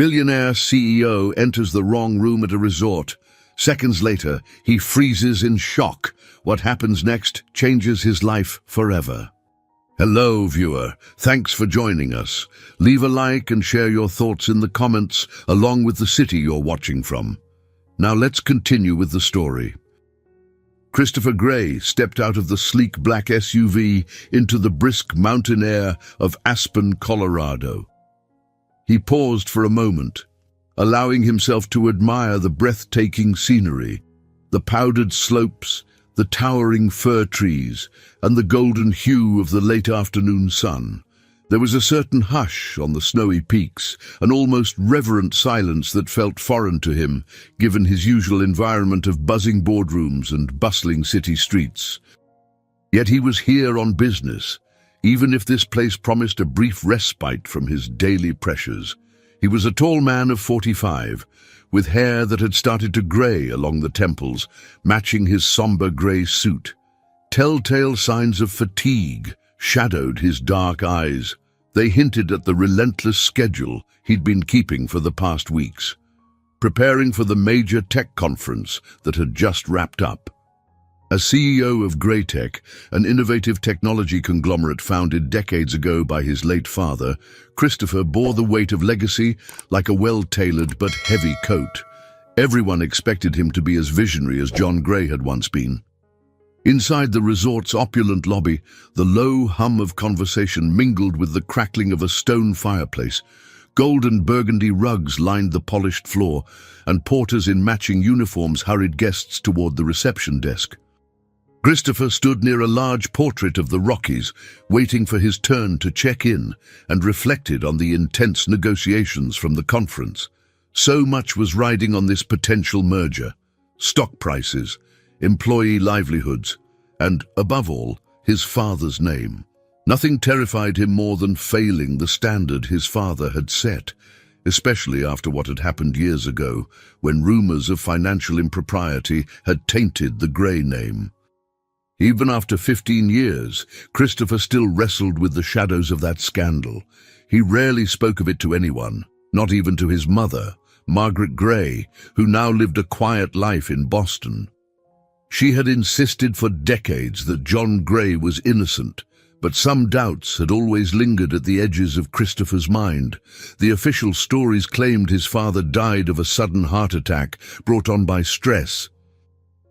Billionaire CEO enters the wrong room at a resort. Seconds later, he freezes in shock. What happens next changes his life forever. Hello, viewer. Thanks for joining us. Leave a like and share your thoughts in the comments, along with the city you're watching from. Now let's continue with the story. Christopher Gray stepped out of the sleek black SUV into the brisk mountain air of Aspen, Colorado. He paused for a moment, allowing himself to admire the breathtaking scenery, the powdered slopes, the towering fir trees, and the golden hue of the late afternoon sun. There was a certain hush on the snowy peaks, an almost reverent silence that felt foreign to him, given his usual environment of buzzing boardrooms and bustling city streets. Yet he was here on business, even if this place promised a brief respite from his daily pressures. He was a tall man of 45, with hair that had started to grey along the temples, matching his somber grey suit. Telltale signs of fatigue shadowed his dark eyes. They hinted at the relentless schedule he'd been keeping for the past weeks, preparing for the major tech conference that had just wrapped up. As CEO of Graytech, an innovative technology conglomerate founded decades ago by his late father, Christopher bore the weight of legacy like a well-tailored but heavy coat. Everyone expected him to be as visionary as John Gray had once been. Inside the resort's opulent lobby, the low hum of conversation mingled with the crackling of a stone fireplace. Gold and burgundy rugs lined the polished floor, and porters in matching uniforms hurried guests toward the reception desk. Christopher stood near a large portrait of the Rockies, waiting for his turn to check in, and reflected on the intense negotiations from the conference. So much was riding on this potential merger: stock prices, employee livelihoods, and, above all, his father's name. Nothing terrified him more than failing the standard his father had set, especially after what had happened years ago, when rumors of financial impropriety had tainted the Gray name. Even after 15 years, Christopher still wrestled with the shadows of that scandal. He rarely spoke of it to anyone, not even to his mother, Margaret Gray, who now lived a quiet life in Boston. She had insisted for decades that John Gray was innocent, but some doubts had always lingered at the edges of Christopher's mind. The official stories claimed his father died of a sudden heart attack brought on by stress.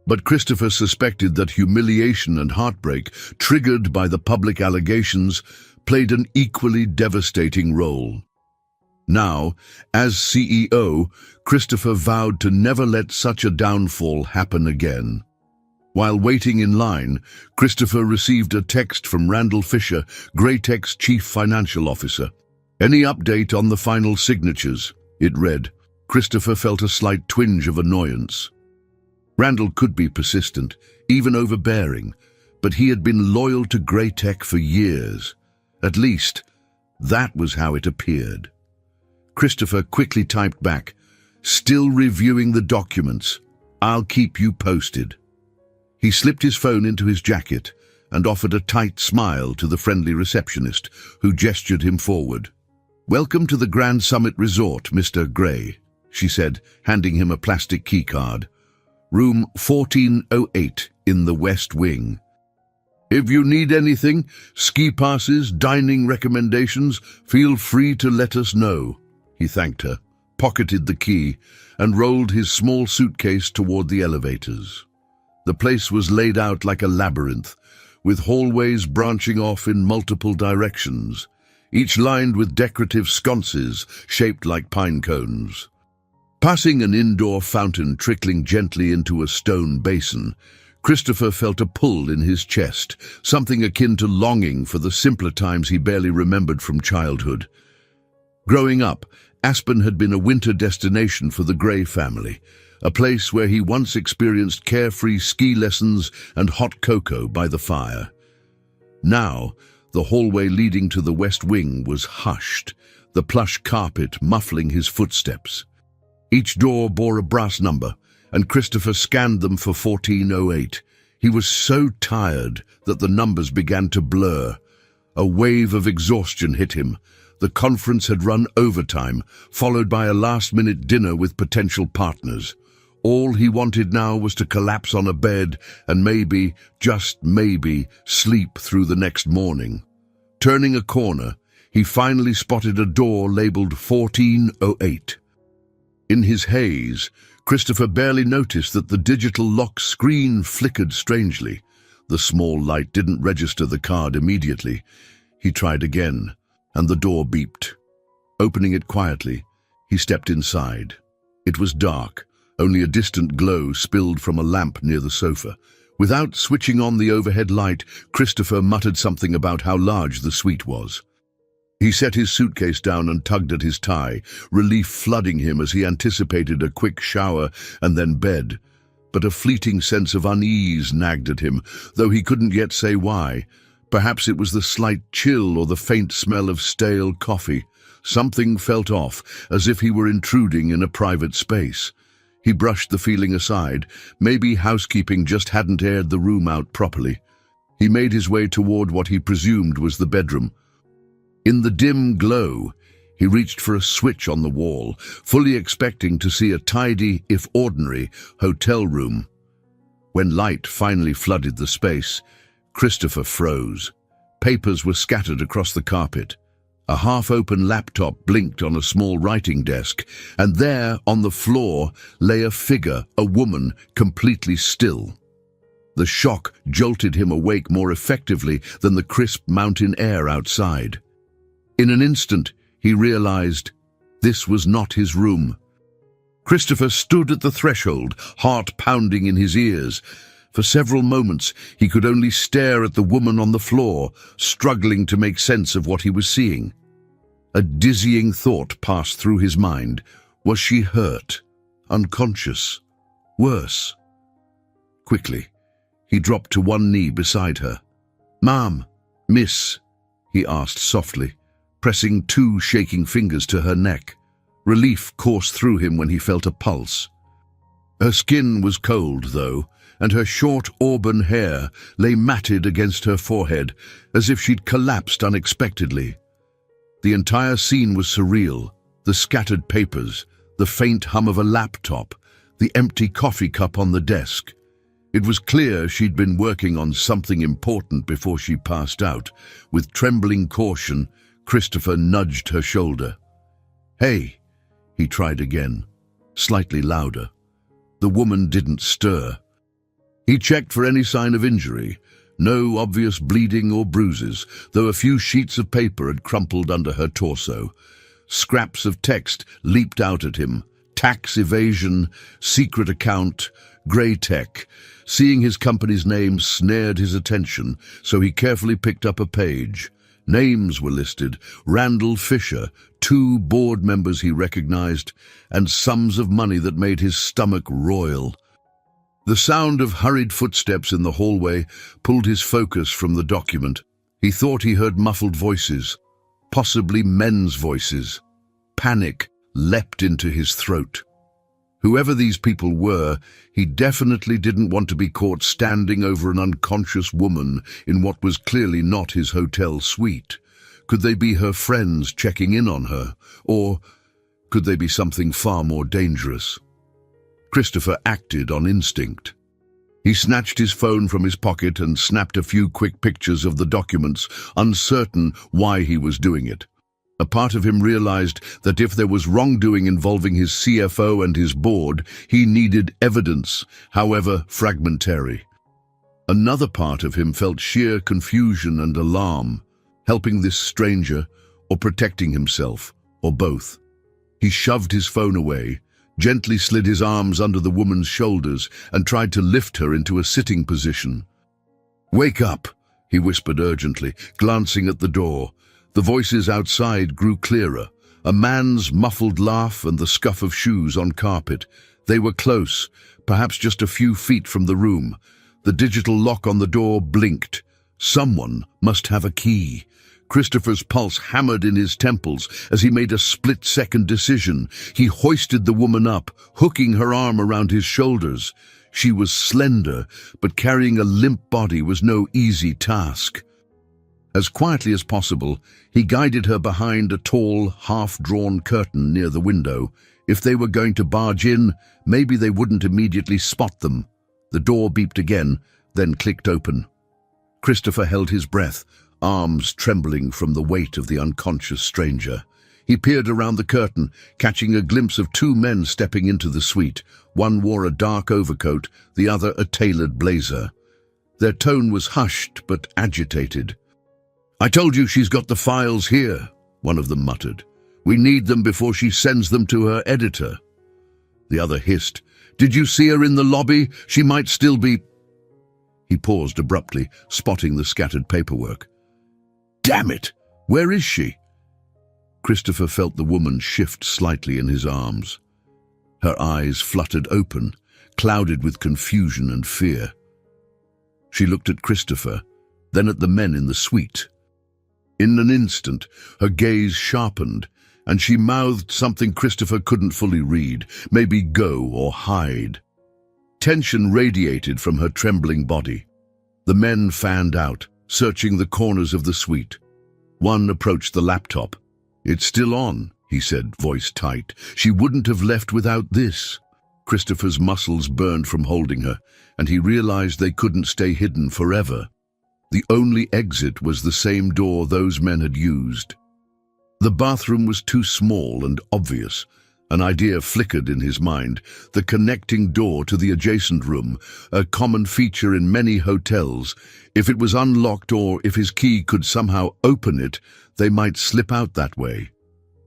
But Christopher suspected that humiliation and heartbreak, triggered by the public allegations, played an equally devastating role. Now, as CEO, Christopher vowed to never let such a downfall happen again. While waiting in line, Christopher received a text from Randall Fisher, Graytech's chief financial officer. "Any update on the final signatures?" it read. Christopher felt a slight twinge of annoyance. Randall could be persistent, even overbearing, but he had been loyal to Graytech for years. At least, that was how it appeared. Christopher quickly typed back, "Still reviewing the documents. I'll keep you posted." He slipped his phone into his jacket and offered a tight smile to the friendly receptionist, who gestured him forward. "Welcome to the Grand Summit Resort, Mr. Gray," she said, handing him a plastic keycard. "Room 1408 in the West Wing. If you need anything, ski passes, dining recommendations, feel free to let us know." He thanked her, pocketed the key, and rolled his small suitcase toward the elevators. The place was laid out like a labyrinth, with hallways branching off in multiple directions, each lined with decorative sconces shaped like pine cones. Passing an indoor fountain trickling gently into a stone basin, Christopher felt a pull in his chest, something akin to longing for the simpler times he barely remembered from childhood. Growing up, Aspen had been a winter destination for the Gray family, a place where he once experienced carefree ski lessons and hot cocoa by the fire. Now, the hallway leading to the West Wing was hushed, the plush carpet muffling his footsteps. Each door bore a brass number, and Christopher scanned them for 1408. He was so tired that the numbers began to blur. A wave of exhaustion hit him. The conference had run overtime, followed by a last-minute dinner with potential partners. All he wanted now was to collapse on a bed and maybe, just maybe, sleep through the next morning. Turning a corner, he finally spotted a door labeled 1408. In his haze, Christopher barely noticed that the digital lock screen flickered strangely. The small light didn't register the card immediately. He tried again, and the door beeped. Opening it quietly, he stepped inside. It was dark. Only a distant glow spilled from a lamp near the sofa. Without switching on the overhead light, Christopher muttered something about how large the suite was. He set his suitcase down and tugged at his tie, relief flooding him as he anticipated a quick shower and then bed. But a fleeting sense of unease nagged at him, though he couldn't yet say why. Perhaps it was the slight chill or the faint smell of stale coffee. Something felt off, as if he were intruding in a private space. He brushed the feeling aside. Maybe housekeeping just hadn't aired the room out properly. He made his way toward what he presumed was the bedroom. In the dim glow, he reached for a switch on the wall, fully expecting to see a tidy, if ordinary, hotel room. When light finally flooded the space, Christopher froze. Papers were scattered across the carpet. A half-open laptop blinked on a small writing desk, and there, on the floor, lay a figure, a woman, completely still. The shock jolted him awake more effectively than the crisp mountain air outside. In an instant, he realized this was not his room. Christopher stood at the threshold, heart pounding in his ears. For several moments, he could only stare at the woman on the floor, struggling to make sense of what he was seeing. A dizzying thought passed through his mind. Was she hurt? Unconscious? Worse? Quickly, he dropped to one knee beside her. "Ma'am, miss," he asked softly, pressing two shaking fingers to her neck. Relief coursed through him when he felt a pulse. Her skin was cold, though, and her short auburn hair lay matted against her forehead, as if she'd collapsed unexpectedly. The entire scene was surreal. The scattered papers, the faint hum of a laptop, the empty coffee cup on the desk. It was clear she'd been working on something important before she passed out. With trembling caution, Christopher nudged her shoulder. "Hey," he tried again, slightly louder. The woman didn't stir. He checked for any sign of injury. No obvious bleeding or bruises, though a few sheets of paper had crumpled under her torso. Scraps of text leaped out at him. Tax evasion, secret account, grey tech. Seeing his company's name snared his attention, so he carefully picked up a page. Names were listed: Randall Fisher, 2 board members he recognized, and sums of money that made his stomach roil. The sound of hurried footsteps in the hallway pulled his focus from the document. He thought he heard muffled voices, possibly men's voices. Panic leapt into his throat. Whoever these people were, he definitely didn't want to be caught standing over an unconscious woman in what was clearly not his hotel suite. Could they be her friends checking in on her? Or could they be something far more dangerous? Christopher acted on instinct. He snatched his phone from his pocket and snapped a few quick pictures of the documents, uncertain why he was doing it. A part of him realized that if there was wrongdoing involving his CFO and his board, he needed evidence, however fragmentary. Another part of him felt sheer confusion and alarm, helping this stranger or protecting himself, or both. He shoved his phone away, gently slid his arms under the woman's shoulders, and tried to lift her into a sitting position. "Wake up," he whispered urgently, glancing at the door. The voices outside grew clearer, a man's muffled laugh and the scuff of shoes on carpet. They were close, perhaps just a few feet from the room. The digital lock on the door blinked. Someone must have a key. Christopher's pulse hammered in his temples as he made a split-second decision. He hoisted the woman up, hooking her arm around his shoulders. She was slender, but carrying a limp body was no easy task. As quietly as possible, he guided her behind a tall, half-drawn curtain near the window. If they were going to barge in, maybe they wouldn't immediately spot them. The door beeped again, then clicked open. Christopher held his breath, arms trembling from the weight of the unconscious stranger. He peered around the curtain, catching a glimpse of two men stepping into the suite. One wore a dark overcoat, the other a tailored blazer. Their tone was hushed but agitated. "I told you she's got the files here," one of them muttered. "We need them before she sends them to her editor." The other hissed, "Did you see her in the lobby? She might still be—" He paused abruptly, spotting the scattered paperwork. "Damn it! Where is she?" Christopher felt the woman shift slightly in his arms. Her eyes fluttered open, clouded with confusion and fear. She looked at Christopher, then at the men in the suite. In an instant, her gaze sharpened, and she mouthed something Christopher couldn't fully read, maybe go or hide. Tension radiated from her trembling body. The men fanned out, searching the corners of the suite. One approached the laptop. "It's still on," he said, voice tight. "She wouldn't have left without this." Christopher's muscles burned from holding her, and he realized they couldn't stay hidden forever. The only exit was the same door those men had used. The bathroom was too small and obvious. An idea flickered in his mind, the connecting door to the adjacent room, a common feature in many hotels. If it was unlocked or if his key could somehow open it, they might slip out that way.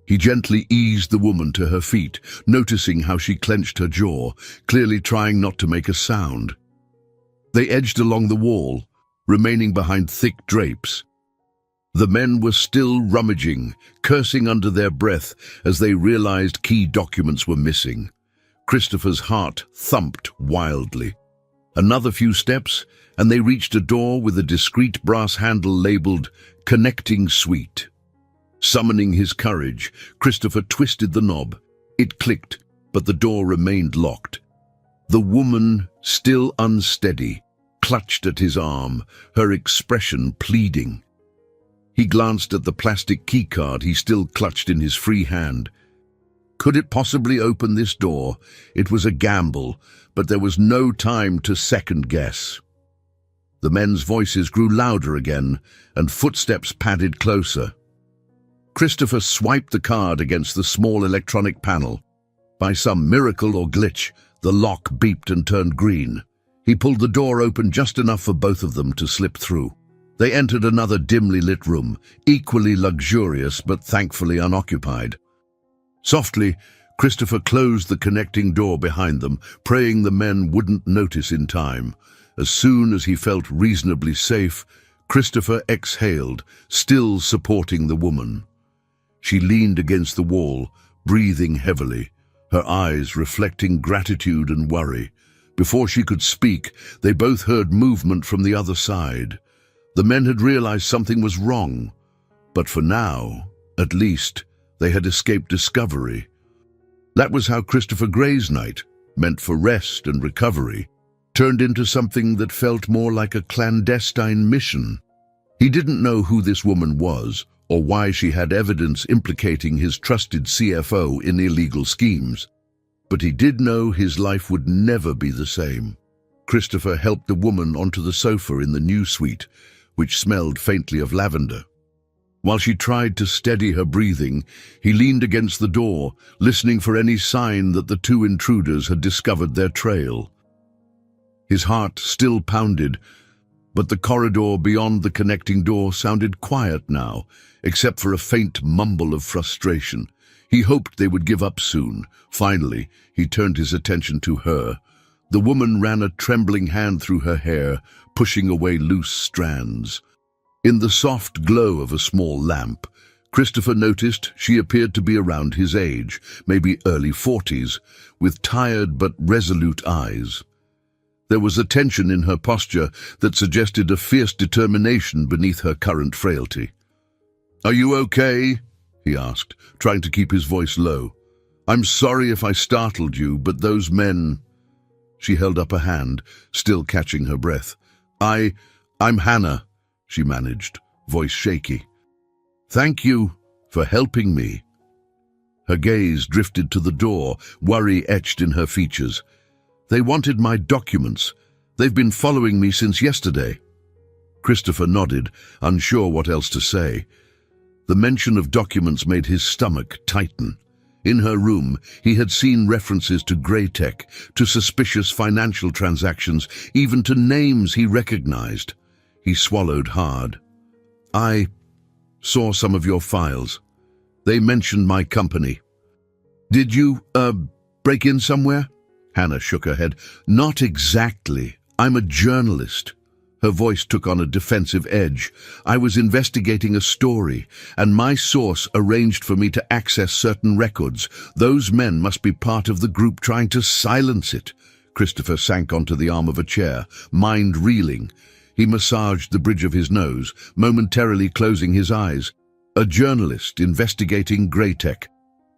He gently eased the woman to her feet, noticing how she clenched her jaw, clearly trying not to make a sound. They edged along the wall, remaining behind thick drapes. The men were still rummaging, cursing under their breath as they realized key documents were missing. Christopher's heart thumped wildly. Another few steps, and they reached a door with a discreet brass handle labeled "Connecting Suite." Summoning his courage, Christopher twisted the knob. It clicked, but the door remained locked. The woman, still unsteady, clutched at his arm, her expression pleading. He glanced at the plastic keycard he still clutched in his free hand. Could it possibly open this door? It was a gamble, but there was no time to second-guess. The men's voices grew louder again, and footsteps padded closer. Christopher swiped the card against the small electronic panel. By some miracle or glitch, the lock beeped and turned green. He pulled the door open just enough for both of them to slip through. They entered another dimly lit room, equally luxurious but thankfully unoccupied. Softly, Christopher closed the connecting door behind them, praying the men wouldn't notice in time. As soon as he felt reasonably safe, Christopher exhaled, still supporting the woman. She leaned against the wall, breathing heavily, her eyes reflecting gratitude and worry. Before she could speak, they both heard movement from the other side. The men had realized something was wrong, but for now, at least, they had escaped discovery. That was how Christopher Gray's night, meant for rest and recovery, turned into something that felt more like a clandestine mission. He didn't know who this woman was, or why she had evidence implicating his trusted CFO in illegal schemes. But he did know his life would never be the same. Christopher helped the woman onto the sofa in the new suite, which smelled faintly of lavender. While she tried to steady her breathing, he leaned against the door, listening for any sign that the two intruders had discovered their trail. His heart still pounded, but the corridor beyond the connecting door sounded quiet now, except for a faint mumble of frustration. He hoped they would give up soon. Finally, he turned his attention to her. The woman ran a trembling hand through her hair, pushing away loose strands. In the soft glow of a small lamp, Christopher noticed she appeared to be around his age, maybe early 40s, with tired but resolute eyes. There was a tension in her posture that suggested a fierce determination beneath her current frailty. "Are you okay?" he asked, trying to keep his voice low. "I'm sorry if I startled you, but those men—" She held up a hand, still catching her breath. I'm Hannah," she managed, voice shaky. "Thank you for helping me." Her gaze drifted to the door, worry etched in her features. "They wanted my documents. They've been following me since yesterday." Christopher nodded, unsure what else to say. The mention of documents made his stomach tighten. In her room, he had seen references to grey tech, to suspicious financial transactions, even to names he recognized. He swallowed hard. "I saw some of your files. They mentioned my company." "Did you, break in somewhere?" Hannah shook her head. "Not exactly. I'm a journalist." Her voice took on a defensive edge. "I was investigating a story, and my source arranged for me to access certain records. Those men must be part of the group trying to silence it." Christopher sank onto the arm of a chair, mind reeling. He massaged the bridge of his nose, momentarily closing his eyes. A journalist investigating grey tech.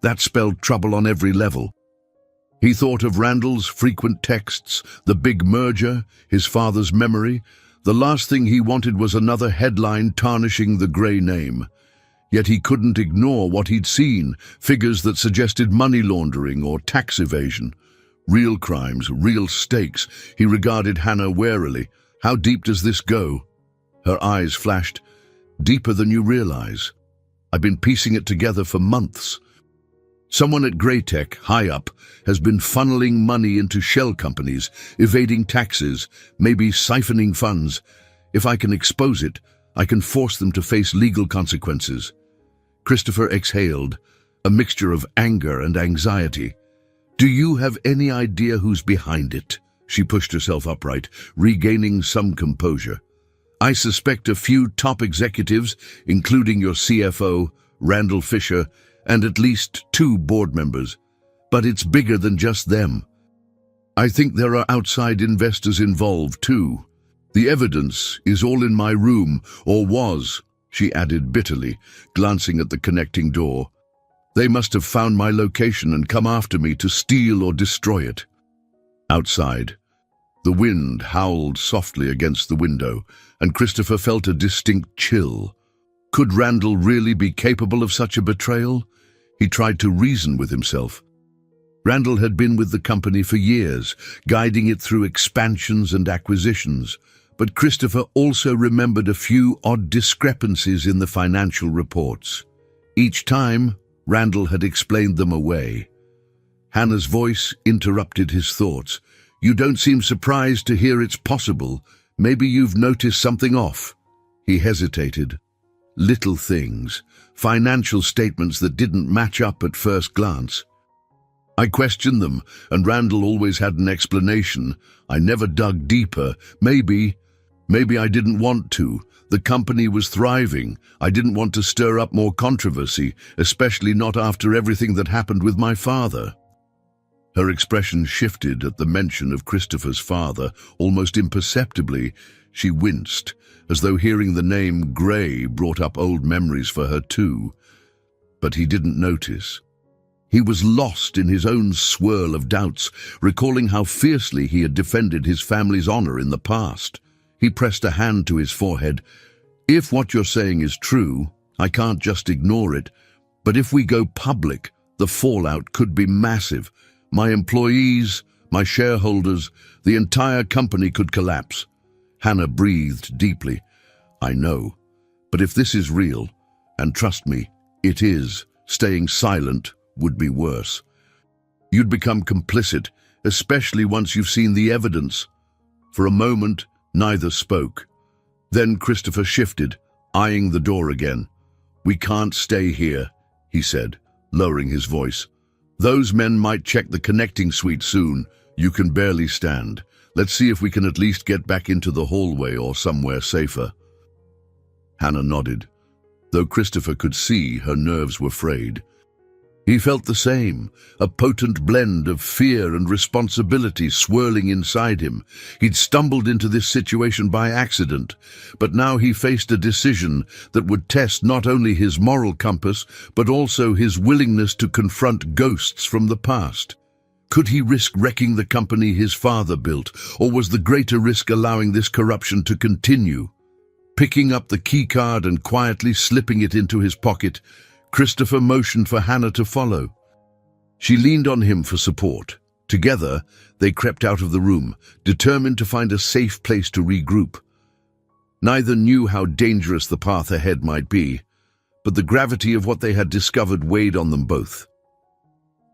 That spelled trouble on every level. He thought of Randall's frequent texts, the big merger, his father's memory. The last thing he wanted was another headline tarnishing the grey name. Yet he couldn't ignore what he'd seen, figures that suggested money laundering or tax evasion. Real crimes, real stakes. He regarded Hannah warily. "How deep does this go?" Her eyes flashed. "Deeper than you realize. I've been piecing it together for months. Someone at Greytech, high up, has been funneling money into shell companies, evading taxes, maybe siphoning funds. If I can expose it, I can force them to face legal consequences." Christopher exhaled, a mixture of anger and anxiety. "Do you have any idea who's behind it?" She pushed herself upright, regaining some composure. "I suspect a few top executives, including your CFO, Randall Fisher, and at least 2 board members. But it's bigger than just them. I think there are outside investors involved too. The evidence is all in my room, or was," she added bitterly, glancing at the connecting door. "They must have found my location and come after me to steal or destroy it." Outside, the wind howled softly against the window, and Christopher felt a distinct chill. Could Randall really be capable of such a betrayal? He tried to reason with himself. Randall had been with the company for years, guiding it through expansions and acquisitions, but Christopher also remembered a few odd discrepancies in the financial reports. Each time, Randall had explained them away. Hannah's voice interrupted his thoughts. "You don't seem surprised to hear it's possible. Maybe you've noticed something off." He hesitated. Little things, financial statements that didn't match up at first glance. "I questioned them, and Randall always had an explanation. I never dug deeper. Maybe I didn't want to. The company was thriving. I didn't want to stir up more controversy, especially not after everything that happened with my father." Her expression shifted at the mention of Christopher's father. Almost imperceptibly, she winced, as though hearing the name Gray brought up old memories for her too. But he didn't notice. He was lost in his own swirl of doubts, recalling how fiercely he had defended his family's honor in the past. He pressed a hand to his forehead. "If what you're saying is true, I can't just ignore it. But if we go public, the fallout could be massive. My employees, my shareholders, the entire company could collapse." Hannah breathed deeply. "I know. But if this is real, and trust me, it is, staying silent would be worse. You'd become complicit, especially once you've seen the evidence." For a moment, neither spoke. Then Christopher shifted, eyeing the door again. "We can't stay here," he said, lowering his voice. "Those men might check the connecting suite soon. You can barely stand. Let's see if we can at least get back into the hallway or somewhere safer." Hannah nodded, though Christopher could see her nerves were frayed. He felt the same, a potent blend of fear and responsibility swirling inside him. He'd stumbled into this situation by accident, but now he faced a decision that would test not only his moral compass, but also his willingness to confront ghosts from the past. Could he risk wrecking the company his father built, or was the greater risk allowing this corruption to continue? Picking up the keycard and quietly slipping it into his pocket, Christopher motioned for Hannah to follow. She leaned on him for support. Together, they crept out of the room, determined to find a safe place to regroup. Neither knew how dangerous the path ahead might be, but the gravity of what they had discovered weighed on them both.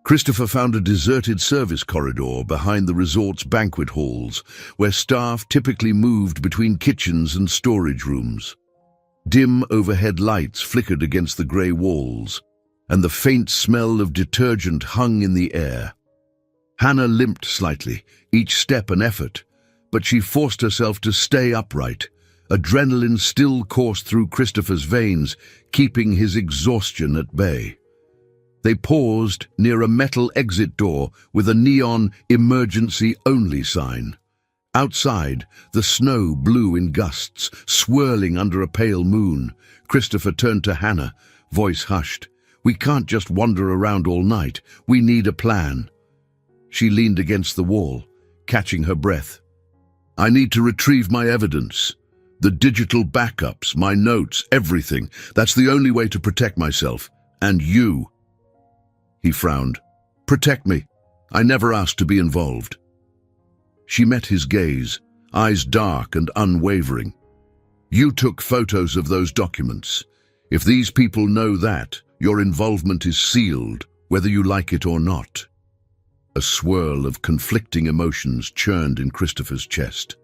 Christopher found a deserted service corridor behind the resort's banquet halls, where staff typically moved between kitchens and storage rooms. Dim overhead lights flickered against the grey walls, and the faint smell of detergent hung in the air. Hannah limped slightly, each step an effort, but she forced herself to stay upright. Adrenaline still coursed through Christopher's veins, keeping his exhaustion at bay. They paused near a metal exit door with a neon emergency-only sign. Outside, the snow blew in gusts, swirling under a pale moon. Christopher turned to Hannah, voice hushed. "We can't just wander around all night. We need a plan." She leaned against the wall, catching her breath. "I need to retrieve my evidence. The digital backups, my notes, everything. That's the only way to protect myself. And you." He frowned. "Protect me. I never asked to be involved." She met his gaze, eyes dark and unwavering. "You took photos of those documents. If these people know that, your involvement is sealed, whether you like it or not." A swirl of conflicting emotions churned in Christopher's chest.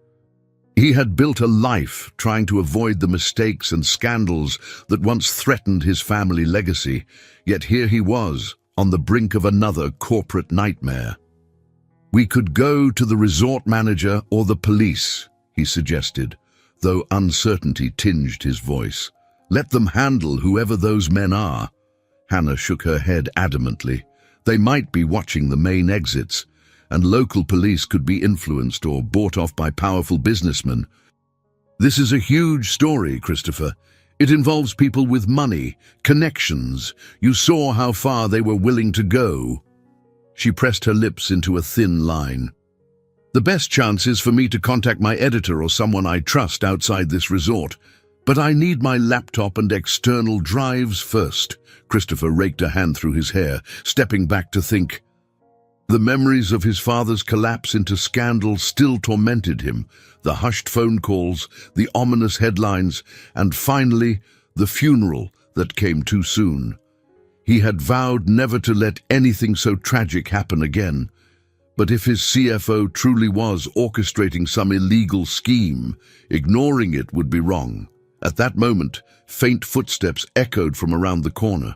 He had built a life trying to avoid the mistakes and scandals that once threatened his family legacy, yet here he was, on the brink of another corporate nightmare. "We could go to the resort manager or the police," he suggested, though uncertainty tinged his voice. "Let them handle whoever those men are." Hannah shook her head adamantly. "They might be watching the main exits, and local police could be influenced or bought off by powerful businessmen. This is a huge story, Christopher. It involves people with money, connections. You saw how far they were willing to go." She pressed her lips into a thin line. "The best chance is for me to contact my editor or someone I trust outside this resort. But I need my laptop and external drives first." Christopher raked a hand through his hair, stepping back to think. The memories of his father's collapse into scandal still tormented him. The hushed phone calls, the ominous headlines, and finally, the funeral that came too soon. He had vowed never to let anything so tragic happen again. But if his CFO truly was orchestrating some illegal scheme, ignoring it would be wrong. At that moment, faint footsteps echoed from around the corner.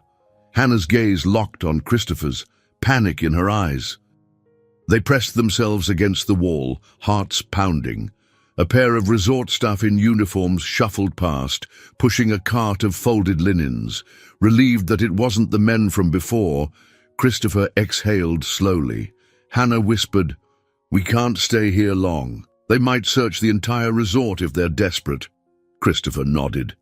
Hannah's gaze locked on Christopher's, panic in her eyes. They pressed themselves against the wall, hearts pounding. A pair of resort staff in uniforms shuffled past, pushing a cart of folded linens. Relieved that it wasn't the men from before, Christopher exhaled slowly. Hannah whispered, "We can't stay here long. They might search the entire resort if they're desperate." Christopher nodded.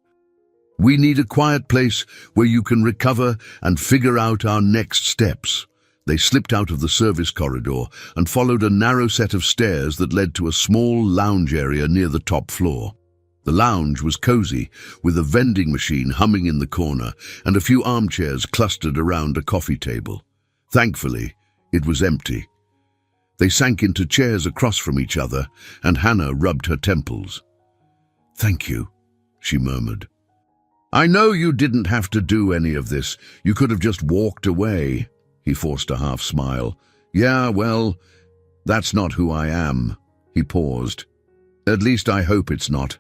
"We need a quiet place where you can recover and figure out our next steps." They slipped out of the service corridor and followed a narrow set of stairs that led to a small lounge area near the top floor. The lounge was cozy, with a vending machine humming in the corner and a few armchairs clustered around a coffee table. Thankfully, it was empty. They sank into chairs across from each other, and Hannah rubbed her temples. "Thank you," she murmured. "I know you didn't have to do any of this. You could have just walked away." He forced a half smile. "Yeah, well, that's not who I am." He paused. "At least I hope it's not."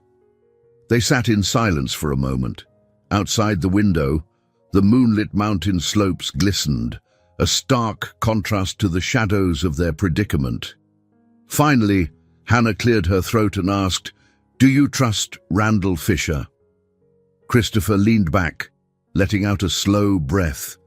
They sat in silence for a moment. Outside the window, the moonlit mountain slopes glistened, a stark contrast to the shadows of their predicament. Finally, Hannah cleared her throat and asked, "Do you trust Randall Fisher?" Christopher leaned back, letting out a slow breath.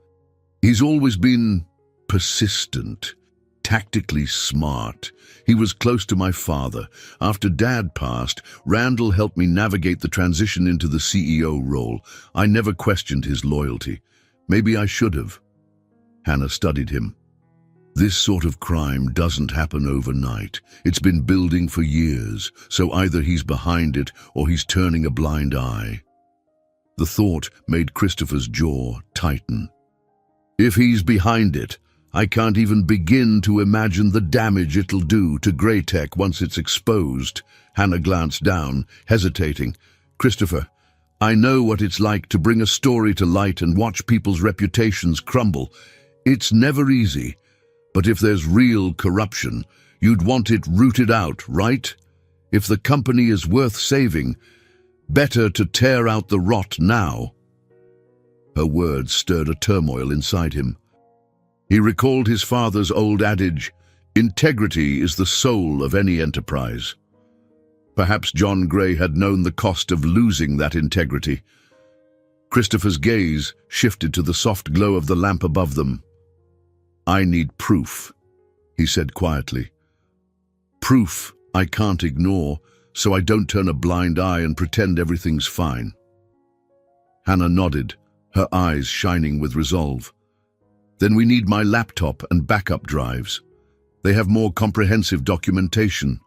"He's always been persistent, tactically smart. He was close to my father. After Dad passed, Randall helped me navigate the transition into the CEO role. I never questioned his loyalty. Maybe I should have." Hannah studied him. This sort of crime doesn't happen overnight. It's been building for years, so either he's behind it or he's turning a blind eye. The thought made Christopher's jaw tighten. If he's behind it, I can't even begin to imagine the damage it'll do to Greytech once it's exposed. Hannah glanced down, hesitating. Christopher, I know what it's like to bring a story to light and watch people's reputations crumble. It's never easy, but if there's real corruption, you'd want it rooted out, right? If the company is worth saving, better to tear out the rot now. Her words stirred a turmoil inside him. He recalled his father's old adage, integrity is the soul of any enterprise. Perhaps John Gray had known the cost of losing that integrity. Christopher's gaze shifted to the soft glow of the lamp above them. I need proof, he said quietly. Proof I can't ignore, so I don't turn a blind eye and pretend everything's fine. Hannah nodded, her eyes shining with resolve. Then we need my laptop and backup drives. They have more comprehensive documentation.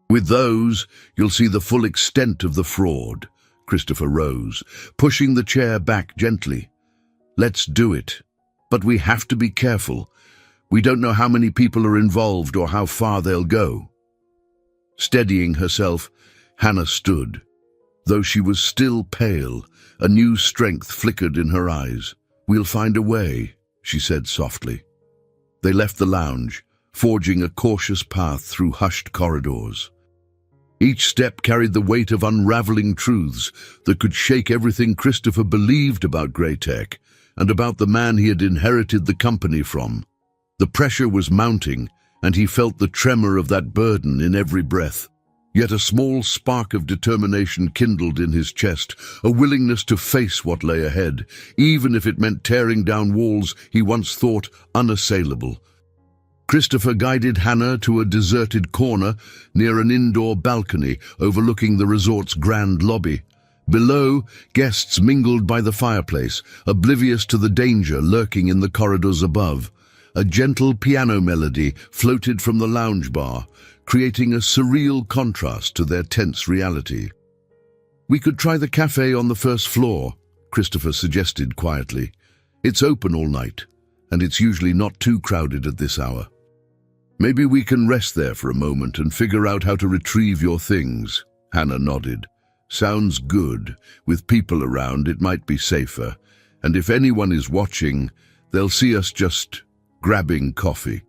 With those, you'll see the full extent of the fraud. Christopher rose, pushing the chair back gently. Let's do it. But we have to be careful. We don't know how many people are involved or how far they'll go. Steadying herself, Hannah stood. Though she was still pale, a new strength flickered in her eyes. We'll find a way, she said softly. They left the lounge, forging a cautious path through hushed corridors. Each step carried the weight of unraveling truths that could shake everything Christopher believed about Greytech and about the man he had inherited the company from. The pressure was mounting, and he felt the tremor of that burden in every breath. Yet a small spark of determination kindled in his chest, a willingness to face what lay ahead, even if it meant tearing down walls he once thought unassailable. Christopher guided Hannah to a deserted corner near an indoor balcony overlooking the resort's grand lobby. Below, guests mingled by the fireplace, oblivious to the danger lurking in the corridors above. A gentle piano melody floated from the lounge bar, creating a surreal contrast to their tense reality. We could try the cafe on the first floor, Christopher suggested quietly. It's open all night, and it's usually not too crowded at this hour. Maybe we can rest there for a moment and figure out how to retrieve your things. Hannah nodded. Sounds good. With people around, it might be safer. And if anyone is watching, they'll see us just grabbing coffee.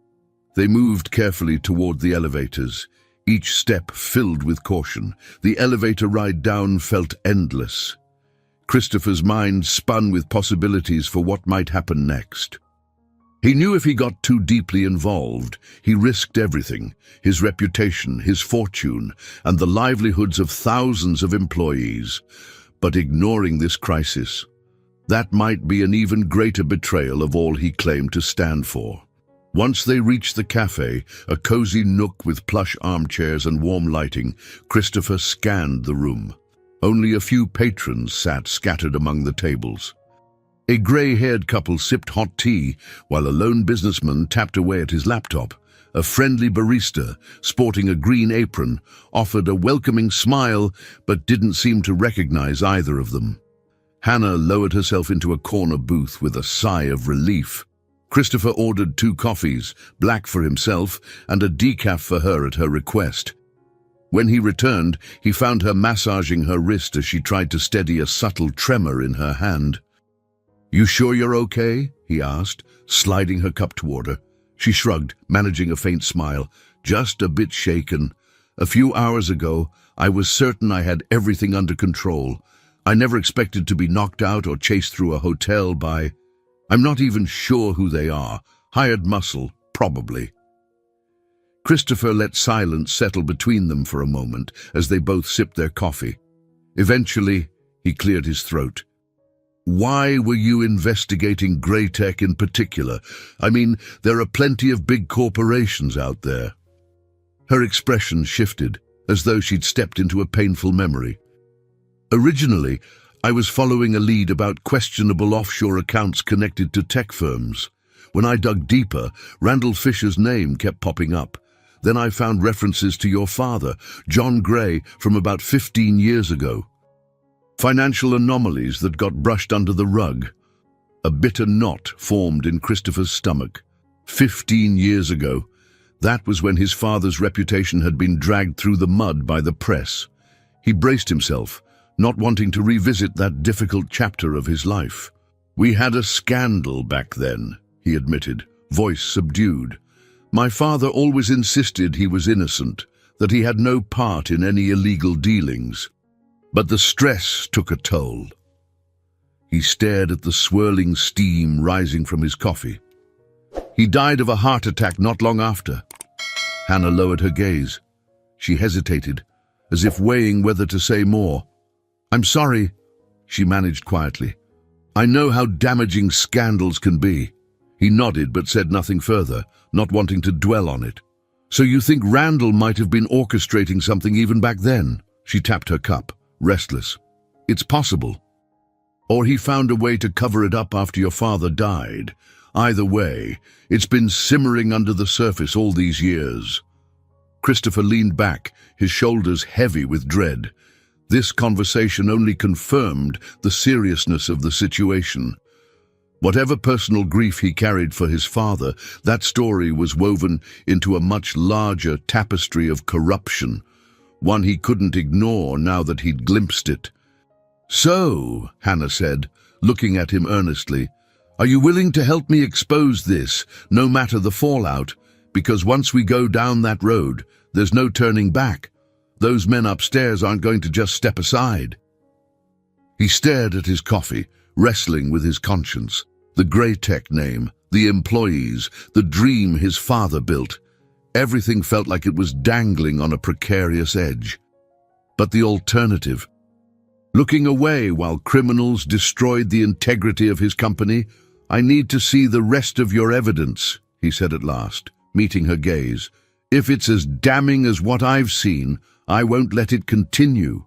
They moved carefully toward the elevators, each step filled with caution. The elevator ride down felt endless. Christopher's mind spun with possibilities for what might happen next. He knew if he got too deeply involved, he risked everything, his reputation, his fortune, and the livelihoods of thousands of employees. But ignoring this crisis, that might be an even greater betrayal of all he claimed to stand for. Once they reached the cafe, a cozy nook with plush armchairs and warm lighting, Christopher scanned the room. Only a few patrons sat scattered among the tables. A grey-haired couple sipped hot tea, while a lone businessman tapped away at his laptop. A friendly barista, sporting a green apron, offered a welcoming smile, but didn't seem to recognize either of them. Hannah lowered herself into a corner booth with a sigh of relief. Christopher ordered 2 coffees, black for himself, and a decaf for her at her request. When he returned, he found her massaging her wrist as she tried to steady a subtle tremor in her hand. You sure you're okay? He asked, sliding her cup toward her. She shrugged, managing a faint smile. Just a bit shaken. A few hours ago, I was certain I had everything under control. I never expected to be knocked out or chased through a hotel by... I'm not even sure who they are. Hired muscle, probably. Christopher let silence settle between them for a moment as they both sipped their coffee. Eventually, he cleared his throat. Why were you investigating Greytech in particular? I mean, there are plenty of big corporations out there. Her expression shifted, as though she'd stepped into a painful memory. Originally, I was following a lead about questionable offshore accounts connected to tech firms. When I dug deeper, Randall Fisher's name kept popping up. Then I found references to your father, John Gray, from about 15 years ago. Financial anomalies that got brushed under the rug. A bitter knot formed in Christopher's stomach. 15 years ago. That was when his father's reputation had been dragged through the mud by the press. He braced himself, not wanting to revisit that difficult chapter of his life. "We had a scandal back then," he admitted, voice subdued. "My father always insisted he was innocent, that he had no part in any illegal dealings. But the stress took a toll." He stared at the swirling steam rising from his coffee. "He died of a heart attack not long after." Hannah lowered her gaze. She hesitated, as if weighing whether to say more. "I'm sorry," she managed quietly. "I know how damaging scandals can be." He nodded but said nothing further, not wanting to dwell on it. "So you think Randall might have been orchestrating something even back then?" She tapped her cup, restless. "It's possible. Or he found a way to cover it up after your father died. Either way, it's been simmering under the surface all these years." Christopher leaned back, his shoulders heavy with dread. This conversation only confirmed the seriousness of the situation. Whatever personal grief he carried for his father, that story was woven into a much larger tapestry of corruption, one he couldn't ignore now that he'd glimpsed it. "So," Hannah said, looking at him earnestly, "are you willing to help me expose this, no matter the fallout? Because once we go down that road, there's no turning back. Those men upstairs aren't going to just step aside." He stared at his coffee, wrestling with his conscience. The Greytech name, the employees, the dream his father built. Everything felt like it was dangling on a precarious edge. But the alternative? Looking away while criminals destroyed the integrity of his company? "I need to see the rest of your evidence," he said at last, meeting her gaze. "If it's as damning as what I've seen, I won't let it continue.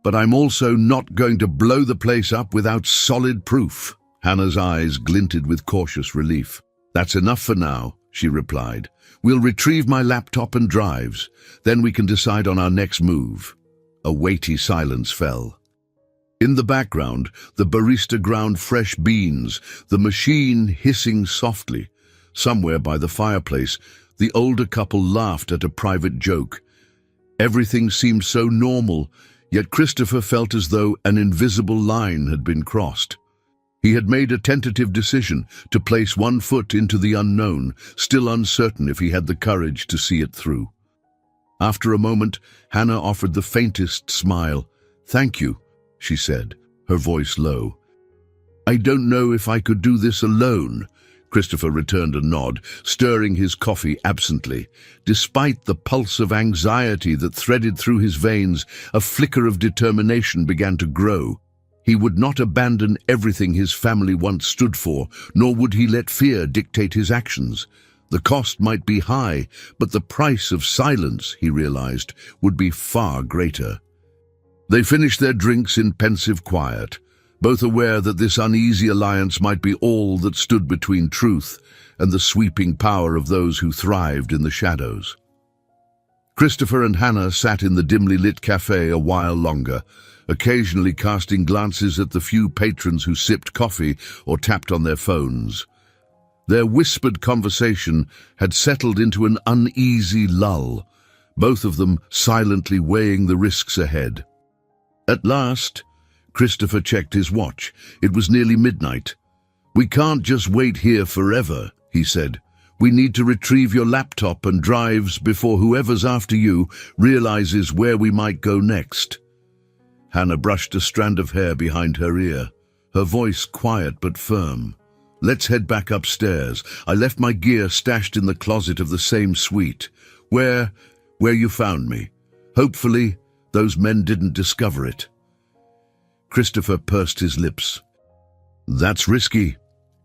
But I'm also not going to blow the place up without solid proof." Hannah's eyes glinted with cautious relief. "That's enough for now," she replied. "We'll retrieve my laptop and drives. Then we can decide on our next move." A weighty silence fell. In the background, the barista ground fresh beans, the machine hissing softly. Somewhere by the fireplace, the older couple laughed at a private joke. Everything seemed so normal, yet Christopher felt as though an invisible line had been crossed. He had made a tentative decision to place one foot into the unknown, still uncertain if he had the courage to see it through. After a moment, Hannah offered the faintest smile. "Thank you," she said, her voice low. "I don't know if I could do this alone." Christopher returned a nod, stirring his coffee absently. Despite the pulse of anxiety that threaded through his veins, a flicker of determination began to grow. He would not abandon everything his family once stood for, nor would he let fear dictate his actions. The cost might be high, but the price of silence, he realized, would be far greater. They finished their drinks in pensive quiet, both aware that this uneasy alliance might be all that stood between truth and the sweeping power of those who thrived in the shadows. Christopher and Hannah sat in the dimly lit cafe a while longer, occasionally casting glances at the few patrons who sipped coffee or tapped on their phones. Their whispered conversation had settled into an uneasy lull, both of them silently weighing the risks ahead. At last, Christopher checked his watch. It was nearly midnight. "We can't just wait here forever," he said. "We need to retrieve your laptop and drives before whoever's after you realizes where we might go next." Hannah brushed a strand of hair behind her ear, her voice quiet but firm. "Let's head back upstairs. I left my gear stashed in the closet of the same suite. Where you found me. Hopefully, those men didn't discover it." Christopher pursed his lips. "That's risky.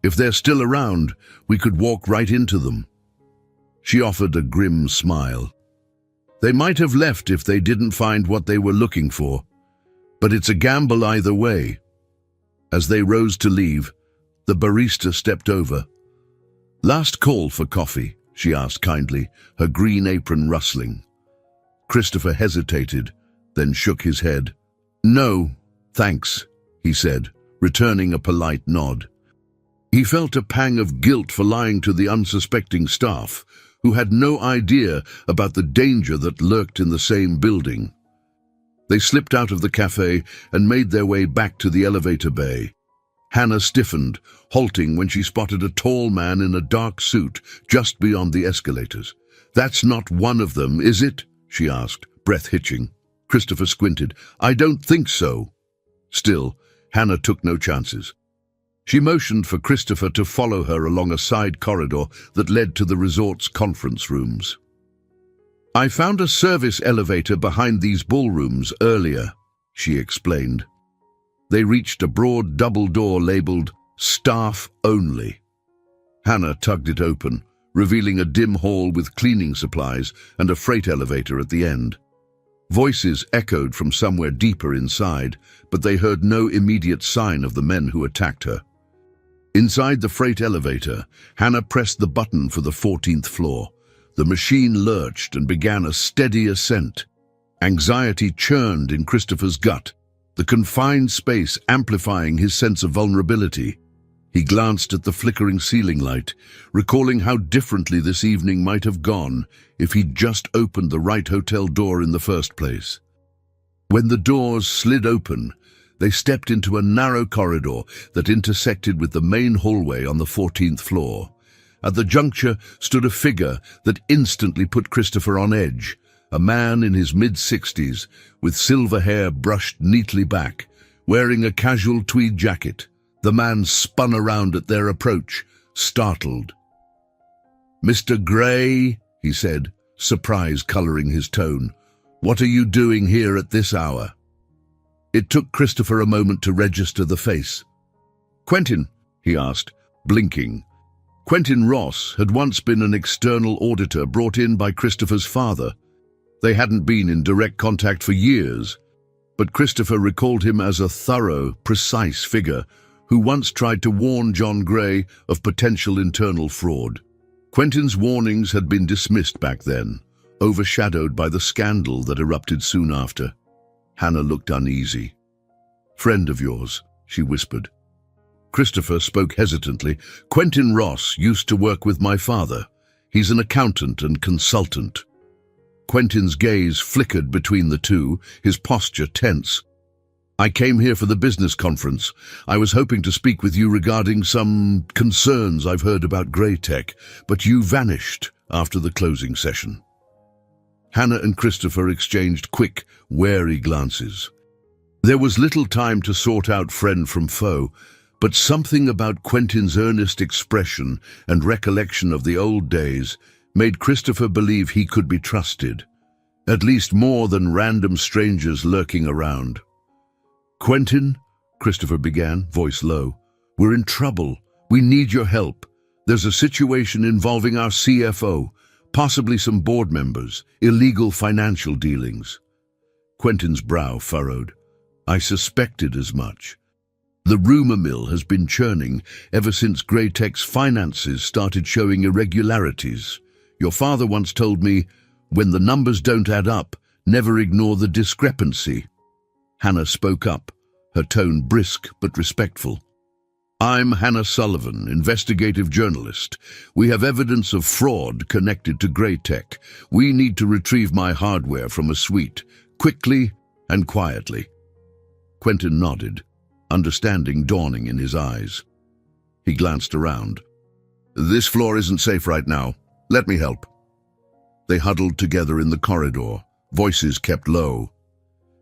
If they're still around, we could walk right into them." She offered a grim smile. "They might have left if they didn't find what they were looking for. But it's a gamble either way." As they rose to leave, the barista stepped over. "Last call for coffee?" she asked kindly, her green apron rustling. Christopher hesitated, then shook his head. "No, thanks," he said, returning a polite nod. He felt a pang of guilt for lying to the unsuspecting staff, who had no idea about the danger that lurked in the same building. They slipped out of the cafe and made their way back to the elevator bay. Hannah stiffened, halting when she spotted a tall man in a dark suit just beyond the escalators. "That's not one of them, is it?" she asked, breath hitching. Christopher squinted. "I don't think so." Still, Hannah took no chances. She motioned for Christopher to follow her along a side corridor that led to the resort's conference rooms. "I found a service elevator behind these ballrooms earlier," she explained. They reached a broad double door labeled "Staff Only." Hannah tugged it open, revealing a dim hall with cleaning supplies and a freight elevator at the end. Voices echoed from somewhere deeper inside, but they heard no immediate sign of the men who attacked her. Inside the freight elevator, Hannah pressed the button for the 14th floor. The machine lurched and began a steady ascent. Anxiety churned in Christopher's gut, the confined space amplifying his sense of vulnerability. He glanced at the flickering ceiling light, recalling how differently this evening might have gone if he'd just opened the right hotel door in the first place. When the doors slid open, they stepped into a narrow corridor that intersected with the main hallway on the 14th floor. At the juncture stood a figure that instantly put Christopher on edge, a man in his mid-60s, with silver hair brushed neatly back, wearing a casual tweed jacket. The man spun around at their approach, startled. "Mr. Gray," he said, surprise coloring his tone, "what are you doing here at this hour?" It took Christopher a moment to register the face. "Quentin?" he asked, blinking. Quentin Ross had once been an external auditor brought in by Christopher's father. They hadn't been in direct contact for years, but Christopher recalled him as a thorough, precise figure who once tried to warn John Gray of potential internal fraud. Quentin's warnings had been dismissed back then, overshadowed by the scandal that erupted soon after. Hannah looked uneasy. "Friend of yours," she whispered. Christopher spoke hesitantly. "Quentin Ross used to work with my father. He's an accountant and consultant." Quentin's gaze flickered between the two, his posture tense. "I came here for the business conference. I was hoping to speak with you regarding some concerns I've heard about Grey Tech, but you vanished after the closing session." Hannah and Christopher exchanged quick, wary glances. There was little time to sort out friend from foe, but something about Quentin's earnest expression and recollection of the old days made Christopher believe he could be trusted, at least more than random strangers lurking around. "Quentin," Christopher began, voice low, "we're in trouble. We need your help. There's a situation involving our CFO, possibly some board members, illegal financial dealings." Quentin's brow furrowed. "I suspected as much. The rumor mill has been churning ever since Grey Tech's finances started showing irregularities. Your father once told me, when the numbers don't add up, never ignore the discrepancy." Hannah spoke up, her tone brisk but respectful. "I'm Hannah Sullivan, investigative journalist. We have evidence of fraud connected to Grey Tech. We need to retrieve my hardware from a suite, quickly and quietly." Quentin nodded, understanding dawning in his eyes. He glanced around. "This floor isn't safe right now. Let me help." They huddled together in the corridor, voices kept low.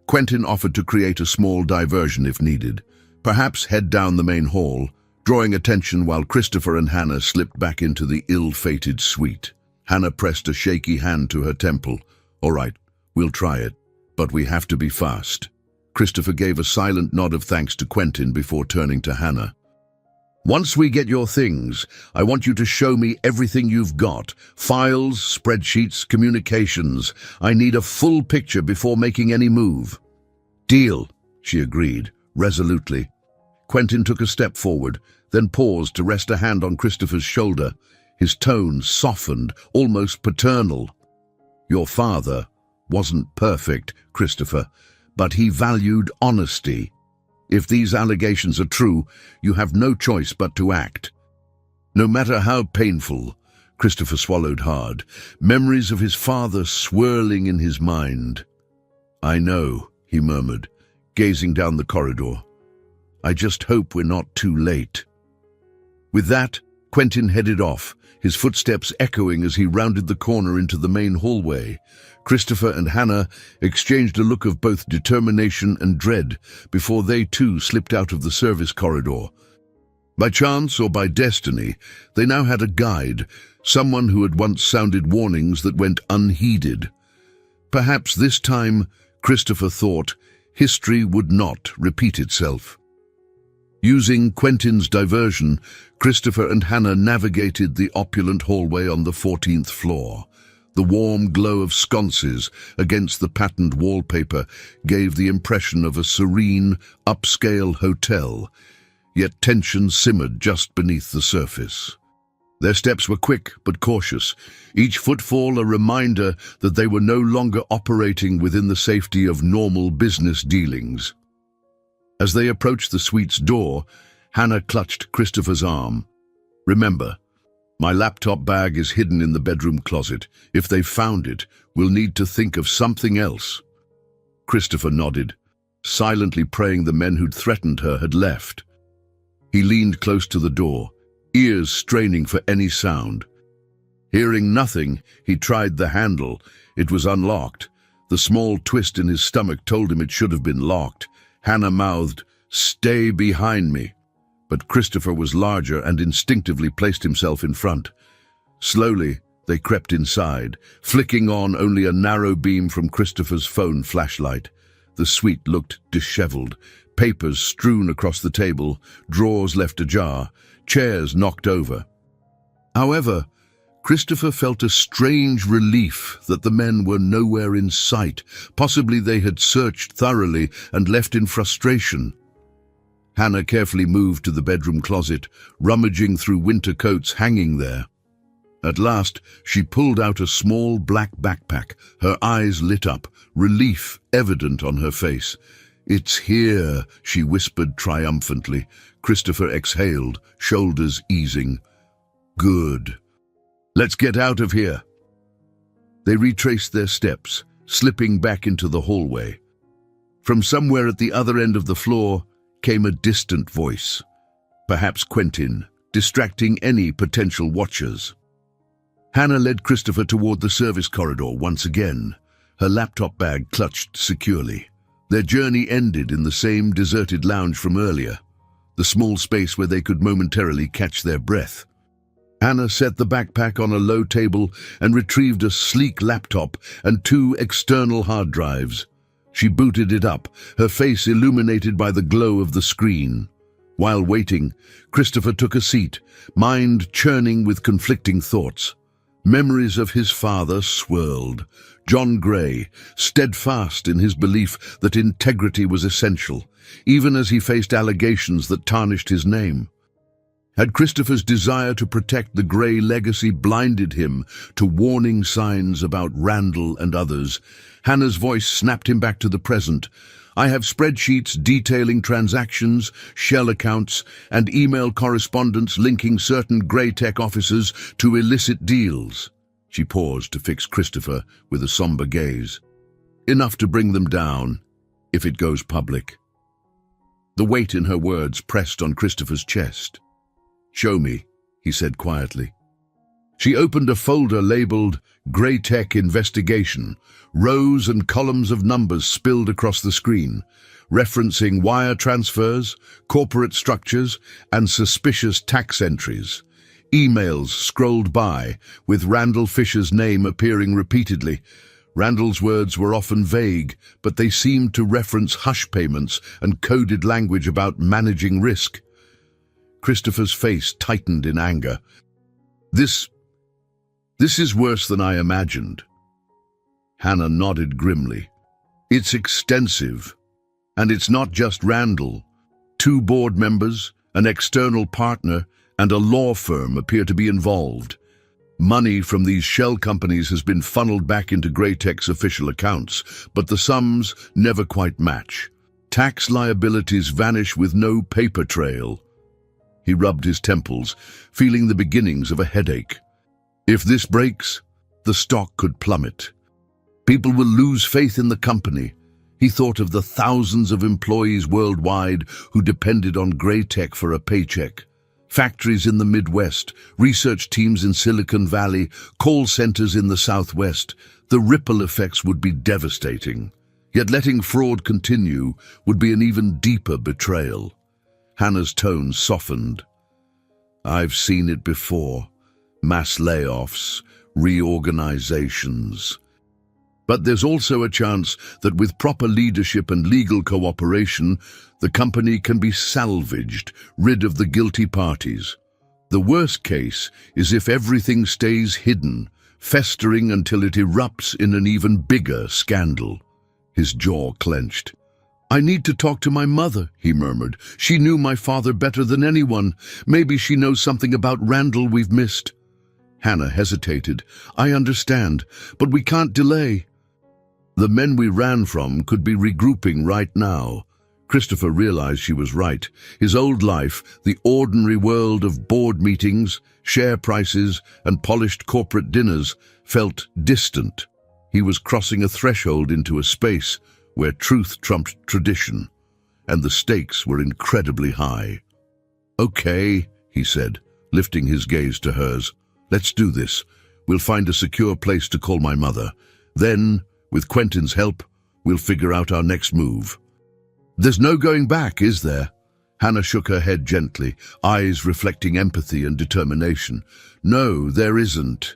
Quentin offered to create a small diversion if needed, perhaps head down the main hall, drawing attention while Christopher and Hannah slipped back into the ill-fated suite. Hannah pressed a shaky hand to her temple. "All right, we'll try it, but we have to be fast." Christopher gave a silent nod of thanks to Quentin before turning to Hannah. "Once we get your things, I want you to show me everything you've got. Files, spreadsheets, communications. I need a full picture before making any move." "Deal," she agreed, resolutely. Quentin took a step forward, then paused to rest a hand on Christopher's shoulder. His tone softened, almost paternal. "Your father wasn't perfect, Christopher, but he valued honesty. If these allegations are true, you have no choice but to act." No matter how painful, Christopher swallowed hard, memories of his father swirling in his mind. "I know," he murmured, gazing down the corridor. "I just hope we're not too late." With that, Quentin headed off, his footsteps echoing as he rounded the corner into the main hallway. Christopher and Hannah exchanged a look of both determination and dread before they too slipped out of the service corridor. By chance or by destiny, they now had a guide, someone who had once sounded warnings that went unheeded. Perhaps this time, Christopher thought, history would not repeat itself. Using Quentin's diversion, Christopher and Hannah navigated the opulent hallway on the 14th floor. The warm glow of sconces against the patterned wallpaper gave the impression of a serene, upscale hotel, yet tension simmered just beneath the surface. Their steps were quick but cautious, each footfall a reminder that they were no longer operating within the safety of normal business dealings. As they approached the suite's door, Hannah clutched Christopher's arm. "Remember, my laptop bag is hidden in the bedroom closet. If they've found it, we'll need to think of something else." Christopher nodded, silently praying the men who'd threatened her had left. He leaned close to the door, ears straining for any sound. Hearing nothing, he tried the handle. It was unlocked. The small twist in his stomach told him it should have been locked. Hannah mouthed, "Stay behind me." But Christopher was larger and instinctively placed himself in front. Slowly, they crept inside, flicking on only a narrow beam from Christopher's phone flashlight. The suite looked disheveled, papers strewn across the table, drawers left ajar, chairs knocked over. However, Christopher felt a strange relief that the men were nowhere in sight. Possibly they had searched thoroughly and left in frustration. Hannah carefully moved to the bedroom closet, rummaging through winter coats hanging there. At last, she pulled out a small black backpack, her eyes lit up, relief evident on her face. "It's here," she whispered triumphantly. Christopher exhaled, shoulders easing. "Good. Let's get out of here." They retraced their steps, slipping back into the hallway. From somewhere at the other end of the floor came a distant voice, perhaps Quentin, distracting any potential watchers. Hannah led Christopher toward the service corridor once again, her laptop bag clutched securely. Their journey ended in the same deserted lounge from earlier, the small space where they could momentarily catch their breath. Hannah set the backpack on a low table and retrieved a sleek laptop and 2 external hard drives. She booted it up, her face illuminated by the glow of the screen. While waiting, Christopher took a seat, mind churning with conflicting thoughts. Memories of his father swirled. John Gray, steadfast in his belief that integrity was essential, even as he faced allegations that tarnished his name. Had Christopher's desire to protect the Gray legacy blinded him to warning signs about Randall and others? Hannah's voice snapped him back to the present. "I have spreadsheets detailing transactions, shell accounts, and email correspondence linking certain Gray Tech officers to illicit deals." She paused to fix Christopher with a somber gaze. "Enough to bring them down, if it goes public." The weight in her words pressed on Christopher's chest. "Show me," he said quietly. She opened a folder labeled Gray Tech Investigation. Rows and columns of numbers spilled across the screen, referencing wire transfers, corporate structures, and suspicious tax entries. Emails scrolled by, with Randall Fisher's name appearing repeatedly. Randall's words were often vague, but they seemed to reference hush payments and coded language about managing risk. Christopher's face tightened in anger. This is worse than I imagined." Hannah nodded grimly. "It's extensive. And it's not just Randall. 2 board members, an external partner, and a law firm appear to be involved. Money from these shell companies has been funneled back into Greytech's official accounts, but the sums never quite match. Tax liabilities vanish with no paper trail. He rubbed his temples, feeling the beginnings of a headache. If this breaks, the stock could plummet. People will lose faith in the company. He thought of the thousands of employees worldwide who depended on Greytech for a paycheck. Factories in the Midwest, research teams in Silicon Valley, call centers in the Southwest. The ripple effects would be devastating. Yet letting fraud continue would be an even deeper betrayal. Hannah's tone softened. I've seen it before. Mass layoffs, reorganizations. But there's also a chance that with proper leadership and legal cooperation, the company can be salvaged, rid of the guilty parties. The worst case is if everything stays hidden, festering until it erupts in an even bigger scandal. His jaw clenched. I need to talk to my mother, he murmured. She knew my father better than anyone. Maybe she knows something about Randall we've missed. Hannah hesitated. I understand, but we can't delay. The men we ran from could be regrouping right now. Christopher realized she was right. His old life, the ordinary world of board meetings, share prices, and polished corporate dinners, felt distant. He was crossing a threshold into a space where truth trumped tradition, and the stakes were incredibly high. Okay, he said, lifting his gaze to hers. Let's do this. We'll find a secure place to call my mother. Then, with Quentin's help, we'll figure out our next move. There's no going back, is there? Hannah shook her head gently, eyes reflecting empathy and determination. No, there isn't.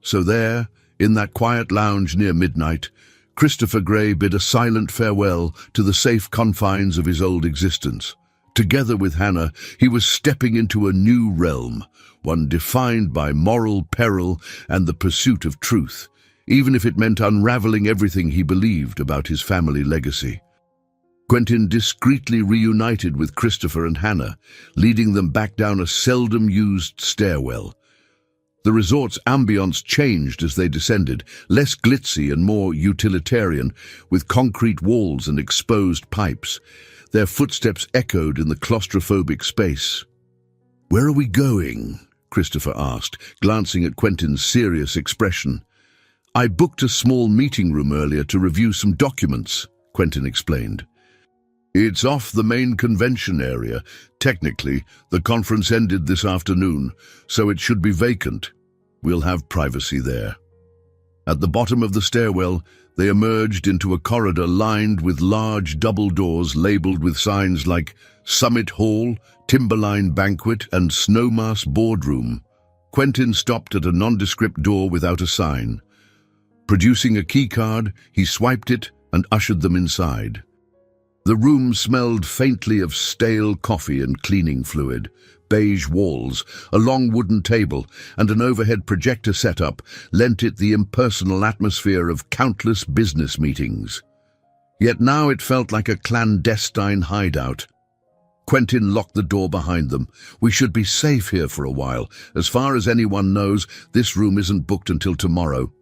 So there, in that quiet lounge near midnight, Christopher Gray bid a silent farewell to the safe confines of his old existence. Together with Hannah, he was stepping into a new realm, one defined by moral peril and the pursuit of truth, even if it meant unraveling everything he believed about his family legacy. Quentin discreetly reunited with Christopher and Hannah, leading them back down a seldom-used stairwell. The resort's ambience changed as they descended, less glitzy and more utilitarian, with concrete walls and exposed pipes. Their footsteps echoed in the claustrophobic space. Where are we going? Christopher asked, glancing at Quentin's serious expression. I booked a small meeting room earlier to review some documents, Quentin explained. It's off the main convention area. Technically, the conference ended this afternoon, so it should be vacant. We'll have privacy there. At the bottom of the stairwell, they emerged into a corridor lined with large double doors labeled with signs like Summit Hall, Timberline Banquet, and Snowmass Boardroom. Quentin stopped at a nondescript door without a sign. Producing a keycard, he swiped it and ushered them inside. The room smelled faintly of stale coffee and cleaning fluid. Beige walls, a long wooden table, and an overhead projector setup lent it the impersonal atmosphere of countless business meetings. Yet now it felt like a clandestine hideout. Quentin locked the door behind them. We should be safe here for a while. As far as anyone knows, this room isn't booked until tomorrow.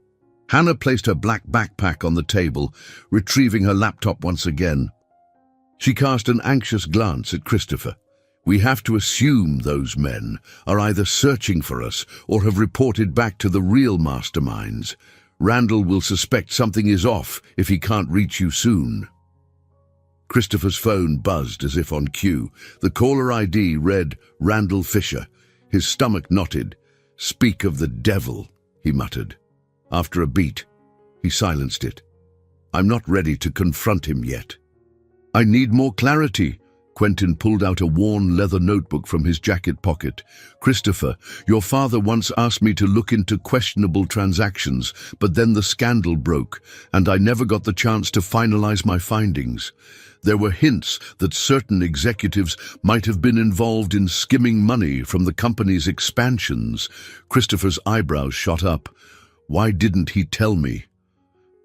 Hannah placed her black backpack on the table, retrieving her laptop once again. She cast an anxious glance at Christopher. We have to assume those men are either searching for us or have reported back to the real masterminds. Randall will suspect something is off if he can't reach you soon. Christopher's phone buzzed as if on cue. The caller ID read Randall Fisher. His stomach knotted. Speak of the devil, he muttered. After a beat, he silenced it. I'm not ready to confront him yet. I need more clarity. Quentin pulled out a worn leather notebook from his jacket pocket. Christopher, your father once asked me to look into questionable transactions, but then the scandal broke, and I never got the chance to finalize my findings. There were hints that certain executives might have been involved in skimming money from the company's expansions. Christopher's eyebrows shot up. Why didn't he tell me?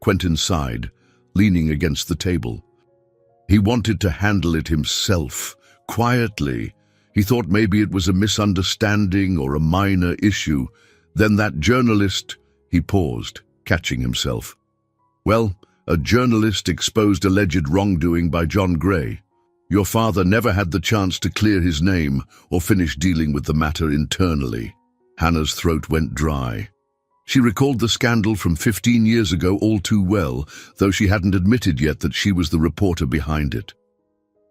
Quentin sighed, leaning against the table. He wanted to handle it himself, quietly. He thought maybe it was a misunderstanding or a minor issue. Then that journalist, he paused, catching himself. Well, a journalist exposed alleged wrongdoing by John Gray. Your father never had the chance to clear his name or finish dealing with the matter internally. Hannah's throat went dry. She recalled the scandal from 15 years ago all too well, though she hadn't admitted yet that she was the reporter behind it.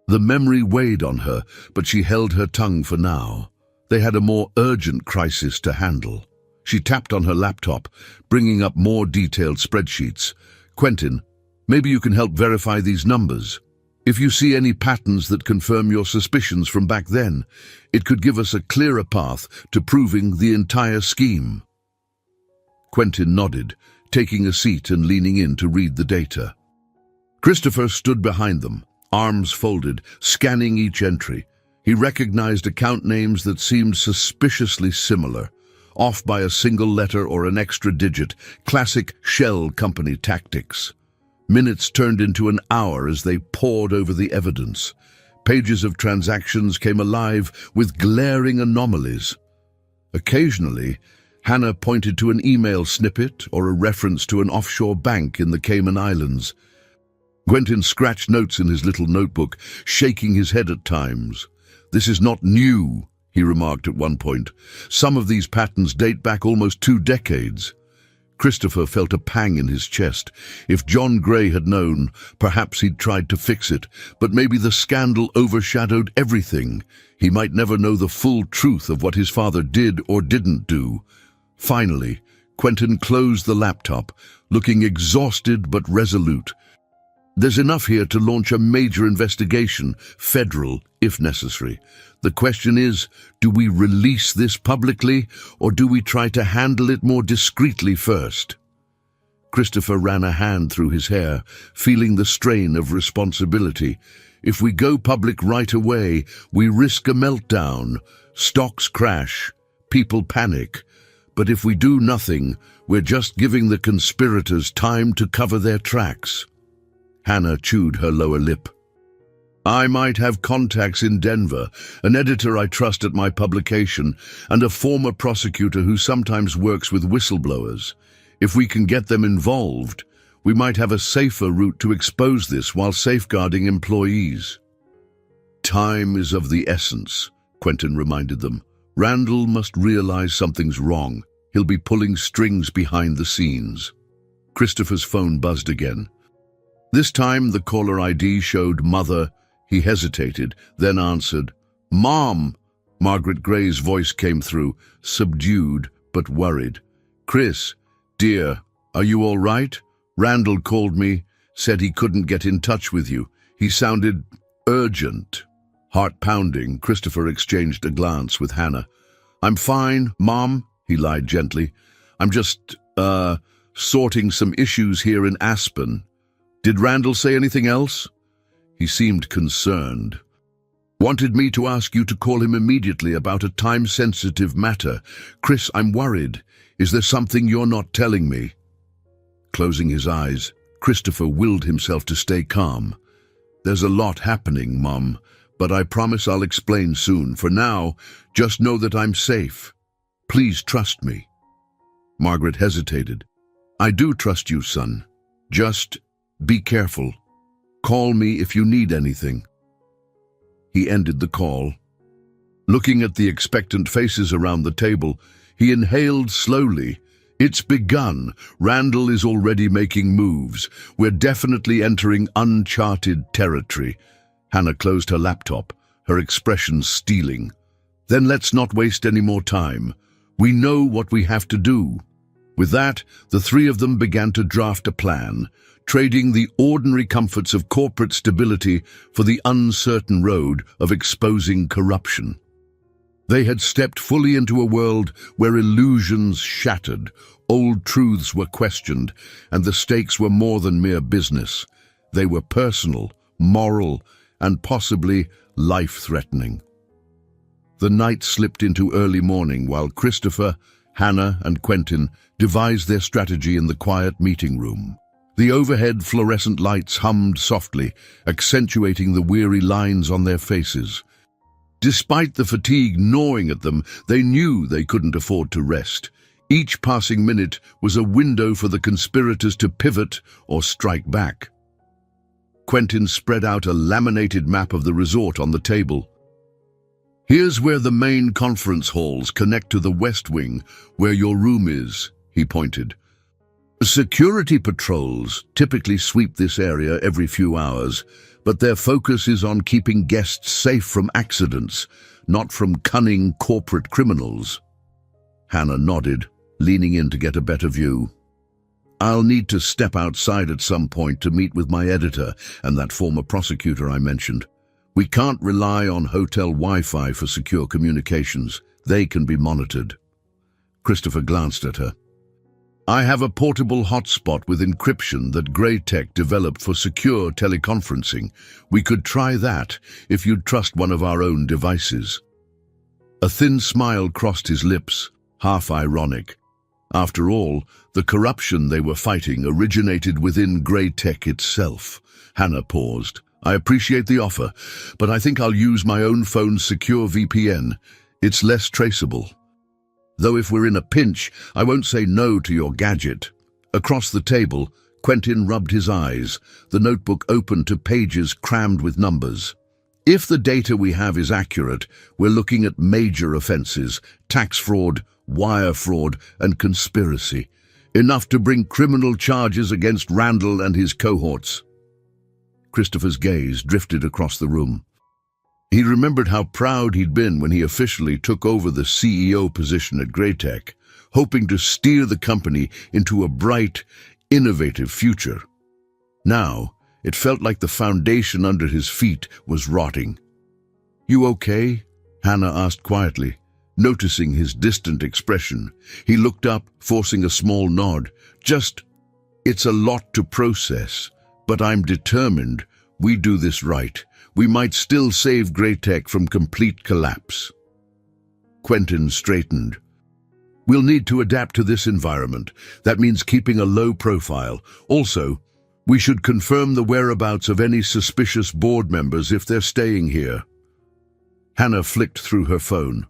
The memory weighed on her, but she held her tongue for now. They had a more urgent crisis to handle. She tapped on her laptop, bringing up more detailed spreadsheets. Quentin, maybe you can help verify these numbers. If you see any patterns that confirm your suspicions from back then, it could give us a clearer path to proving the entire scheme. Quentin nodded, taking a seat and leaning in to read the data. Christopher stood behind them, arms folded, scanning each entry. He recognized account names that seemed suspiciously similar, off by a single letter or an extra digit, classic shell company tactics. Minutes turned into an hour as they pored over the evidence. Pages of transactions came alive with glaring anomalies. Occasionally, Hannah pointed to an email snippet or a reference to an offshore bank in the Cayman Islands. Quentin scratched notes in his little notebook, shaking his head at times. "This is not new," he remarked at one point. "Some of these patterns date back almost 2 decades. Christopher felt a pang in his chest. If John Gray had known, perhaps he'd tried to fix it, but maybe the scandal overshadowed everything. He might never know the full truth of what his father did or didn't do. Finally, Quentin closed the laptop, looking exhausted but resolute. There's enough here to launch a major investigation, federal, if necessary. The question is, do we release this publicly, or do we try to handle it more discreetly first? Christopher ran a hand through his hair, feeling the strain of responsibility. If we go public right away, we risk a meltdown. Stocks crash, people panic. But if we do nothing, we're just giving the conspirators time to cover their tracks. Hannah chewed her lower lip. I might have contacts in Denver, an editor I trust at my publication, and a former prosecutor who sometimes works with whistleblowers. If we can get them involved, we might have a safer route to expose this while safeguarding employees. Time is of the essence, Quentin reminded them. Randall must realize something's wrong. He'll be pulling strings behind the scenes. Christopher's phone buzzed again. This time the caller ID showed Mother. He hesitated, then answered. Mom! Margaret Gray's voice came through, subdued but worried. Chris, dear, are you all right? Randall called me, said he couldn't get in touch with you. He sounded urgent. Heart pounding, Christopher exchanged a glance with Hannah. I'm fine, Mom, he lied gently. I'm just, sorting some issues here in Aspen. Did Randall say anything else? He seemed concerned. Wanted me to ask you to call him immediately about a time-sensitive matter. Chris, I'm worried. Is there something you're not telling me? Closing his eyes, Christopher willed himself to stay calm. There's a lot happening, Mom, but I promise I'll explain soon. For now, just know that I'm safe. Please trust me. Margaret hesitated. I do trust you, son. Just be careful. Call me if you need anything. He ended the call. Looking at the expectant faces around the table, he inhaled slowly. It's begun. Randall is already making moves. We're definitely entering uncharted territory. Hannah closed her laptop, her expression steeling. Then let's not waste any more time. We know what we have to do. With that, the three of them began to draft a plan, trading the ordinary comforts of corporate stability for the uncertain road of exposing corruption. They had stepped fully into a world where illusions shattered, old truths were questioned, and the stakes were more than mere business. They were personal, moral, and possibly life-threatening. The night slipped into early morning while Christopher, Hannah, and Quentin devised their strategy in the quiet meeting room. The overhead fluorescent lights hummed softly, accentuating the weary lines on their faces. Despite the fatigue gnawing at them, they knew they couldn't afford to rest. Each passing minute was a window for the conspirators to pivot or strike back. Quentin spread out a laminated map of the resort on the table. "Here's where the main conference halls connect to the west wing, where your room is," he pointed. "Security patrols typically sweep this area every few hours, but their focus is on keeping guests safe from accidents, not from cunning corporate criminals." Hannah nodded, leaning in to get a better view. "I'll need to step outside at some point to meet with my editor and that former prosecutor I mentioned. We can't rely on hotel Wi-Fi for secure communications. They can be monitored." Christopher glanced at her. "I have a portable hotspot with encryption that Greytech developed for secure teleconferencing. We could try that if you'd trust one of our own devices." A thin smile crossed his lips, half ironic. After all, the corruption they were fighting originated within Greytech itself. Hannah paused. "I appreciate the offer, but I think I'll use my own phone's secure VPN. It's less traceable. Though if we're in a pinch, I won't say no to your gadget." Across the table, Quentin rubbed his eyes, the notebook open to pages crammed with numbers. "If the data we have is accurate, we're looking at major offenses: tax fraud, wire fraud, and conspiracy. Enough to bring criminal charges against Randall and his cohorts." Christopher's gaze drifted across the room. He remembered how proud he'd been when he officially took over the CEO position at Greytech, hoping to steer the company into a bright, innovative future. Now, it felt like the foundation under his feet was rotting. "You okay?" Hannah asked quietly, noticing his distant expression. He looked up, forcing a small nod. It's a lot to process, but I'm determined we do this right. We might still save Greytech from complete collapse." Quentin straightened. "We'll need to adapt to this environment. That means keeping a low profile. Also, we should confirm the whereabouts of any suspicious board members if they're staying here." Hannah flicked through her phone.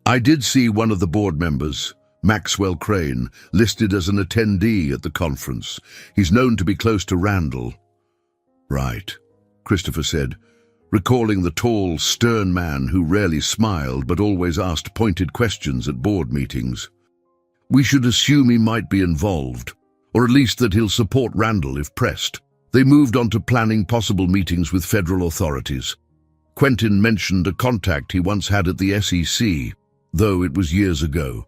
"I did see one of the board members, Maxwell Crane, listed as an attendee at the conference. He's known to be close to Randall." "Right," Christopher said, recalling the tall, stern man who rarely smiled but always asked pointed questions at board meetings. "We should assume he might be involved, or at least that he'll support Randall if pressed." They moved on to planning possible meetings with federal authorities. Quentin mentioned a contact he once had at the SEC, though it was years ago.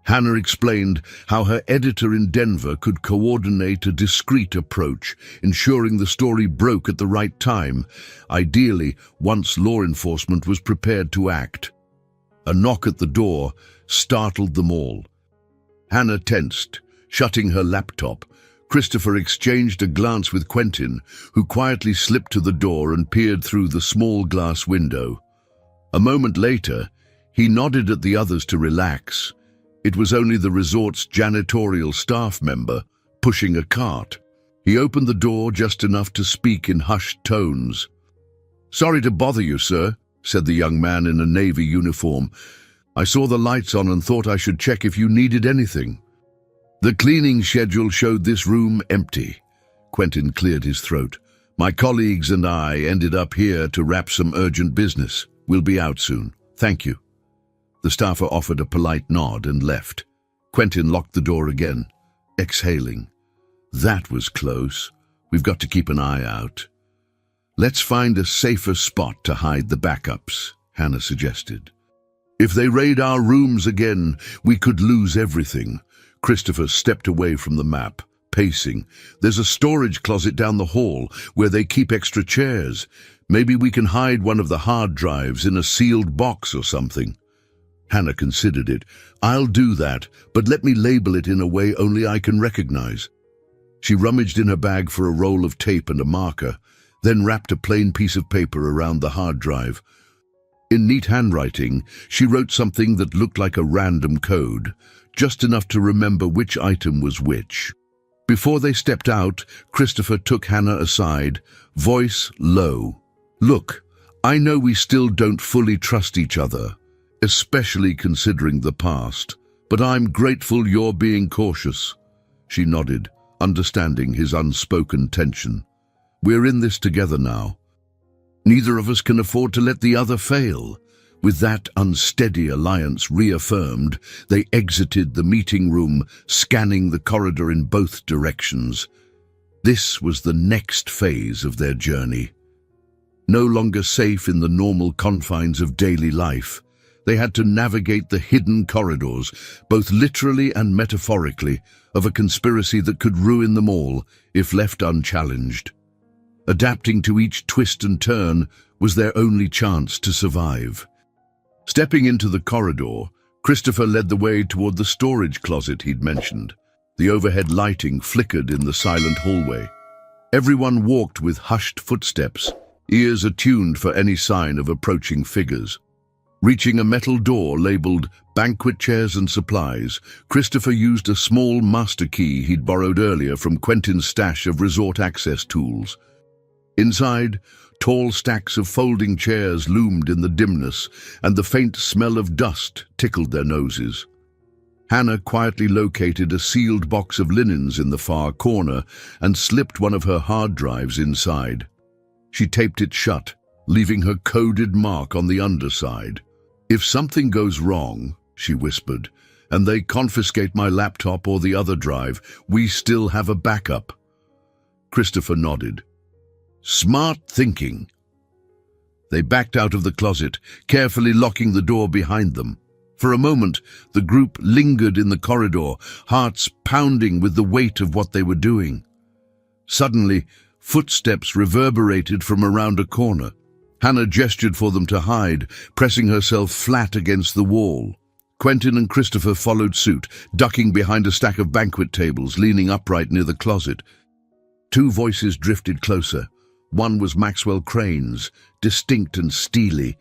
Hannah explained how her editor in Denver could coordinate a discreet approach, ensuring the story broke at the right time, ideally once law enforcement was prepared to act. A knock at the door startled them all. Hannah tensed, shutting her laptop. Christopher exchanged a glance with Quentin, who quietly slipped to the door and peered through the small glass window. A moment later, he nodded at the others to relax. It was only the resort's janitorial staff member, pushing a cart. He opened the door just enough to speak in hushed tones. "Sorry to bother you, sir," said the young man in a navy uniform. "I saw the lights on and thought I should check if you needed anything." "The cleaning schedule showed this room empty." Quentin cleared his throat. "My colleagues and I ended up here to wrap some urgent business. We'll be out soon. Thank you." The staffer offered a polite nod and left. Quentin locked the door again, exhaling. "That was close. We've got to keep an eye out." "Let's find a safer spot to hide the backups," Hannah suggested. "If they raid our rooms again, we could lose everything." Christopher stepped away from the map, pacing. "There's a storage closet down the hall where they keep extra chairs. Maybe we can hide one of the hard drives in a sealed box or something." Hannah considered it. "I'll do that, but let me label it in a way only I can recognize." She rummaged in her bag for a roll of tape and a marker, then wrapped a plain piece of paper around the hard drive. In neat handwriting, she wrote something that looked like a random code, just enough to remember which item was which. Before they stepped out, Christopher took Hannah aside, voice low. "Look, I know we still don't fully trust each other, especially considering the past, But I'm grateful you're being cautious. She nodded, understanding his unspoken tension. We're in this together now. Neither of us can afford to let the other fail. With that unsteady alliance reaffirmed, they exited the meeting room, scanning the corridor in both directions. This was the next phase of their journey. No longer safe in the normal confines of daily life, they had to navigate the hidden corridors, both literally and metaphorically, of a conspiracy that could ruin them all if left unchallenged. Adapting to each twist and turn was their only chance to survive. Stepping into the corridor, Christopher led the way toward the storage closet he'd mentioned. The overhead lighting flickered in the silent hallway. Everyone walked with hushed footsteps, ears attuned for any sign of approaching figures. Reaching a metal door labeled Banquet Chairs and Supplies, Christopher used a small master key he'd borrowed earlier from Quentin's stash of resort access tools. Inside, tall stacks of folding chairs loomed in the dimness, and the faint smell of dust tickled their noses. Hannah quietly located a sealed box of linens in the far corner and slipped one of her hard drives inside. She taped it shut, leaving her coded mark on the underside. "If something goes wrong," she whispered, "and they confiscate my laptop or the other drive, we still have a backup." Christopher nodded. "Smart thinking." They backed out of the closet, carefully locking the door behind them. For a moment, the group lingered in the corridor, hearts pounding with the weight of what they were doing. Suddenly, footsteps reverberated from around a corner. Hannah gestured for them to hide, pressing herself flat against the wall. Quentin and Christopher followed suit, ducking behind a stack of banquet tables leaning upright near the closet. Two voices drifted closer. One was Maxwell Crane's, distinct and steely.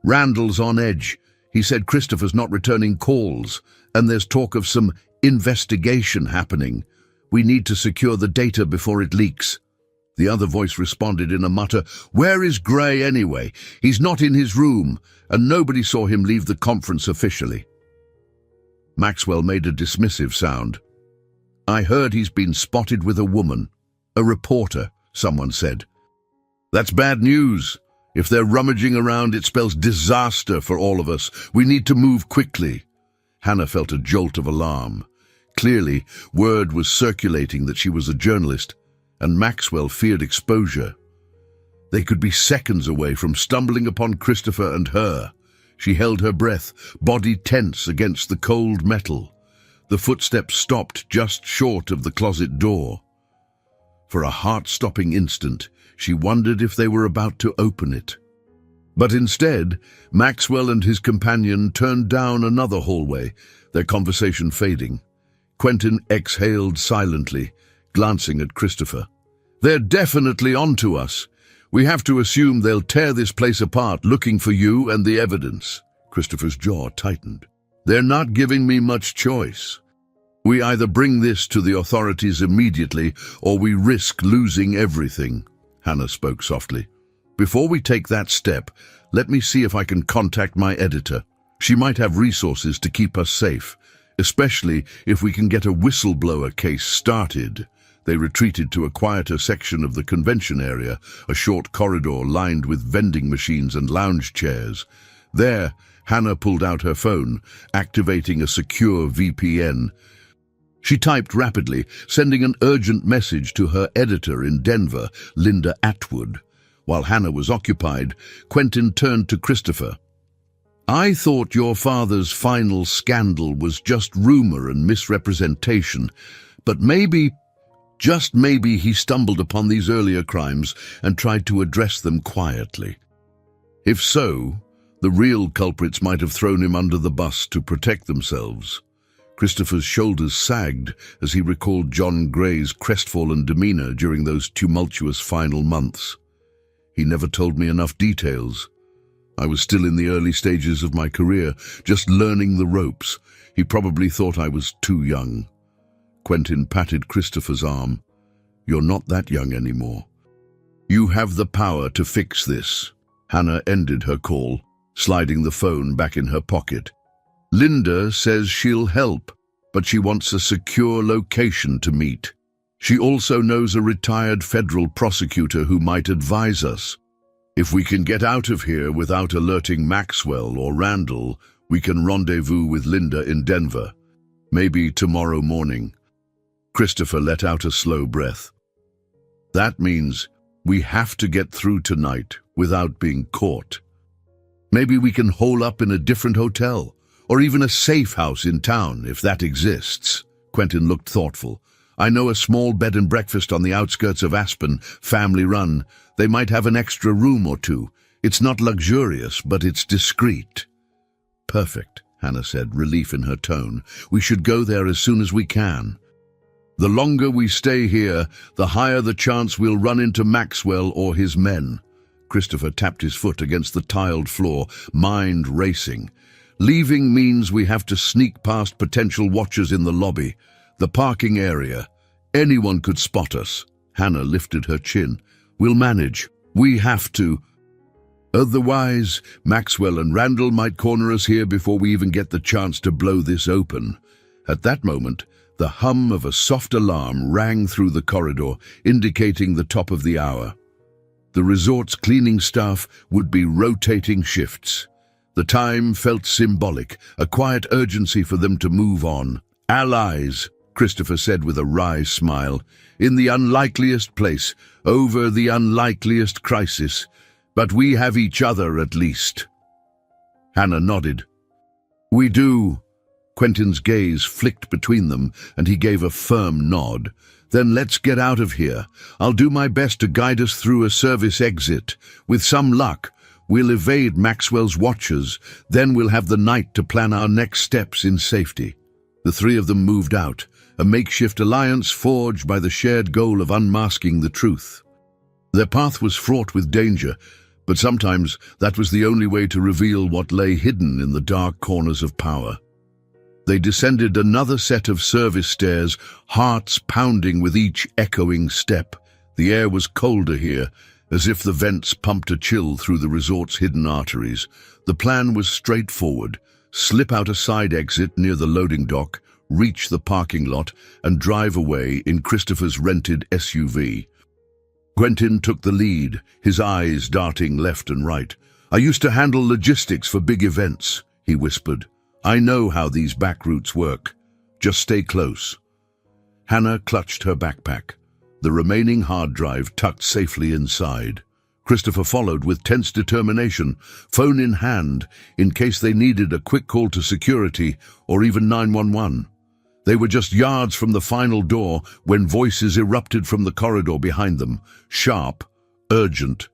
"Randall's on edge. He said Christopher's not returning calls, and there's talk of some investigation happening. We need to secure the data before it leaks." The other voice responded in a mutter, "Where is Gray anyway? He's not in his room, and nobody saw him leave the conference officially." Maxwell made a dismissive sound. "I heard he's been spotted with a woman. A reporter," someone said. "That's bad news. If they're rummaging around, it spells disaster for all of us. We need to move quickly." Hannah felt a jolt of alarm. Clearly, word was circulating that she was a journalist, and Maxwell feared exposure. They could be seconds away from stumbling upon Christopher and her. She held her breath, body tense against the cold metal. The footsteps stopped just short of the closet door. For a heart-stopping instant, she wondered if they were about to open it. But instead, Maxwell and his companion turned down another hallway, their conversation fading. Quentin exhaled silently, glancing at Christopher. "They're definitely onto us. We have to assume they'll tear this place apart looking for you and the evidence." Christopher's jaw tightened. "They're not giving me much choice. We either bring this to the authorities immediately or we risk losing everything." Hannah spoke softly. "Before we take that step, let me see if I can contact my editor. She might have resources to keep us safe, especially if we can get a whistleblower case started." They retreated to a quieter section of the convention area, a short corridor lined with vending machines and lounge chairs. There, Hannah pulled out her phone, activating a secure VPN. She typed rapidly, sending an urgent message to her editor in Denver, Linda Atwood. While Hannah was occupied, Quentin turned to Christopher. "I thought your father's final scandal was just rumor and misrepresentation, but maybe, just maybe, he stumbled upon these earlier crimes and tried to address them quietly. If so, the real culprits might have thrown him under the bus to protect themselves." Christopher's shoulders sagged as he recalled John Gray's crestfallen demeanor during those tumultuous final months. "He never told me enough details. I was still in the early stages of my career, just learning the ropes. He probably thought I was too young." Quentin patted Christopher's arm. "You're not that young anymore. You have the power to fix this." Hannah ended her call, sliding the phone back in her pocket. Linda says she'll help, but she wants a secure location to meet. She also knows a retired federal prosecutor who might advise us. If we can get out of here without alerting Maxwell or Randall, we can rendezvous with Linda in Denver. Maybe tomorrow morning. Christopher let out a slow breath. That means we have to get through tonight without being caught. Maybe we can hole up in a different hotel, or even a safe house in town, if that exists. Quentin looked thoughtful. I know a small bed and breakfast on the outskirts of Aspen, family run. They might have an extra room or two. It's not luxurious, but it's discreet. Perfect, Hannah said, relief in her tone. We should go there as soon as we can. The longer we stay here, the higher the chance we'll run into Maxwell or his men. Christopher tapped his foot against the tiled floor, mind racing. Leaving means we have to sneak past potential watchers in the lobby, the parking area. Anyone could spot us. Hannah lifted her chin. We'll manage. We have to. Otherwise, Maxwell and Randall might corner us here before we even get the chance to blow this open. At that moment, the hum of a soft alarm rang through the corridor, indicating the top of the hour. The resort's cleaning staff would be rotating shifts. The time felt symbolic, a quiet urgency for them to move on. Allies, Christopher said with a wry smile, in the unlikeliest place, over the unlikeliest crisis. But we have each other at least. Hannah nodded. We do. Quentin's gaze flicked between them, and he gave a firm nod. Then let's get out of here. I'll do my best to guide us through a service exit. With some luck, we'll evade Maxwell's watchers. Then we'll have the night to plan our next steps in safety. The three of them moved out, a makeshift alliance forged by the shared goal of unmasking the truth. Their path was fraught with danger, but sometimes that was the only way to reveal what lay hidden in the dark corners of power. They descended another set of service stairs, hearts pounding with each echoing step. The air was colder here, as if the vents pumped a chill through the resort's hidden arteries. The plan was straightforward. Slip out a side exit near the loading dock, reach the parking lot, and drive away in Christopher's rented SUV. Quentin took the lead, his eyes darting left and right. I used to handle logistics for big events, he whispered. I know how these back routes work. Just stay close. Hannah clutched her backpack, the remaining hard drive tucked safely inside. Christopher followed with tense determination, phone in hand, in case they needed a quick call to security or even 911. They were just yards from the final door when voices erupted from the corridor behind them, sharp, urgent.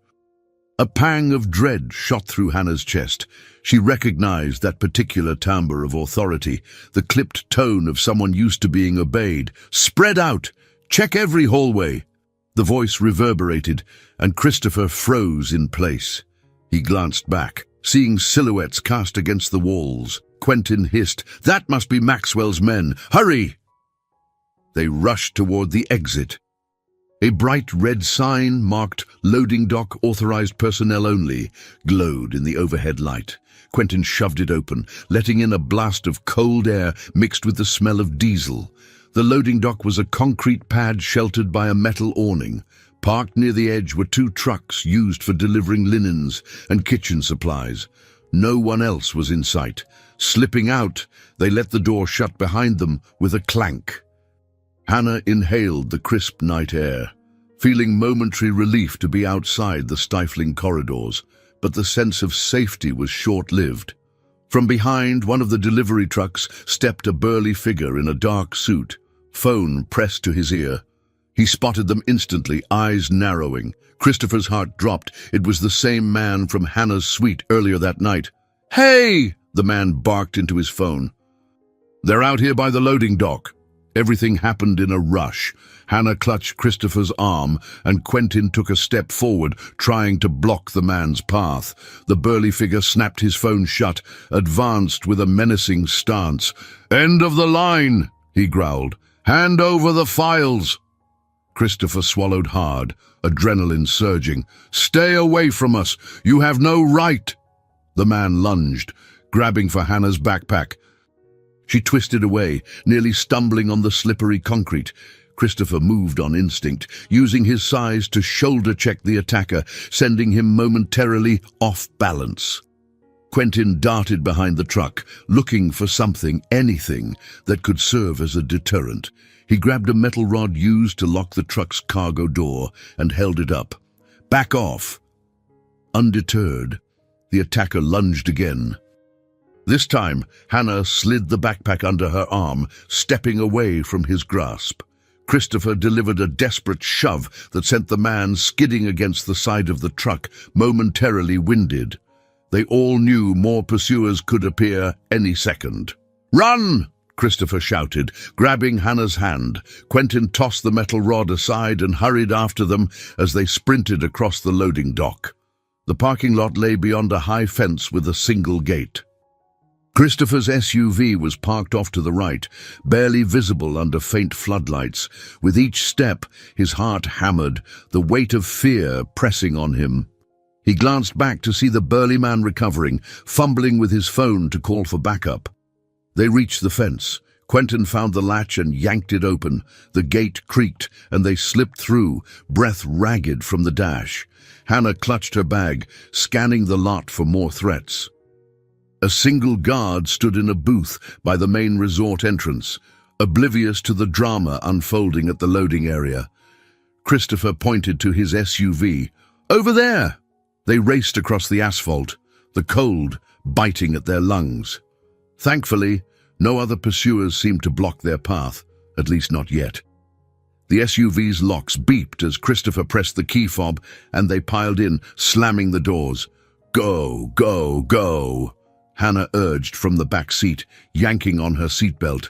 A pang of dread shot through Hannah's chest. She recognized that particular timbre of authority, the clipped tone of someone used to being obeyed. Spread out! Check every hallway! The voice reverberated, and Christopher froze in place. He glanced back, seeing silhouettes cast against the walls. Quentin hissed, That must be Maxwell's men! Hurry! They rushed toward the exit. A bright red sign marked Loading Dock Authorized Personnel Only glowed in the overhead light. Quentin shoved it open, letting in a blast of cold air mixed with the smell of diesel. The loading dock was a concrete pad sheltered by a metal awning. Parked near the edge were 2 trucks used for delivering linens and kitchen supplies. No one else was in sight. Slipping out, they let the door shut behind them with a clank. Hannah inhaled the crisp night air, feeling momentary relief to be outside the stifling corridors, but the sense of safety was short-lived. From behind one of the delivery trucks stepped a burly figure in a dark suit, phone pressed to his ear. He spotted them instantly, eyes narrowing. Christopher's heart dropped. It was the same man from Hannah's suite earlier that night. "Hey!" the man barked into his phone. "They're out here by the loading dock." Everything happened in a rush. Hannah clutched Christopher's arm, and Quentin took a step forward, trying to block the man's path. The burly figure snapped his phone shut, advanced with a menacing stance. "End of the line," he growled. "Hand over the files." Christopher swallowed hard, adrenaline surging. "Stay away from us. You have no right." The man lunged, grabbing for Hannah's backpack. She twisted away, nearly stumbling on the slippery concrete. Christopher moved on instinct, using his size to shoulder-check the attacker, sending him momentarily off balance. Quentin darted behind the truck, looking for something, anything, that could serve as a deterrent. He grabbed a metal rod used to lock the truck's cargo door and held it up. "Back off!" Undeterred, the attacker lunged again. This time, Hannah slid the backpack under her arm, stepping away from his grasp. Christopher delivered a desperate shove that sent the man skidding against the side of the truck, momentarily winded. They all knew more pursuers could appear any second. "Run!" Christopher shouted, grabbing Hannah's hand. Quentin tossed the metal rod aside and hurried after them as they sprinted across the loading dock. The parking lot lay beyond a high fence with a single gate. Christopher's SUV was parked off to the right, barely visible under faint floodlights. With each step, his heart hammered, the weight of fear pressing on him. He glanced back to see the burly man recovering, fumbling with his phone to call for backup. They reached the fence. Quentin found the latch and yanked it open. The gate creaked, and they slipped through, breath ragged from the dash. Hannah clutched her bag, scanning the lot for more threats. A single guard stood in a booth by the main resort entrance, oblivious to the drama unfolding at the loading area. Christopher pointed to his SUV. "Over there!" They raced across the asphalt, the cold biting at their lungs. Thankfully, no other pursuers seemed to block their path, at least not yet. The SUV's locks beeped as Christopher pressed the key fob, and they piled in, slamming the doors. "Go, go, go!" Hannah urged from the back seat, yanking on her seatbelt.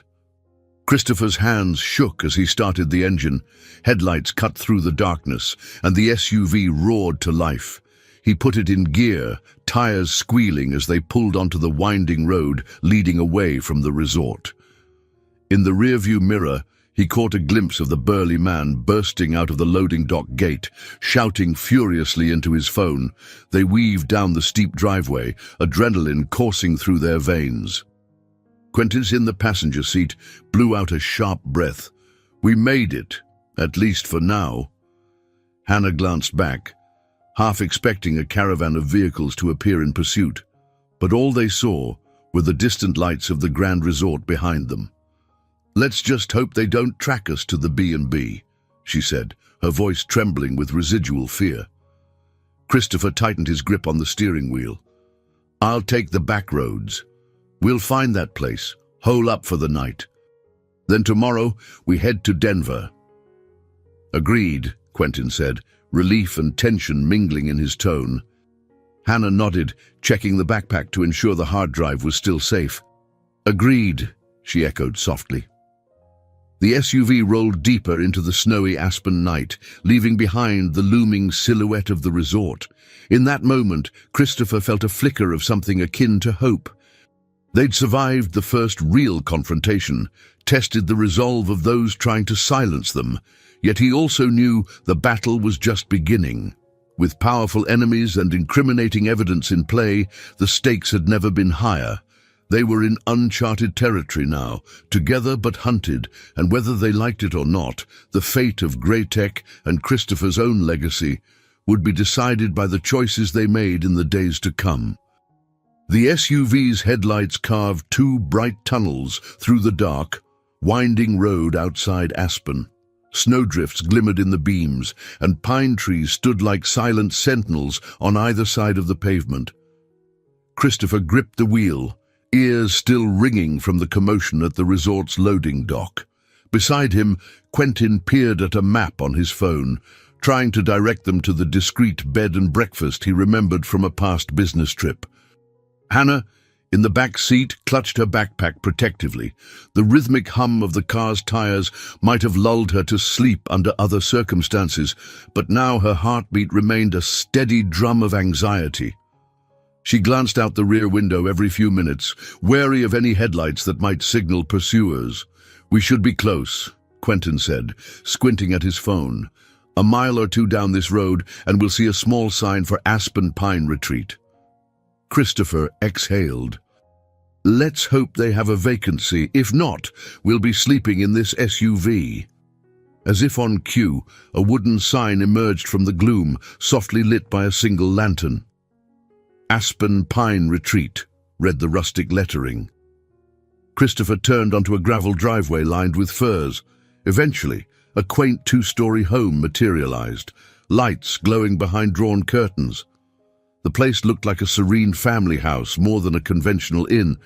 Christopher's hands shook as he started the engine. Headlights cut through the darkness, and the SUV roared to life. He put it in gear, tires squealing as they pulled onto the winding road leading away from the resort. In the rearview mirror, he caught a glimpse of the burly man bursting out of the loading dock gate, shouting furiously into his phone. They weaved down the steep driveway, adrenaline coursing through their veins. Quentin, in the passenger seat, blew out a sharp breath. "We made it, at least for now." Hannah glanced back, half expecting a caravan of vehicles to appear in pursuit, but all they saw were the distant lights of the Grand Resort behind them. "Let's just hope they don't track us to the B&B, she said, her voice trembling with residual fear. Christopher tightened his grip on the steering wheel. "I'll take the back roads. We'll find that place, hole up for the night. Then tomorrow we head to Denver." "Agreed," Quentin said, relief and tension mingling in his tone. Hannah nodded, checking the backpack to ensure the hard drive was still safe. "Agreed," she echoed softly. The SUV rolled deeper into the snowy Aspen night, leaving behind the looming silhouette of the resort. In that moment, Christopher felt a flicker of something akin to hope. They'd survived the first real confrontation, tested the resolve of those trying to silence them, yet he also knew the battle was just beginning. With powerful enemies and incriminating evidence in play, the stakes had never been higher. They were in uncharted territory now, together but hunted, and whether they liked it or not, the fate of Greytech and Christopher's own legacy would be decided by the choices they made in the days to come. The SUV's headlights carved two bright tunnels through the dark, winding road outside Aspen. Snowdrifts glimmered in the beams, and pine trees stood like silent sentinels on either side of the pavement. Christopher gripped the wheel, ears still ringing from the commotion at the resort's loading dock. Beside him, Quentin peered at a map on his phone, trying to direct them to the discreet bed and breakfast he remembered from a past business trip. Hannah, in the back seat, clutched her backpack protectively. The rhythmic hum of the car's tires might have lulled her to sleep under other circumstances, but now her heartbeat remained a steady drum of anxiety. She glanced out the rear window every few minutes, wary of any headlights that might signal pursuers. "We should be close," Quentin said, squinting at his phone. "A mile or two down this road, and we'll see a small sign for Aspen Pine Retreat." Christopher exhaled. Let's hope they have a vacancy. If not, we'll be sleeping in this SUV. As if on cue, a wooden sign emerged from the gloom, softly lit by a single lantern. Aspen Pine Retreat, read the rustic lettering. Christopher turned onto a gravel driveway lined with firs. Eventually, a quaint two-story home materialized, lights glowing behind drawn curtains. The place looked like a serene family house more than a conventional inn.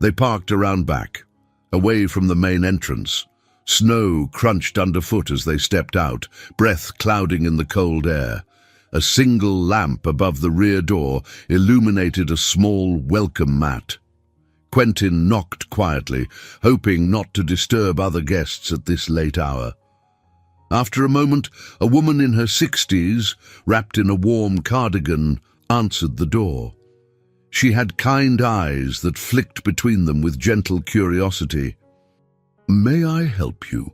They parked around back, away from the main entrance. Snow crunched underfoot as they stepped out, breath clouding in the cold air. A single lamp above the rear door illuminated a small welcome mat. Quentin knocked quietly, hoping not to disturb other guests at this late hour. After a moment, a woman in her 60s, wrapped in a warm cardigan, answered the door. She had kind eyes that flicked between them with gentle curiosity. "May I help you?"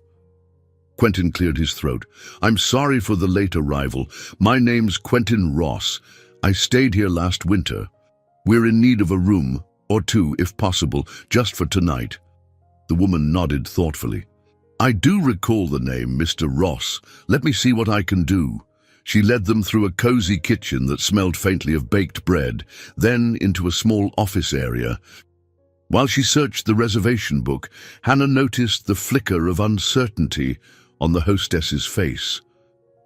Quentin cleared his throat. "I'm sorry for the late arrival. My name's Quentin Ross. I stayed here last winter. We're in need of a room, or two, if possible, just for tonight." The woman nodded thoughtfully. "I do recall the name, Mr. Ross. Let me see what I can do." She led them through a cozy kitchen that smelled faintly of baked bread, then into a small office area. While she searched the reservation book, Hannah noticed the flicker of uncertainty on the hostess's face.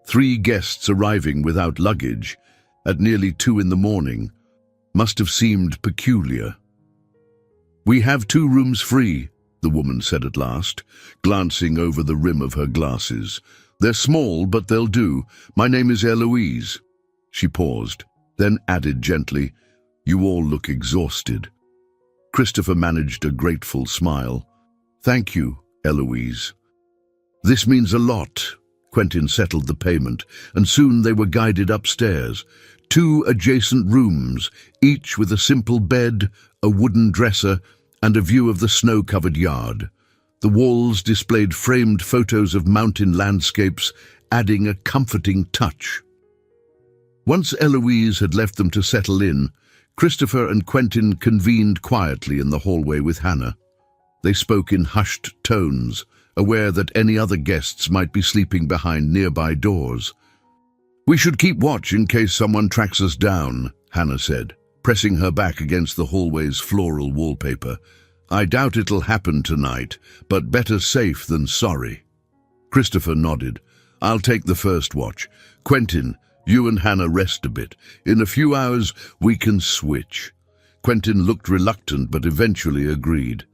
3 guests arriving without luggage, at nearly 2 in the morning, must have seemed peculiar. "We have 2 rooms free," the woman said at last, glancing over the rim of her glasses. "They're small, but they'll do. My name is Eloise." She paused, then added gently, "You all look exhausted." Christopher managed a grateful smile. "Thank you, Eloise." "This means a lot." Quentin settled the payment, and soon they were guided upstairs. 2 adjacent rooms, each with a simple bed, a wooden dresser, and a view of the snow-covered yard. The walls displayed framed photos of mountain landscapes, adding a comforting touch. Once Eloise had left them to settle in, Christopher and Quentin convened quietly in the hallway with Hannah. They spoke in hushed tones, aware that any other guests might be sleeping behind nearby doors. "We should keep watch in case someone tracks us down," Hannah said, pressing her back against the hallway's floral wallpaper. "I doubt it'll happen tonight, but better safe than sorry." Christopher nodded. "I'll take the first watch. Quentin, you and Hannah rest a bit. In a few hours, we can switch." Quentin looked reluctant, but eventually agreed.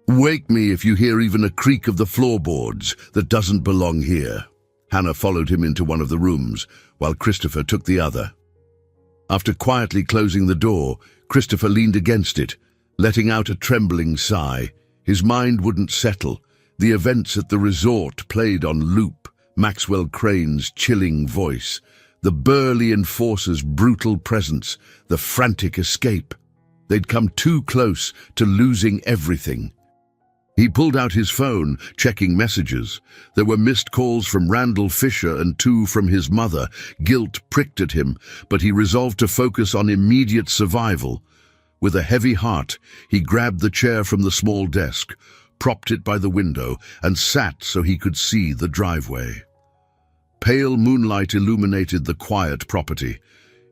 "Wake me if you hear even a creak of the floorboards that doesn't belong here." Hannah followed him into one of the rooms, while Christopher took the other. After quietly closing the door, Christopher leaned against it, letting out a trembling sigh. His mind wouldn't settle. The events at the resort played on loop, Maxwell Crane's chilling voice, the burly enforcer's brutal presence, the frantic escape. They'd come too close to losing everything. He pulled out his phone, checking messages. There were missed calls from Randall Fisher and 2 from his mother. Guilt pricked at him, but he resolved to focus on immediate survival. With a heavy heart, he grabbed the chair from the small desk, propped it by the window, and sat so he could see the driveway. Pale moonlight illuminated the quiet property.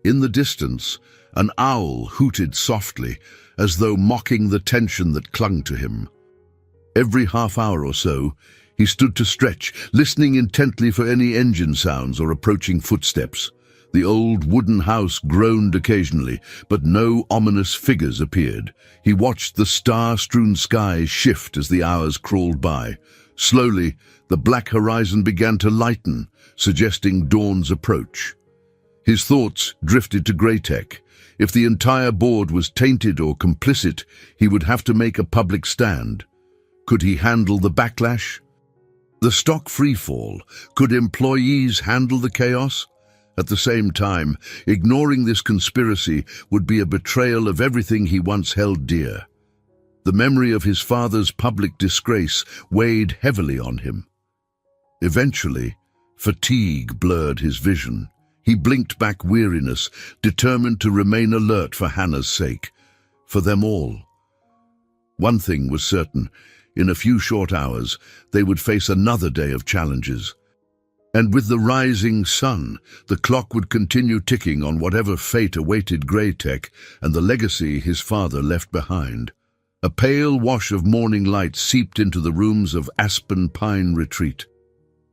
In the distance, an owl hooted softly, as though mocking the tension that clung to him. Every half hour or so, he stood to stretch, listening intently for any engine sounds or approaching footsteps. The old wooden house groaned occasionally, but no ominous figures appeared. He watched the star-strewn sky shift as the hours crawled by. Slowly, the black horizon began to lighten, suggesting dawn's approach. His thoughts drifted to Greytech. If the entire board was tainted or complicit, he would have to make a public stand. Could he handle the backlash? The stock freefall. Could employees handle the chaos? At the same time, ignoring this conspiracy would be a betrayal of everything he once held dear. The memory of his father's public disgrace weighed heavily on him. Eventually, fatigue blurred his vision. He blinked back weariness, determined to remain alert for Hannah's sake, for them all. One thing was certain. In a few short hours, they would face another day of challenges. And with the rising sun, the clock would continue ticking on whatever fate awaited Greytech and the legacy his father left behind. A pale wash of morning light seeped into the rooms of Aspen Pine Retreat.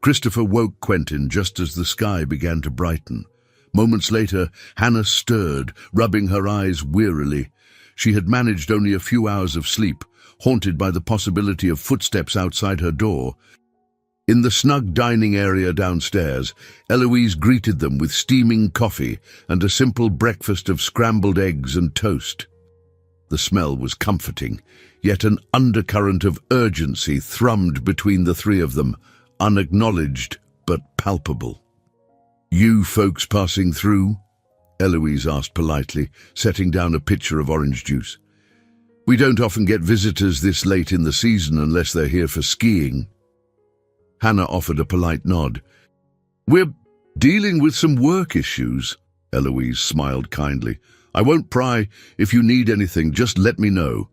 Christopher woke Quentin just as the sky began to brighten. Moments later, Hannah stirred, rubbing her eyes wearily. She had managed only a few hours of sleep, haunted by the possibility of footsteps outside her door. In the snug dining area downstairs, Eloise greeted them with steaming coffee and a simple breakfast of scrambled eggs and toast. The smell was comforting, yet an undercurrent of urgency thrummed between the three of them, unacknowledged but palpable. "You folks passing through?" Eloise asked politely, setting down a pitcher of orange juice. "We don't often get visitors this late in the season unless they're here for skiing." Hannah offered a polite nod. "We're dealing with some work issues." Eloise smiled kindly. "I won't pry. If you need anything, just let me know."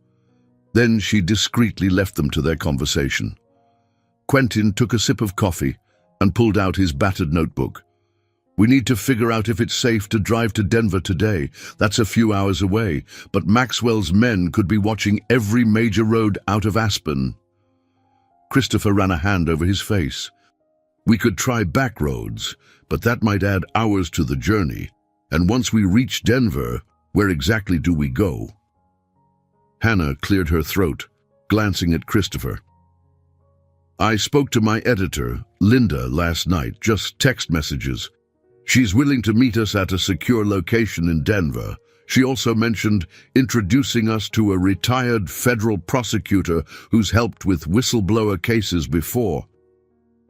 Then she discreetly left them to their conversation. Quentin took a sip of coffee and pulled out his battered notebook. "We need to figure out if it's safe to drive to Denver today. That's a few hours away, but Maxwell's men could be watching every major road out of Aspen." Christopher ran a hand over his face. "We could try back roads, but that might add hours to the journey. And once we reach Denver, where exactly do we go?" Hannah cleared her throat, glancing at Christopher. "I spoke to my editor, Linda, last night, just text messages. She's willing to meet us at a secure location in Denver. She also mentioned introducing us to a retired federal prosecutor who's helped with whistleblower cases before.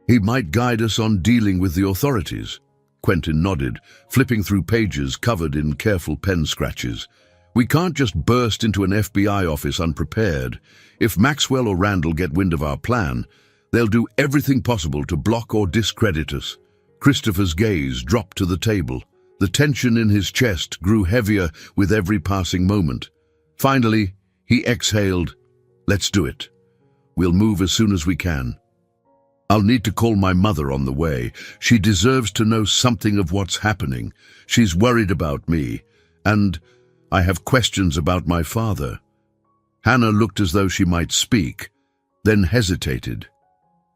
He might guide us on dealing with the authorities." Quentin nodded, flipping through pages covered in careful pen scratches. "We can't just burst into an FBI office unprepared. If Maxwell or Randall get wind of our plan, they'll do everything possible to block or discredit us." Christopher's gaze dropped to the table. The tension in his chest grew heavier with every passing moment. Finally, he exhaled. "Let's do it. We'll move as soon as we can. I'll need to call my mother on the way. She deserves to know something of what's happening. She's worried about me, and I have questions about my father." Hannah looked as though she might speak, then hesitated.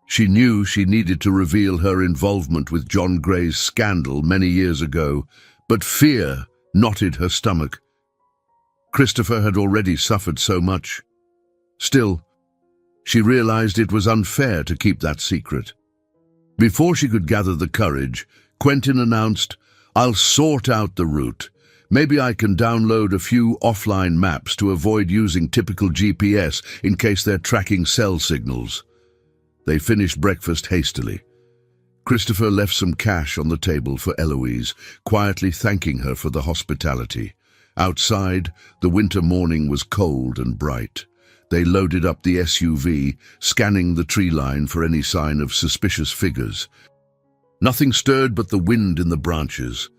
She knew she needed to reveal her involvement with John Gray's scandal many years ago, but fear knotted her stomach. Christopher had already suffered so much. Still, she realized it was unfair to keep that secret. Before she could gather the courage, Quentin announced, "I'll sort out the route. Maybe I can download a few offline maps to avoid using typical GPS in case they're tracking cell signals." They finished breakfast hastily. Christopher left some cash on the table for Eloise, quietly thanking her for the hospitality. Outside, the winter morning was cold and bright. They loaded up the SUV, scanning the tree line for any sign of suspicious figures. Nothing stirred but the wind in the branches.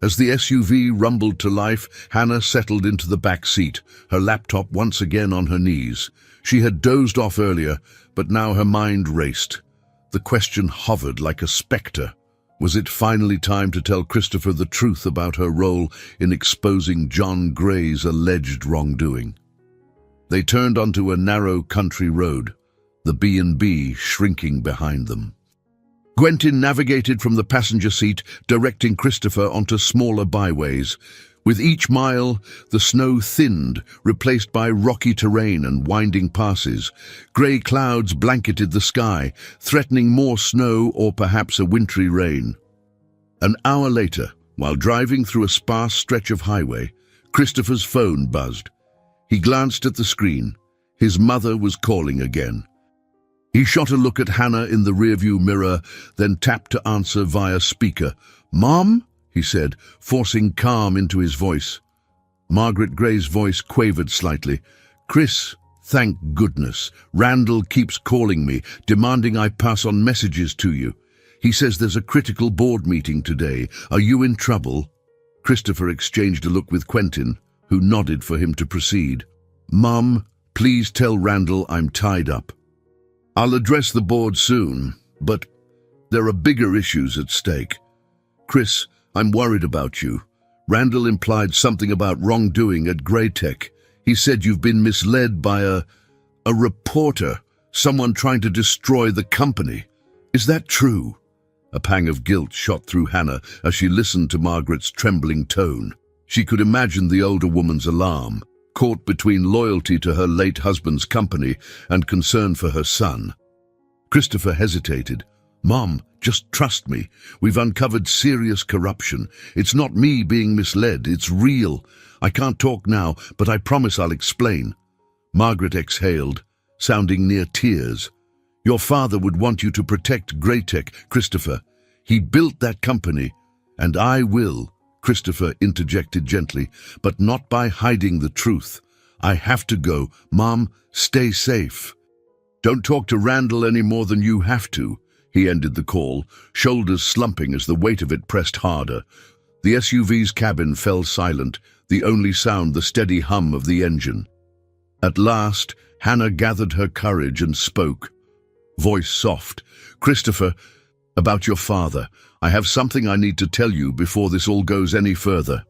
As the SUV rumbled to life, Hannah settled into the back seat, her laptop once again on her knees. She had dozed off earlier, but now her mind raced. The question hovered like a spectre. Was it finally time to tell Christopher the truth about her role in exposing John Gray's alleged wrongdoing? They turned onto a narrow country road, the B&B shrinking behind them. Quentin navigated from the passenger seat, directing Christopher onto smaller byways. With each mile, the snow thinned, replaced by rocky terrain and winding passes. Grey clouds blanketed the sky, threatening more snow or perhaps a wintry rain. An hour later, while driving through a sparse stretch of highway, Christopher's phone buzzed. He glanced at the screen. His mother was calling again. He shot a look at Hannah in the rearview mirror, then tapped to answer via speaker. "Mom?" he said, forcing calm into his voice. Margaret Gray's voice quavered slightly. "Chris, thank goodness. Randall keeps calling me, demanding I pass on messages to you. He says there's a critical board meeting today. Are you in trouble?" Christopher exchanged a look with Quentin, who nodded for him to proceed. "Mom, Please tell Randall I'm tied up. I'll address the board soon, but there are bigger issues at stake. Chris, I'm worried about you. Randall implied something about wrongdoing at Greytech. He said you've been misled by a reporter, someone trying to destroy the company. Is that true? A pang of guilt shot through Hannah as she listened to Margaret's trembling tone. She could imagine the older woman's alarm, caught between loyalty to her late husband's company and concern for her son. Christopher hesitated. Mom, just trust me. We've uncovered serious corruption. It's not me being misled, it's real. I can't talk now, but I promise I'll explain. Margaret exhaled, sounding near tears. Your father would want you to protect Greytech, Christopher. He built that company, and I will, Christopher interjected gently, but not by hiding the truth. I have to go. Mom, stay safe. Don't talk to Randall any more than you have to. He ended the call, shoulders slumping as the weight of it pressed harder. The SUV's cabin fell silent, the only sound the steady hum of the engine. At last, Hannah gathered her courage and spoke. Voice soft. Christopher, about your father. I have something I need to tell you before this all goes any further.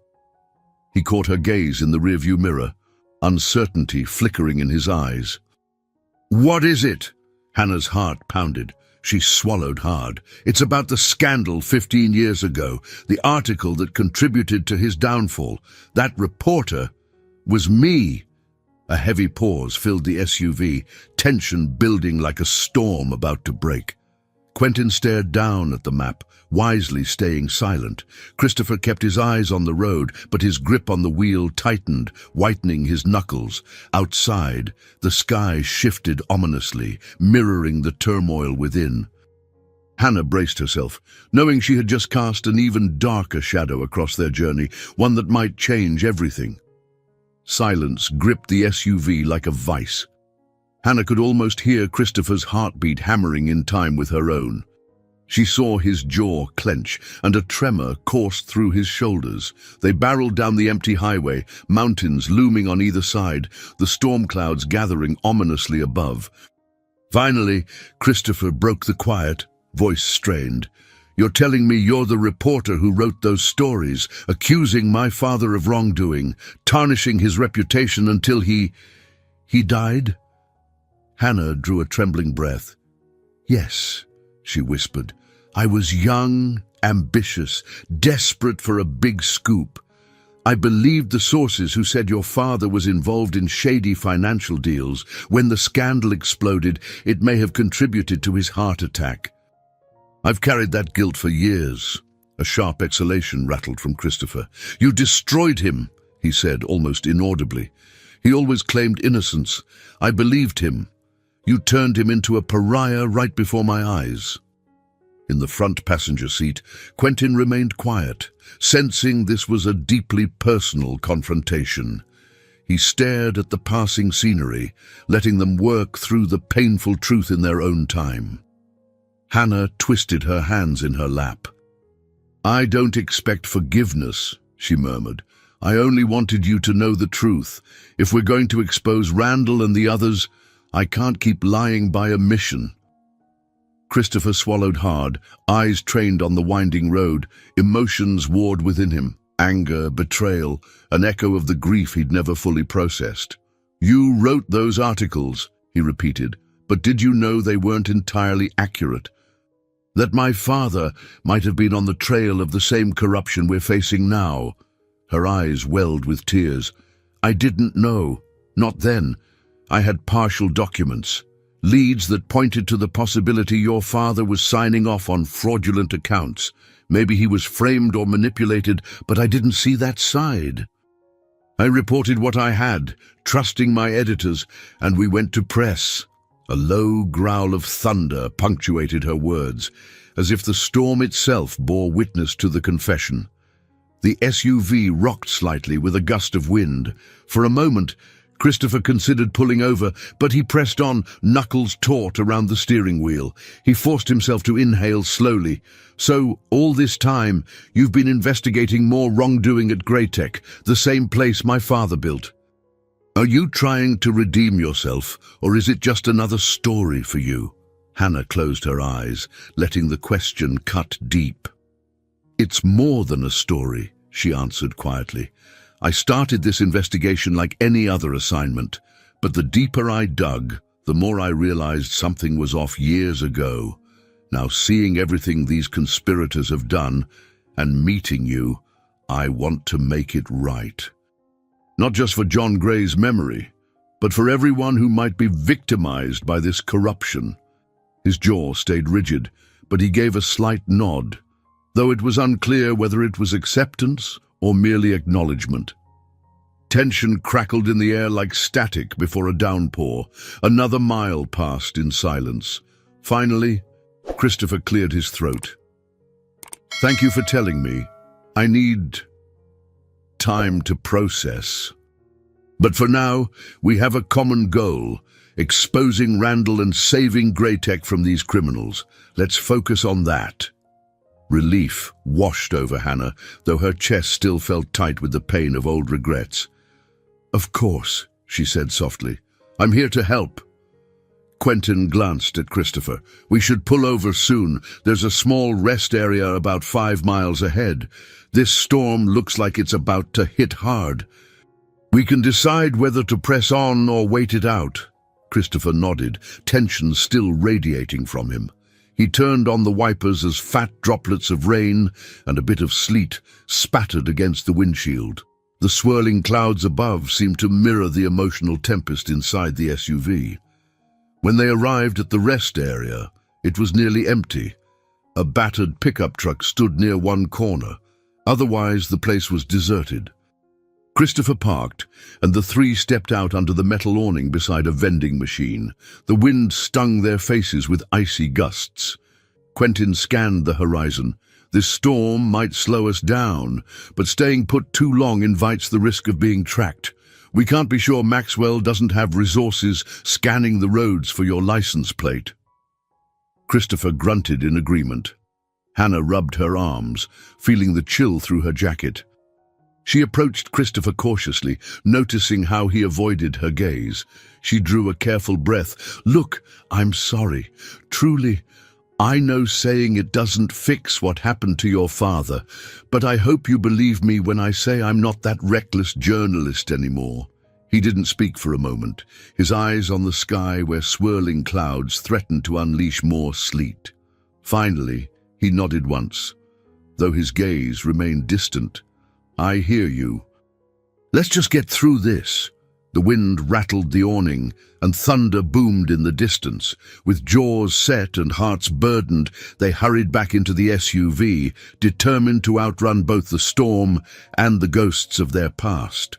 He caught her gaze in the rearview mirror, uncertainty flickering in his eyes. What is it? Hannah's heart pounded. She swallowed hard. It's about the scandal 15 years ago, the article that contributed to his downfall. That reporter was me. A heavy pause filled the SUV, tension building like a storm about to break. Quentin stared down at the map, wisely staying silent. Christopher kept his eyes on the road, but his grip on the wheel tightened, whitening his knuckles. Outside, the sky shifted ominously, mirroring the turmoil within. Hannah braced herself, knowing she had just cast an even darker shadow across their journey, one that might change everything. Silence gripped the SUV like a vice. Hannah could almost hear Christopher's heartbeat hammering in time with her own. She saw his jaw clench, and a tremor coursed through his shoulders. They barreled down the empty highway, mountains looming on either side, the storm clouds gathering ominously above. Finally, Christopher broke the quiet, voice strained. You're telling me you're the reporter who wrote those stories, accusing my father of wrongdoing, tarnishing his reputation until he died? Hannah drew a trembling breath. Yes, she whispered. I was young, ambitious, desperate for a big scoop. I believed the sources who said your father was involved in shady financial deals. When the scandal exploded, it may have contributed to his heart attack. I've carried that guilt for years. A sharp exhalation rattled from Christopher. You destroyed him, he said, almost inaudibly. He always claimed innocence. I believed him. You turned him into a pariah right before my eyes. In the front passenger seat, Quentin remained quiet, sensing this was a deeply personal confrontation. He stared at the passing scenery, letting them work through the painful truth in their own time. Hannah twisted her hands in her lap. I don't expect forgiveness, she murmured. I only wanted you to know the truth. If we're going to expose Randall and the others, I can't keep lying by omission. Christopher swallowed hard, eyes trained on the winding road. Emotions warred within him. Anger, betrayal, an echo of the grief he'd never fully processed. You wrote those articles, he repeated, but did you know they weren't entirely accurate? That my father might have been on the trail of the same corruption we're facing now? Her eyes welled with tears. I didn't know. Not then. I had partial documents. Leads that pointed to the possibility your father was signing off on fraudulent accounts. Maybe he was framed or manipulated, but I didn't see that side. I reported what I had, trusting my editors, and we went to press. A low growl of thunder punctuated her words, as if the storm itself bore witness to the confession. The SUV rocked slightly with a gust of wind. For a moment, Christopher considered pulling over, but he pressed on, knuckles taut around the steering wheel. He forced himself to inhale slowly. So, all this time, you've been investigating more wrongdoing at Greytech, the same place my father built. Are you trying to redeem yourself, or is it just another story for you? Hannah closed her eyes, letting the question cut deep. It's more than a story, she answered quietly. I started this investigation like any other assignment, but the deeper I dug, the more I realized something was off years ago. Now, seeing everything these conspirators have done, and meeting you, I want to make it right. Not just for John Gray's memory, but for everyone who might be victimized by this corruption. His jaw stayed rigid, but he gave a slight nod, though it was unclear whether it was acceptance or merely acknowledgement. Tension crackled in the air like static before a downpour. Another mile passed in silence. Finally, Christopher cleared his throat. Thank you for telling me. I need time to process. But for now, we have a common goal, exposing Randall and saving Graytech from these criminals. Let's focus on that. Relief washed over Hannah, though her chest still felt tight with the pain of old regrets. Of course, she said softly. I'm here to help. Quentin glanced at Christopher. We should pull over soon. There's a small rest area about 5 miles ahead. This storm looks like it's about to hit hard. We can decide whether to press on or wait it out. Christopher nodded, tension still radiating from him. He turned on the wipers as fat droplets of rain and a bit of sleet spattered against the windshield. The swirling clouds above seemed to mirror the emotional tempest inside the SUV. When they arrived at the rest area, it was nearly empty. A battered pickup truck stood near one corner. Otherwise, the place was deserted. Christopher parked, and the three stepped out under the metal awning beside a vending machine. The wind stung their faces with icy gusts. Quentin scanned the horizon. This storm might slow us down, but staying put too long invites the risk of being tracked. We can't be sure Maxwell doesn't have resources scanning the roads for your license plate. Christopher grunted in agreement. Hannah rubbed her arms, feeling the chill through her jacket. She approached Christopher cautiously, noticing how he avoided her gaze. She drew a careful breath. Look, I'm sorry. Truly, I know saying it doesn't fix what happened to your father, but I hope you believe me when I say I'm not that reckless journalist anymore. He didn't speak for a moment, his eyes on the sky where swirling clouds threatened to unleash more sleet. Finally, he nodded once, though his gaze remained distant. I hear you. Let's just get through this. The wind rattled the awning, and thunder boomed in the distance. With jaws set and hearts burdened, they hurried back into the SUV, determined to outrun both the storm and the ghosts of their past.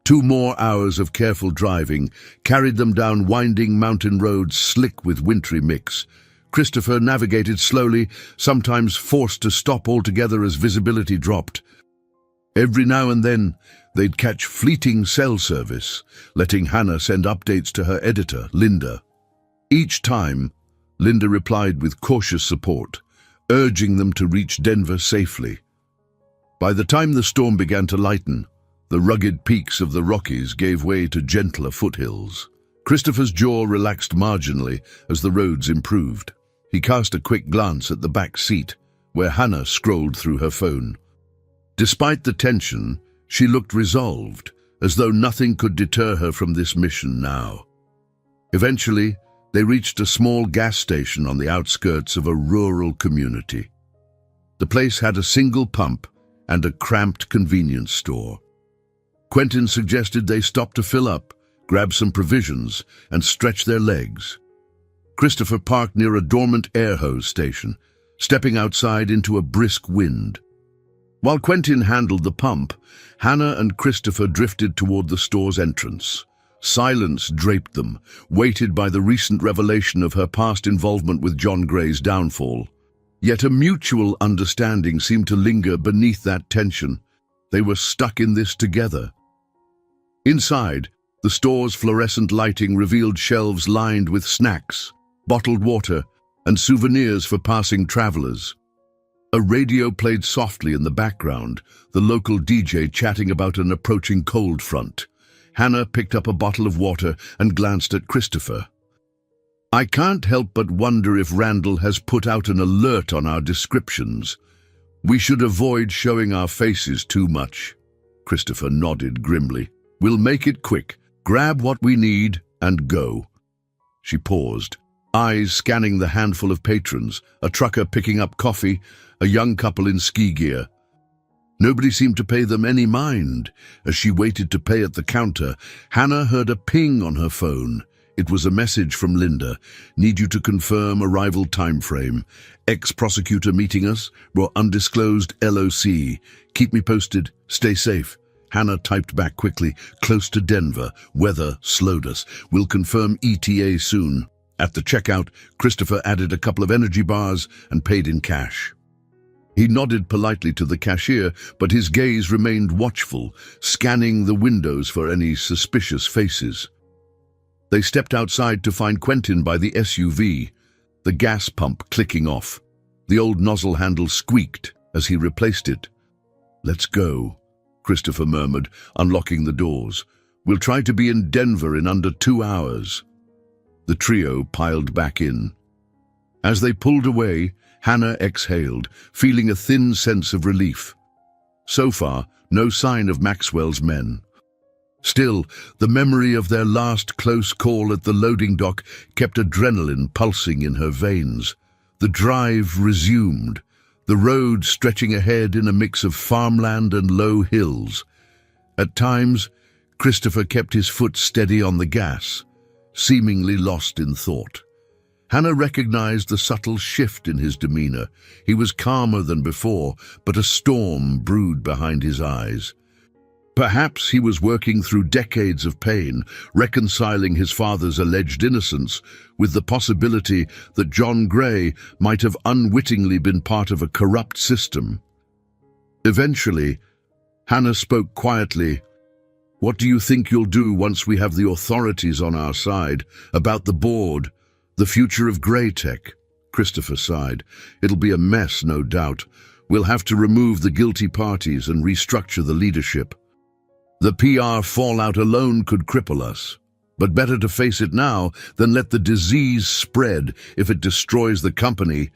2 more hours of careful driving carried them down winding mountain roads slick with wintry mix. Christopher navigated slowly, sometimes forced to stop altogether as visibility dropped. Every now and then, they'd catch fleeting cell service, letting Hannah send updates to her editor, Linda. Each time, Linda replied with cautious support, urging them to reach Denver safely. By the time the storm began to lighten, the rugged peaks of the Rockies gave way to gentler foothills. Christopher's jaw relaxed marginally as the roads improved. He cast a quick glance at the back seat, where Hannah scrolled through her phone. Despite the tension, she looked resolved, as though nothing could deter her from this mission now. Eventually, they reached a small gas station on the outskirts of a rural community. The place had a single pump and a cramped convenience store. Quentin suggested they stop to fill up, grab some provisions, and stretch their legs. Christopher parked near a dormant air hose station, stepping outside into a brisk wind. While Quentin handled the pump, Hannah and Christopher drifted toward the store's entrance. Silence draped them, weighted by the recent revelation of her past involvement with John Gray's downfall. Yet a mutual understanding seemed to linger beneath that tension. They were stuck in this together. Inside, the store's fluorescent lighting revealed shelves lined with snacks, bottled water, and souvenirs for passing travelers. A radio played softly in the background, the local DJ chatting about an approaching cold front. Hannah picked up a bottle of water and glanced at Christopher. "I can't help but wonder if Randall has put out an alert on our descriptions. We should avoid showing our faces too much." Christopher nodded grimly. "We'll make it quick. Grab what we need and go." She paused, eyes scanning the handful of patrons, a trucker picking up coffee, a young couple in ski gear. Nobody seemed to pay them any mind. As she waited to pay at the counter, Hannah heard a ping on her phone. It was a message from Linda. "Need you to confirm arrival time frame. Ex-prosecutor meeting us. Or undisclosed LOC. Keep me posted. Stay safe." Hannah typed back quickly. "Close to Denver. Weather slowed us. We'll confirm ETA soon." At the checkout, Christopher added a couple of energy bars and paid in cash. He nodded politely to the cashier, but his gaze remained watchful, scanning the windows for any suspicious faces. They stepped outside to find Quentin by the SUV, the gas pump clicking off. The old nozzle handle squeaked as he replaced it. "Let's go," Christopher murmured, unlocking the doors. "We'll try to be in Denver in under 2 hours." The trio piled back in. As they pulled away, Hannah exhaled, feeling a thin sense of relief. So far, no sign of Maxwell's men. Still, the memory of their last close call at the loading dock kept adrenaline pulsing in her veins. The drive resumed, the road stretching ahead in a mix of farmland and low hills. At times, Christopher kept his foot steady on the gas, seemingly lost in thought. Hannah recognized the subtle shift in his demeanor. He was calmer than before, but a storm brewed behind his eyes. Perhaps he was working through decades of pain, reconciling his father's alleged innocence with the possibility that John Gray might have unwittingly been part of a corrupt system. Eventually, Hannah spoke quietly. "What do you think you'll do once we have the authorities on our side? About the board, the future of Gray Tech?" Christopher sighed. "It'll be a mess, no doubt. We'll have to remove the guilty parties and restructure the leadership. The PR fallout alone could cripple us. But better to face it now than let the disease spread if it destroys the company.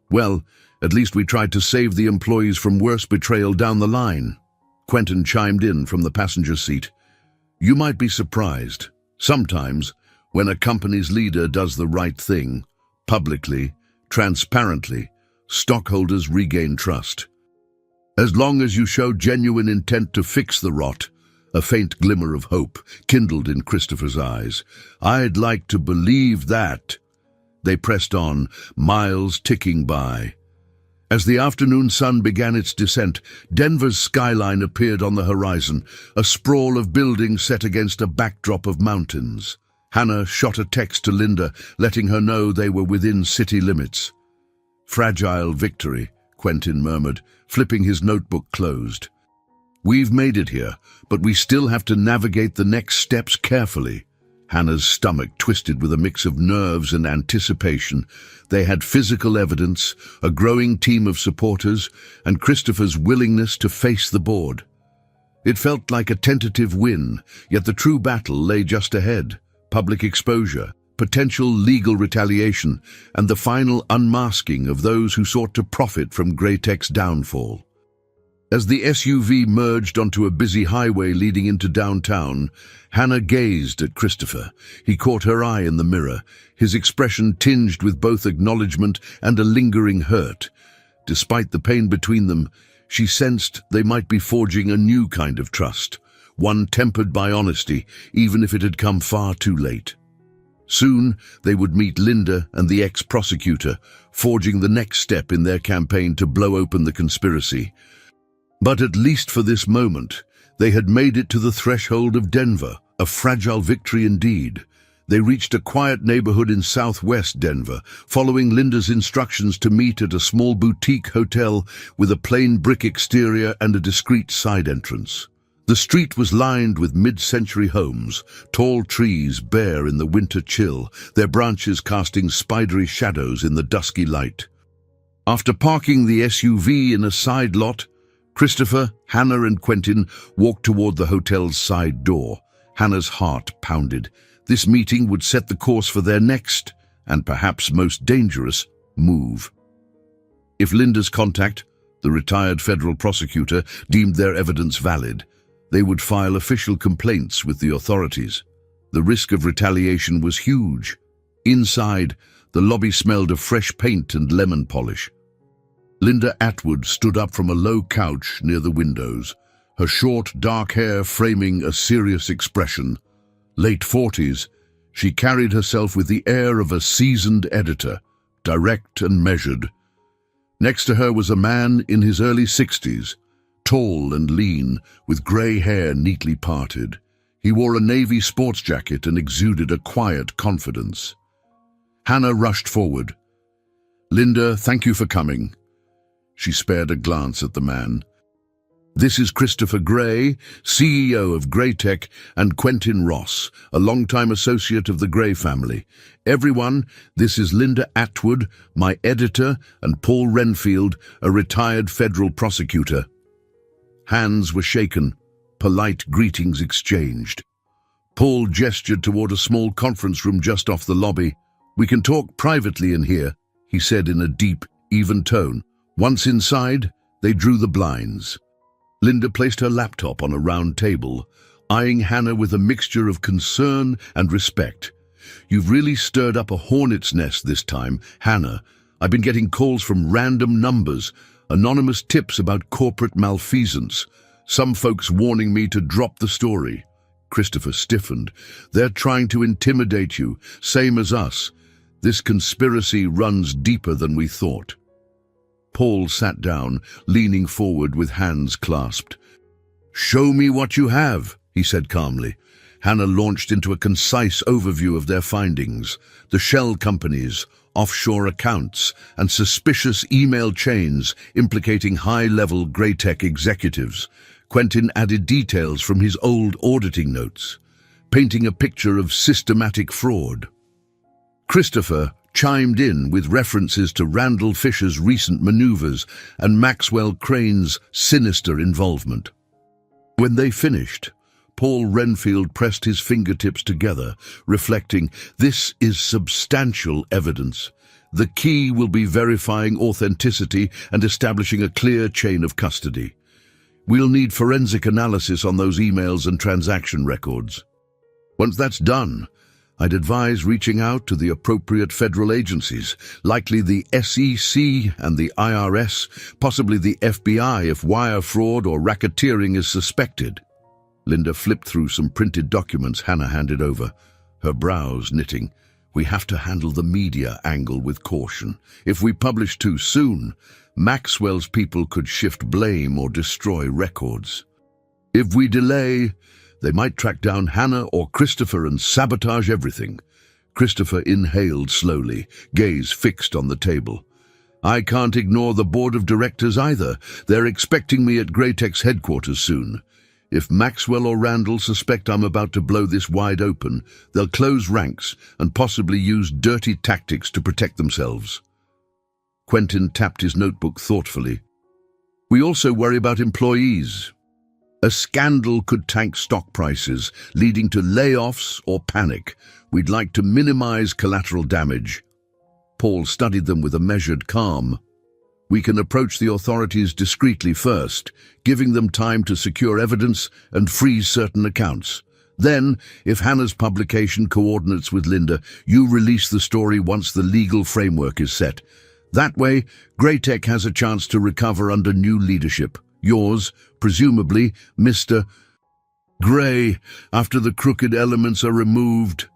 Well, at least we tried to save the employees from worse betrayal down the line." Quentin chimed in from the passenger seat. "You might be surprised. Sometimes, when a company's leader does the right thing, publicly, transparently, stockholders regain trust. As long as you show genuine intent to fix the rot." A faint glimmer of hope kindled in Christopher's eyes. "I'd like to believe that." They pressed on, miles ticking by. As the afternoon sun began its descent, Denver's skyline appeared on the horizon, a sprawl of buildings set against a backdrop of mountains. Hannah shot a text to Linda, letting her know they were within city limits. "Fragile victory," Quentin murmured, flipping his notebook closed. "We've made it here, but we still have to navigate the next steps carefully." Hannah's stomach twisted with a mix of nerves and anticipation. They had physical evidence, a growing team of supporters, and Christopher's willingness to face the board. It felt like a tentative win, yet the true battle lay just ahead. Public exposure, potential legal retaliation, and the final unmasking of those who sought to profit from Gray Tech's downfall. As the SUV merged onto a busy highway leading into downtown, Hannah gazed at Christopher. He caught her eye in the mirror, his expression tinged with both acknowledgement and a lingering hurt. Despite the pain between them, she sensed they might be forging a new kind of trust, one tempered by honesty, even if it had come far too late. Soon, they would meet Linda and the ex-prosecutor, forging the next step in their campaign to blow open the conspiracy. But at least for this moment, they had made it to the threshold of Denver, a fragile victory indeed. They reached a quiet neighborhood in southwest Denver, following Linda's instructions to meet at a small boutique hotel with a plain brick exterior and a discreet side entrance. The street was lined with mid-century homes, tall trees bare in the winter chill, their branches casting spidery shadows in the dusky light. After parking the SUV in a side lot, Christopher, Hannah and Quentin walked toward the hotel's side door. Hannah's heart pounded. This meeting would set the course for their next, and perhaps most dangerous, move. If Linda's contact, the retired federal prosecutor, deemed their evidence valid, they would file official complaints with the authorities. The risk of retaliation was huge. Inside, the lobby smelled of fresh paint and lemon polish. Linda Atwood stood up from a low couch near the windows, her short, dark hair framing a serious expression. Late 40s, she carried herself with the air of a seasoned editor, direct and measured. Next to her was a man in his early 60s, tall and lean, with grey hair neatly parted. He wore a navy sports jacket and exuded a quiet confidence. Hannah rushed forward. "Linda, thank you for coming." She spared a glance at the man. "This is Christopher Gray, CEO of Graytech, and Quentin Ross, a longtime associate of the Gray family. Everyone, this is Linda Atwood, my editor, and Paul Renfield, a retired federal prosecutor." Hands were shaken, polite greetings exchanged. Paul gestured toward a small conference room just off the lobby. "We can talk privately in here," he said in a deep, even tone. Once inside, they drew the blinds. Linda placed her laptop on a round table, eyeing Hannah with a mixture of concern and respect. "You've really stirred up a hornet's nest this time, Hannah. I've been getting calls from random numbers, anonymous tips about corporate malfeasance. Some folks warning me to drop the story." Christopher stiffened. "They're trying to intimidate you, same as us. This conspiracy runs deeper than we thought." Paul sat down, leaning forward with hands clasped. "Show me what you have," he said calmly. Hannah launched into a concise overview of their findings: the shell companies, offshore accounts, and suspicious email chains implicating high-level Graytech executives. Quentin added details from his old auditing notes, painting a picture of systematic fraud. Christopher chimed in with references to Randall Fisher's recent maneuvers and Maxwell Crane's sinister involvement. When they finished, Paul Renfield pressed his fingertips together, reflecting, "This is substantial evidence. The key will be verifying authenticity and establishing a clear chain of custody. We'll need forensic analysis on those emails and transaction records. Once that's done, I'd advise reaching out to the appropriate federal agencies, likely the SEC and the IRS, possibly the FBI if wire fraud or racketeering is suspected." Linda flipped through some printed documents Hannah handed over, her brows knitting. "We have to handle the media angle with caution. If we publish too soon, Maxwell's people could shift blame or destroy records. If we delay, they might track down Hannah or Christopher and sabotage everything." Christopher inhaled slowly, gaze fixed on the table. "I can't ignore the board of directors either. They're expecting me at Graytech's headquarters soon. If Maxwell or Randall suspect I'm about to blow this wide open, they'll close ranks and possibly use dirty tactics to protect themselves." Quentin tapped his notebook thoughtfully. "We also worry about employees. A scandal could tank stock prices, leading to layoffs or panic. We'd like to minimize collateral damage." Paul studied them with a measured calm. "We can approach the authorities discreetly first, giving them time to secure evidence and freeze certain accounts. Then, if Hannah's publication coordinates with Linda, you release the story once the legal framework is set. That way, Graytech has a chance to recover under new leadership. Yours, presumably, Mr. Gray, after the crooked elements are removed."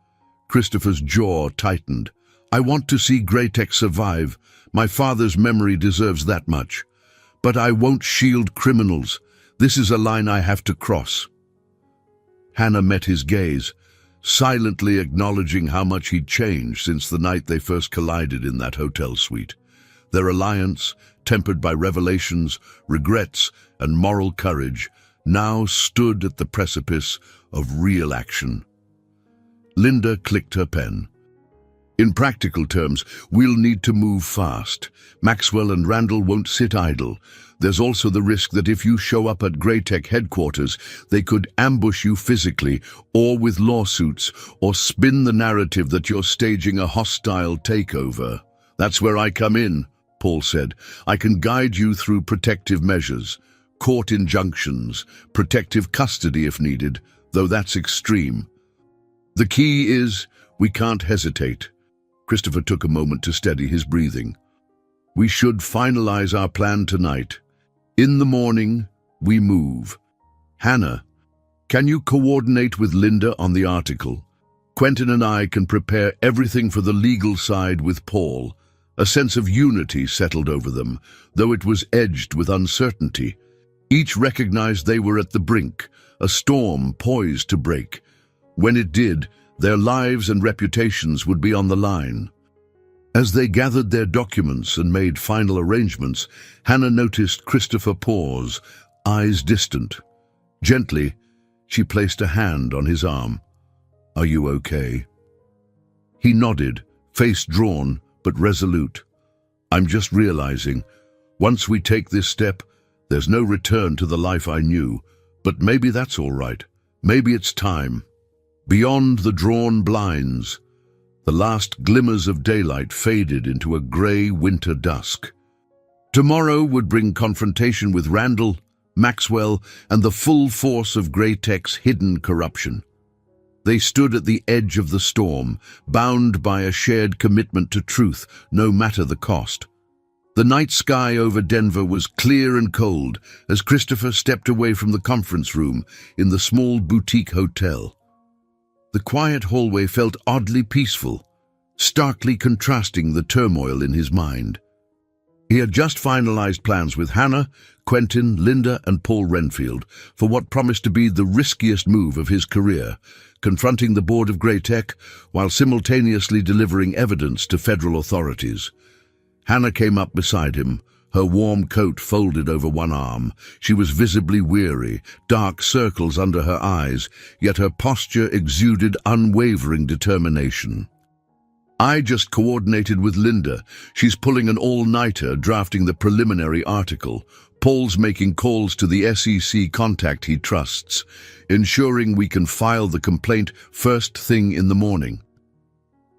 Christopher's jaw tightened. "I want to see Graytech survive. My father's memory deserves that much. But I won't shield criminals. This is a line I have to cross." Hannah met his gaze, silently acknowledging how much he'd changed since the night they first collided in that hotel suite. Their alliance, tempered by revelations, regrets, and moral courage, now stood at the precipice of real action. Linda clicked her pen. In practical terms, we'll need to move fast. Maxwell and Randall won't sit idle. There's also the risk that if you show up at Greytech headquarters, they could ambush you physically or with lawsuits or spin the narrative that you're staging a hostile takeover. That's where I come in, Paul said. I can guide you through protective measures, court injunctions, protective custody if needed, though that's extreme. The key is we can't hesitate. Christopher took a moment to steady his breathing. We should finalize our plan tonight. In the morning, we move. Hannah, can you coordinate with Linda on the article? Quentin and I can prepare everything for the legal side with Paul. A sense of unity settled over them, though it was edged with uncertainty. Each recognized they were at the brink, a storm poised to break. When it did, their lives and reputations would be on the line. As they gathered their documents and made final arrangements, Hannah noticed Christopher pause, eyes distant. Gently, she placed a hand on his arm. Are you okay? He nodded, face drawn but resolute. I'm just realizing, once we take this step, there's no return to the life I knew, but maybe that's all right. Maybe it's time. Beyond the drawn blinds, the last glimmers of daylight faded into a grey winter dusk. Tomorrow would bring confrontation with Randall, Maxwell, and the full force of Greytech's hidden corruption. They stood at the edge of the storm, bound by a shared commitment to truth, no matter the cost. The night sky over Denver was clear and cold as Christopher stepped away from the conference room in the small boutique hotel. The quiet hallway felt oddly peaceful, starkly contrasting the turmoil in his mind. He had just finalized plans with Hannah, Quentin, Linda, and Paul Renfield for what promised to be the riskiest move of his career, confronting the board of Greytech while simultaneously delivering evidence to federal authorities. Hannah came up beside him, her warm coat folded over one arm. She was visibly weary, dark circles under her eyes, yet her posture exuded unwavering determination. I just coordinated with Linda. She's pulling an all-nighter drafting the preliminary article. Paul's making calls to the SEC contact he trusts, ensuring we can file the complaint first thing in the morning.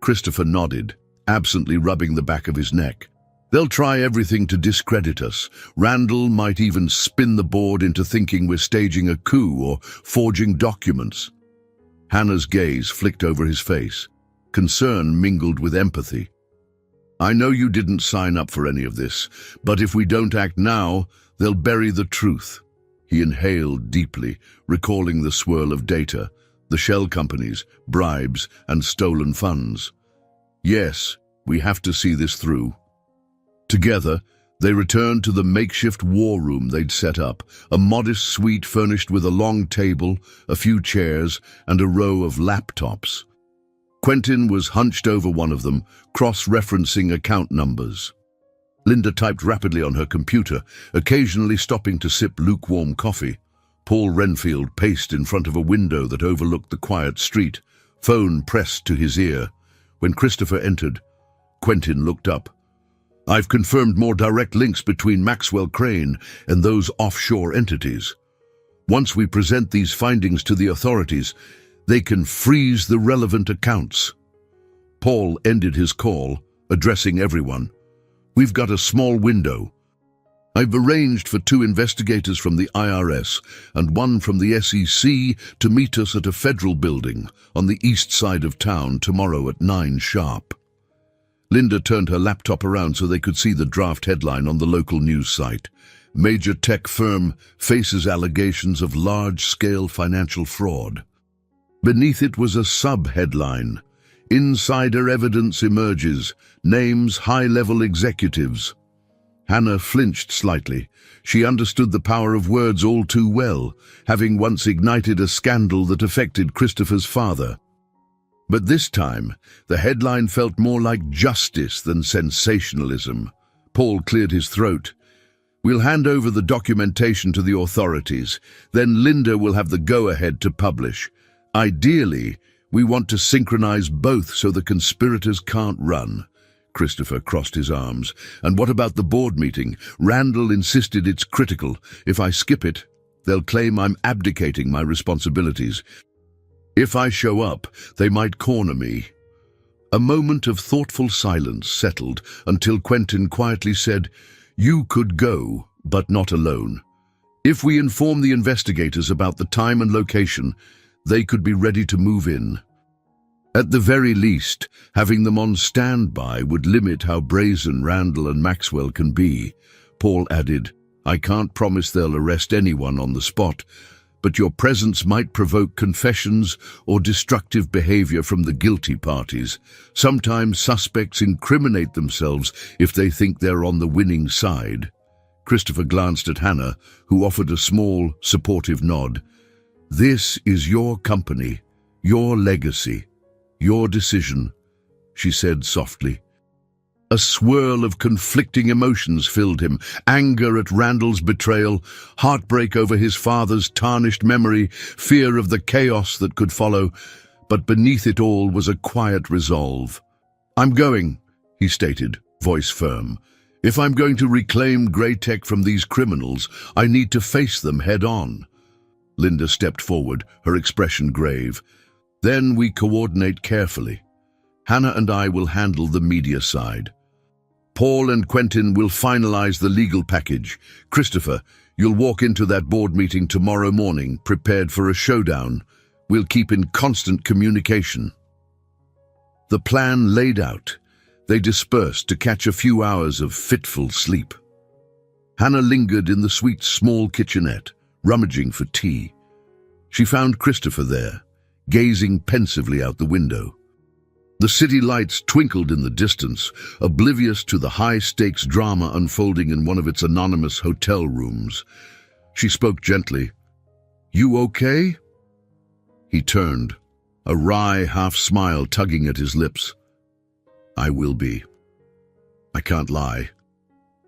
Christopher nodded, absently rubbing the back of his neck. They'll try everything to discredit us. Randall might even spin the board into thinking we're staging a coup or forging documents. Hannah's gaze flicked over his face. Concern mingled with empathy. I know you didn't sign up for any of this, but if we don't act now, they'll bury the truth. He inhaled deeply, recalling the swirl of data, the shell companies, bribes, and stolen funds. Yes, we have to see this through. Together, they returned to the makeshift war room they'd set up, a modest suite furnished with a long table, a few chairs, and a row of laptops. Quentin was hunched over one of them, cross-referencing account numbers. Linda typed rapidly on her computer, occasionally stopping to sip lukewarm coffee. Paul Renfield paced in front of a window that overlooked the quiet street, phone pressed to his ear. When Christopher entered, Quentin looked up. I've confirmed more direct links between Maxwell Crane and those offshore entities. Once we present these findings to the authorities, they can freeze the relevant accounts. Paul ended his call, addressing everyone. We've got a small window. I've arranged for 2 investigators from the IRS and 1 from the SEC to meet us at a federal building on the east side of town tomorrow at 9 sharp. Linda turned her laptop around so they could see the draft headline on the local news site. Major tech firm faces allegations of large-scale financial fraud. Beneath it was a sub-headline. Insider evidence emerges. Names high-level executives. Hannah flinched slightly. She understood the power of words all too well, having once ignited a scandal that affected Christopher's father. But this time, the headline felt more like justice than sensationalism. Paul cleared his throat. We'll hand over the documentation to the authorities. Then Linda will have the go-ahead to publish. Ideally, We want to synchronize both so the conspirators can't run. Christopher crossed his arms. And what about the board meeting? Randall insisted it's critical. If I skip it, they'll claim I'm abdicating my responsibilities. If I show up, they might corner me. A moment of thoughtful silence settled until Quentin quietly said, "You could go, but not alone. If we inform the investigators about the time and location, they could be ready to move in. At the very least, having them on standby would limit how brazen Randall and Maxwell can be." Paul added, "I can't promise they'll arrest anyone on the spot, but your presence might provoke confessions or destructive behavior from the guilty parties. Sometimes suspects incriminate themselves if they think they're on the winning side." Christopher glanced at Hannah, who offered a small, supportive nod. "This is your company, your legacy, your decision," she said softly. A swirl of conflicting emotions filled him: anger at Randall's betrayal, heartbreak over his father's tarnished memory, fear of the chaos that could follow. But beneath it all was a quiet resolve. "I'm going," he stated, voice firm. "If I'm going to reclaim Grey Tech from these criminals, I need to face them head-on." Linda stepped forward, her expression grave. "Then we coordinate carefully. Hannah and I will handle the media side. Paul and Quentin will finalize the legal package. Christopher, you'll walk into that board meeting tomorrow morning, prepared for a showdown. We'll keep in constant communication." The plan laid out, they dispersed to catch a few hours of fitful sleep. Hannah lingered in the sweet small kitchenette, rummaging for tea. She found Christopher there, gazing pensively out the window. The city lights twinkled in the distance, oblivious to the high-stakes drama unfolding in one of its anonymous hotel rooms. She spoke gently. "You okay?" He turned, a wry half-smile tugging at his lips. "I will be. I can't lie.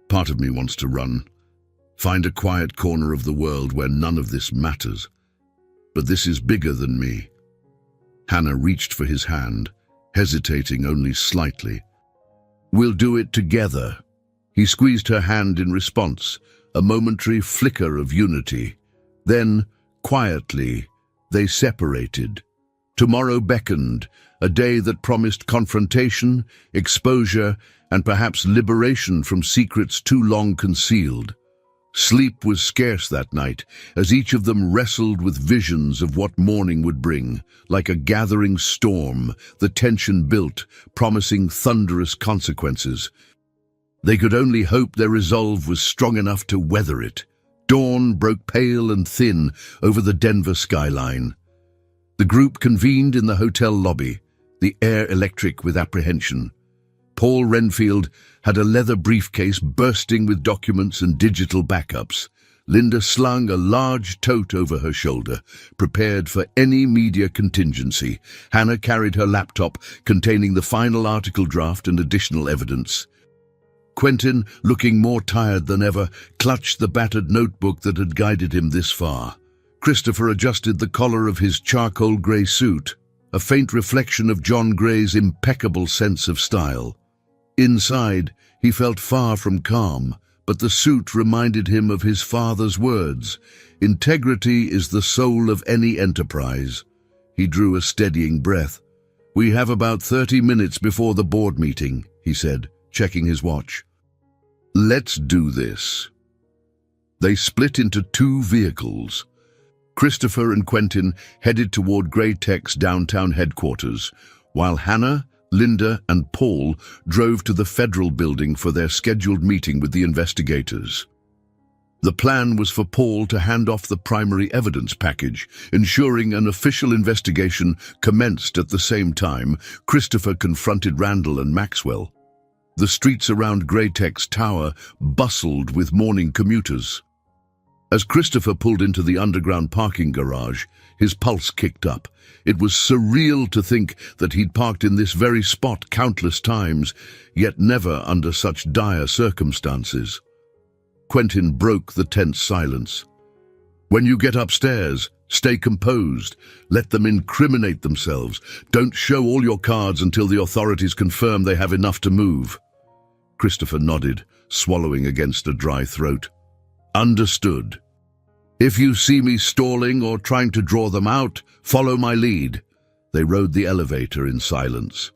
Part of me wants to run, find a quiet corner of the world where none of this matters. But this is bigger than me." Hannah reached for his hand, hesitating only slightly. "We'll do it together." He squeezed her hand in response, a momentary flicker of unity. Then, quietly, they separated. Tomorrow beckoned, a day that promised confrontation, exposure, and perhaps liberation from secrets too long concealed. Sleep was scarce that night, as each of them wrestled with visions of what morning would bring. Like a gathering storm, the tension built, promising thunderous consequences. They could only hope their resolve was strong enough to weather it. Dawn broke pale and thin over the Denver skyline. The group convened in the hotel lobby, the air electric with apprehension. Paul Renfield had a leather briefcase bursting with documents and digital backups. Linda slung a large tote over her shoulder, prepared for any media contingency. Hannah carried her laptop containing the final article draft and additional evidence. Quentin, looking more tired than ever, clutched the battered notebook that had guided him this far. Christopher adjusted the collar of his charcoal grey suit, a faint reflection of John Gray's impeccable sense of style. Inside, he felt far from calm, but the suit reminded him of his father's words. "Integrity is the soul of any enterprise." He drew a steadying breath. "We have about 30 minutes before the board meeting," he said, checking his watch. "Let's do this." They split into two vehicles. Christopher and Quentin headed toward Grey Tech's downtown headquarters, while Hannah, Linda, and Paul drove to the federal building for their scheduled meeting with the investigators. The plan was for Paul to hand off the primary evidence package, ensuring an official investigation commenced at the same time. Christopher confronted Randall and Maxwell. The streets around Grey Tech's tower bustled with morning commuters. As Christopher pulled into the underground parking garage, his pulse kicked up. It was surreal to think that he'd parked in this very spot countless times, yet never under such dire circumstances. Quentin broke the tense silence. "When you get upstairs, Stay composed. Let them incriminate themselves. Don't show all your cards until the authorities confirm they have enough to move. Christopher nodded, swallowing against a dry throat. Understood. If you see me stalling or trying to draw them out, follow my lead. They rode the elevator in silence.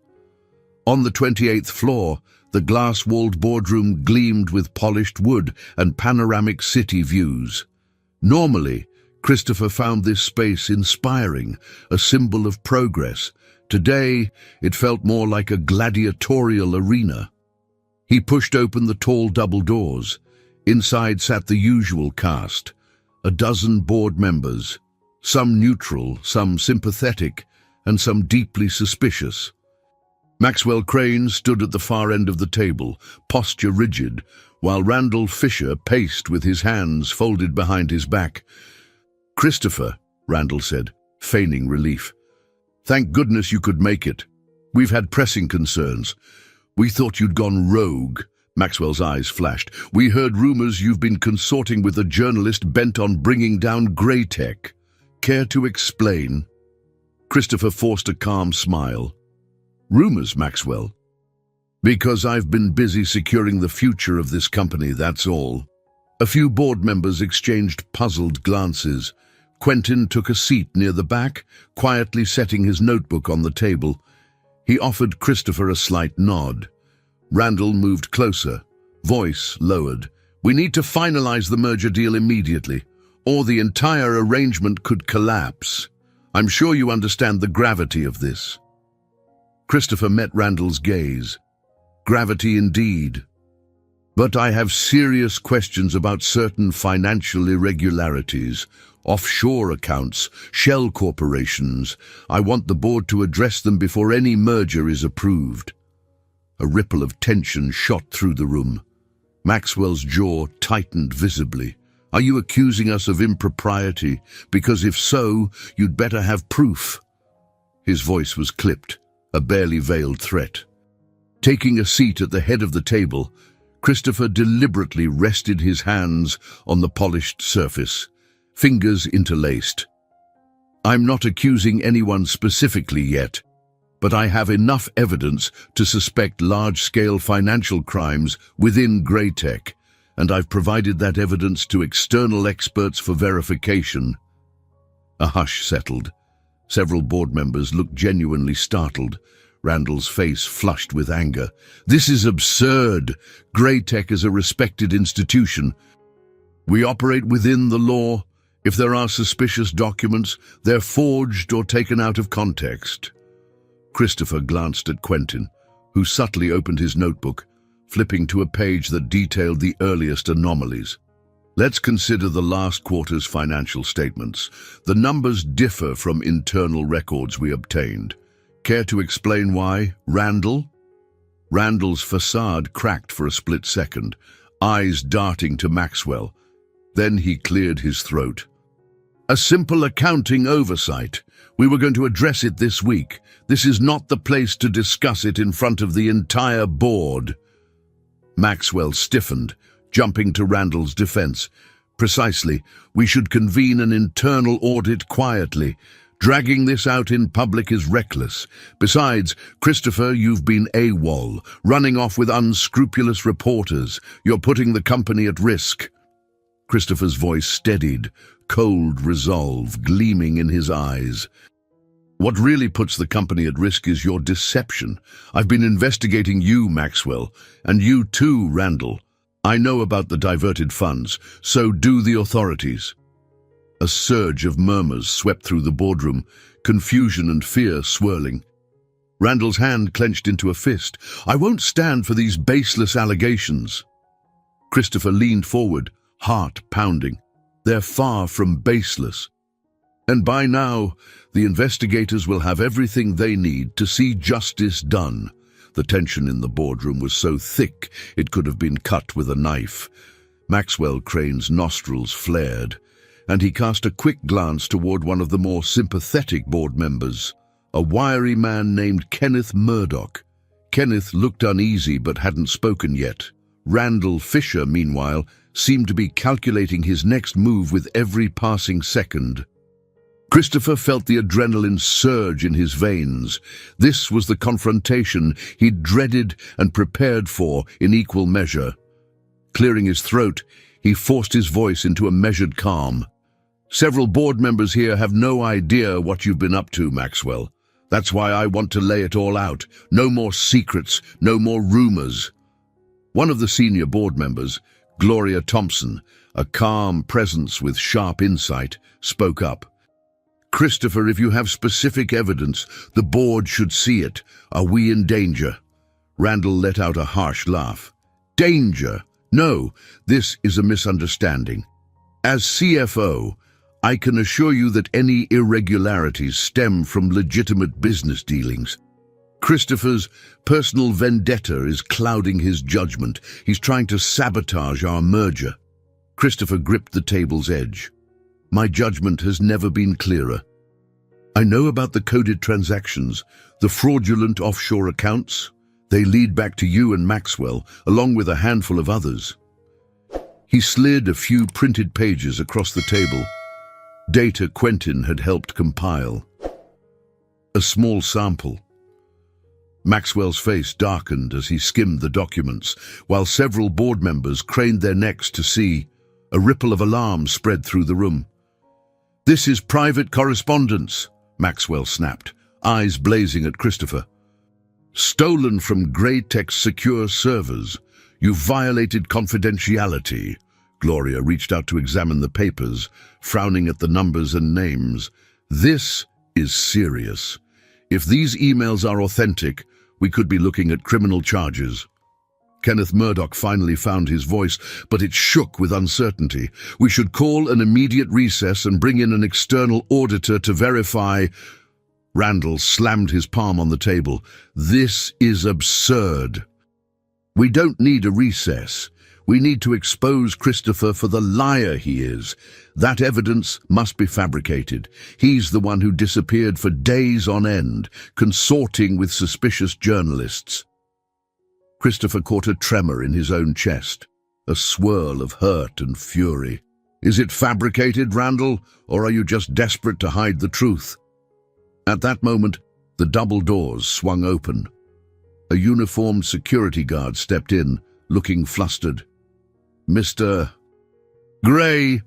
On the 28th floor, the glass-walled boardroom gleamed with polished wood and panoramic city views. Normally, Christopher found this space inspiring, a symbol of progress. Today, it felt more like a gladiatorial arena. He pushed open the tall double doors. Inside sat the usual cast, a dozen board members, some neutral, some sympathetic, and some deeply suspicious. Maxwell Crane stood at the far end of the table, posture rigid, while Randall Fisher paced with his hands folded behind his back. "Christopher," Randall said, feigning relief. "Thank goodness you could make it. We've had pressing concerns. We thought you'd gone rogue." Maxwell's eyes flashed. "We heard rumors you've been consorting with a journalist bent on bringing down Greytech. Care to explain?" Christopher forced a calm smile. "Rumors, Maxwell? Because I've been busy securing the future of this company, that's all." A few board members exchanged puzzled glances. Quentin took a seat near the back, quietly setting his notebook on the table. He offered Christopher a slight nod. Randall moved closer, voice lowered. "We need to finalize the merger deal immediately, or the entire arrangement could collapse. I'm sure you understand the gravity of this." Christopher met Randall's gaze. "Gravity indeed. But I have serious questions about certain financial irregularities, offshore accounts, shell corporations. I want the board to address them before any merger is approved." A ripple of tension shot through the room. Maxwell's jaw tightened visibly. "Are you accusing us of impropriety? Because if so, you'd better have proof." His voice was clipped, a barely veiled threat. Taking a seat at the head of the table, Christopher deliberately rested his hands on the polished surface, fingers interlaced. "I'm not accusing anyone specifically yet, but I have enough evidence to suspect large-scale financial crimes within Greytech, and I've provided that evidence to external experts for verification." A hush settled. Several board members looked genuinely startled. Randall's face flushed with anger. "This is absurd. Greytech is a respected institution. We operate within the law. If there are suspicious documents, they're forged or taken out of context." Christopher glanced at Quentin, who subtly opened his notebook, flipping to a page that detailed the earliest anomalies. "Let's consider the last quarter's financial statements. The numbers differ from internal records we obtained. Care to explain why, Randall?" Randall's facade cracked for a split second, eyes darting to Maxwell. Then he cleared his throat. "A simple accounting oversight. We were going to address it this week. This is not the place to discuss it in front of the entire board." Maxwell stiffened, jumping to Randall's defense. "Precisely. We should convene an internal audit quietly. Dragging this out in public is reckless. Besides, Christopher, you've been AWOL, running off with unscrupulous reporters. You're putting the company at risk." Christopher's voice steadied, cold resolve gleaming in his eyes. "What really puts the company at risk is your deception. I've been investigating you, Maxwell, and you too, Randall. I know about the diverted funds, so do the authorities." A surge of murmurs swept through the boardroom, confusion and fear swirling. Randall's hand clenched into a fist. "I won't stand for these baseless allegations." Christopher leaned forward, heart pounding. "They're far from baseless. And by now, the investigators will have everything they need to see justice done." The tension in the boardroom was so thick it could have been cut with a knife. Maxwell Crane's nostrils flared, and he cast a quick glance toward one of the more sympathetic board members, a wiry man named Kenneth Murdoch. Kenneth looked uneasy but hadn't spoken yet. Randall Fisher, meanwhile, seemed to be calculating his next move with every passing second. Christopher felt the adrenaline surge in his veins. This was the confrontation he dreaded and prepared for in equal measure. Clearing his throat, he forced his voice into a measured calm. "Several board members here have no idea what you've been up to, Maxwell. That's why I want to lay it all out. No more secrets, no more rumors." One of the senior board members, Gloria Thompson, a calm presence with sharp insight, spoke up. "Christopher, if you have specific evidence, the board should see it. Are we in danger?" Randall let out a harsh laugh. "Danger? No, this is a misunderstanding. As CFO, I can assure you that any irregularities stem from legitimate business dealings. Christopher's personal vendetta is clouding his judgment. He's trying to sabotage our merger." Christopher gripped the table's edge. "My judgment has never been clearer. I know about the coded transactions, the fraudulent offshore accounts. They lead back to you and Maxwell, along with a handful of others." He slid a few printed pages across the table. Data Quentin had helped compile. A small sample. Maxwell's face darkened as he skimmed the documents, while several board members craned their necks to see. A ripple of alarm spread through the room. "This is private correspondence," Maxwell snapped, eyes blazing at Christopher. "Stolen from Greytech's secure servers. You violated confidentiality." Gloria reached out to examine the papers, frowning at the numbers and names. "This is serious. If these emails are authentic, we could be looking at criminal charges." Kenneth Murdoch finally found his voice, but it shook with uncertainty. "We should call an immediate recess and bring in an external auditor to verify." Randall slammed his palm on the table. "This is absurd. We don't need a recess. We need to expose Christopher for the liar he is. That evidence must be fabricated. He's the one who disappeared for days on end, consorting with suspicious journalists." Christopher caught a tremor in his own chest, a swirl of hurt and fury. "Is it fabricated, Randall, or are you just desperate to hide the truth?" At that moment, the double doors swung open. A uniformed security guard stepped in, looking flustered. "Mr. Gray,"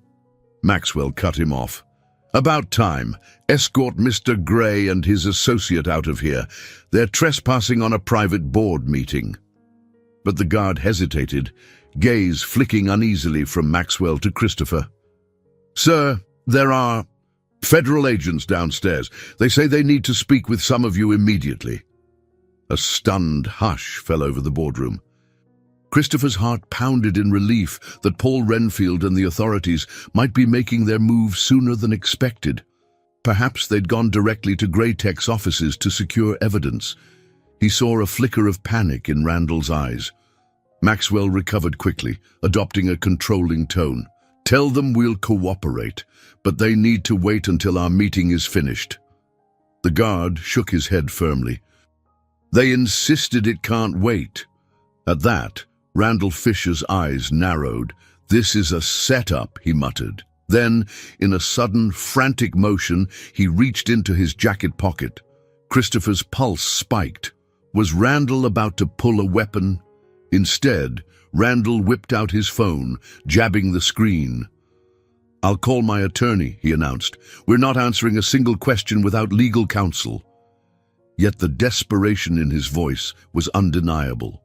Maxwell cut him off. "About time. Escort Mr. Gray and his associate out of here. They're trespassing on a private board meeting." But the guard hesitated, gaze flicking uneasily from Maxwell to Christopher. "Sir, there are federal agents downstairs. They say they need to speak with some of you immediately." A stunned hush fell over the boardroom. Christopher's heart pounded in relief that Paul Renfield and the authorities might be making their move sooner than expected. Perhaps they'd gone directly to Greytech's offices to secure evidence. He saw a flicker of panic in Randall's eyes. Maxwell recovered quickly, adopting a controlling tone. "Tell them we'll cooperate, but they need to wait until our meeting is finished." The guard shook his head firmly. "They insisted it can't wait." At that, Randall Fisher's eyes narrowed. "This is a setup," he muttered. Then, in a sudden, frantic motion, he reached into his jacket pocket. Christopher's pulse spiked. Was Randall about to pull a weapon? Instead, Randall whipped out his phone, jabbing the screen. "I'll call my attorney," he announced. "We're not answering a single question without legal counsel." Yet the desperation in his voice was undeniable.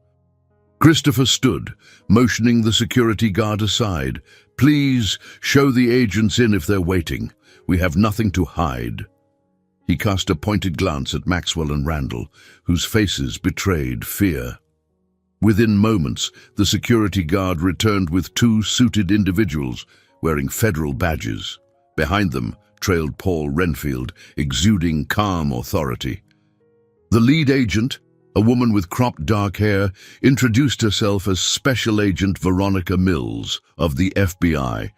Christopher stood, motioning the security guard aside. "Please, show the agents in if they're waiting. We have nothing to hide." He cast a pointed glance at Maxwell and Randall, whose faces betrayed fear. Within moments, the security guard returned with two suited individuals wearing federal badges. Behind them trailed Paul Renfield, exuding calm authority. The lead agent, a woman with cropped dark hair, introduced herself as Special Agent Veronica Mills of the FBI,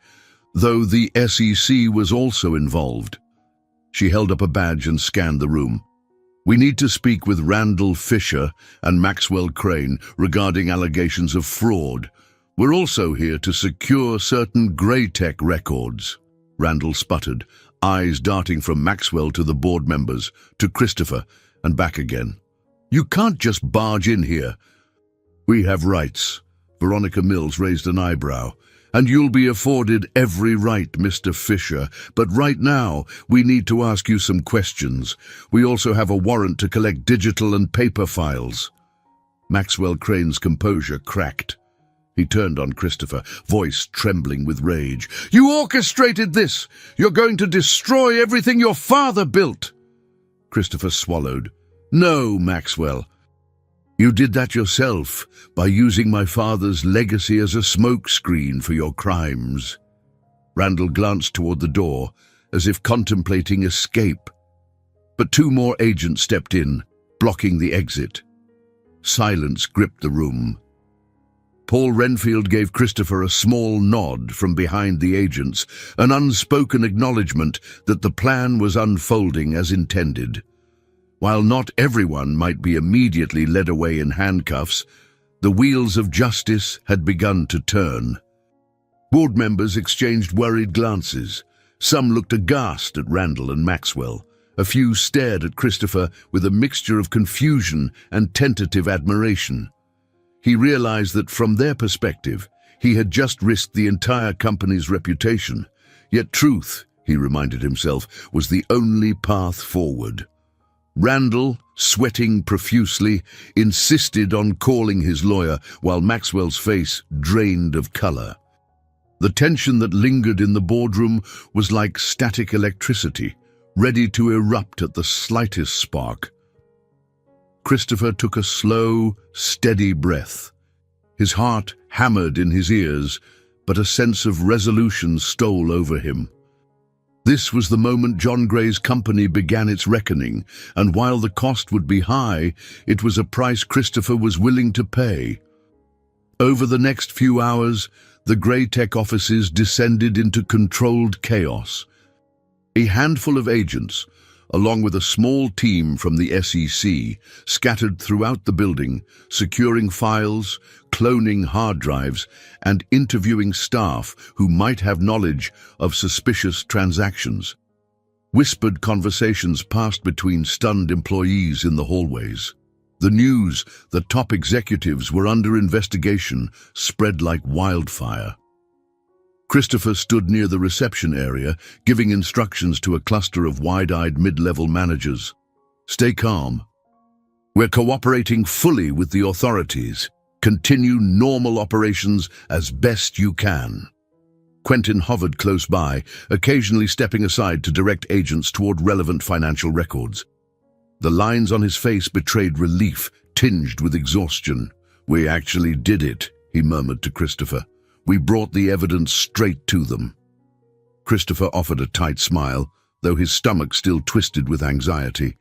though the SEC was also involved. She held up a badge and scanned the room. "We need to speak with Randall Fisher and Maxwell Crane regarding allegations of fraud. We're also here to secure certain Greytech records." Randall sputtered, eyes darting from Maxwell to the board members, to Christopher, and back again. "You can't just barge in here." "We have rights." Veronica Mills raised an eyebrow. "And you'll be afforded every right, Mr. Fisher. But right now, we need to ask you some questions. We also have a warrant to collect digital and paper files." Maxwell Crane's composure cracked. He turned on Christopher, voice trembling with rage. "You orchestrated this! You're going to destroy everything your father built!" Christopher swallowed. "No, Maxwell. You did that yourself by using my father's legacy as a smokescreen for your crimes." Randall glanced toward the door, as if contemplating escape. But two more agents stepped in, blocking the exit. Silence gripped the room. Paul Renfield gave Christopher a small nod from behind the agents, an unspoken acknowledgement that the plan was unfolding as intended. While not everyone might be immediately led away in handcuffs, the wheels of justice had begun to turn. Board members exchanged worried glances. Some looked aghast at Randall and Maxwell. A few stared at Christopher with a mixture of confusion and tentative admiration. He realized that from their perspective, he had just risked the entire company's reputation. Yet truth, he reminded himself, was the only path forward. Randall, sweating profusely, insisted on calling his lawyer while Maxwell's face drained of color. The tension that lingered in the boardroom was like static electricity, ready to erupt at the slightest spark. Christopher took a slow, steady breath. His heart hammered in his ears, but a sense of resolution stole over him. This was the moment John Gray's company began its reckoning, and while the cost would be high, it was a price Christopher was willing to pay. Over the next few hours, the Gray Tech offices descended into controlled chaos. A handful of agents, along with a small team from the SEC, scattered throughout the building, securing files, cloning hard drives, and interviewing staff who might have knowledge of suspicious transactions. Whispered conversations passed between stunned employees in the hallways. The news that top executives were under investigation spread like wildfire. Christopher stood near the reception area, giving instructions to a cluster of wide-eyed mid-level managers. "Stay calm. We're cooperating fully with the authorities. Continue normal operations as best you can." Quentin hovered close by, occasionally stepping aside to direct agents toward relevant financial records. The lines on his face betrayed relief, tinged with exhaustion. "We actually did it," he murmured to Christopher. "We brought the evidence straight to them." Christopher offered a tight smile, though his stomach still twisted with anxiety.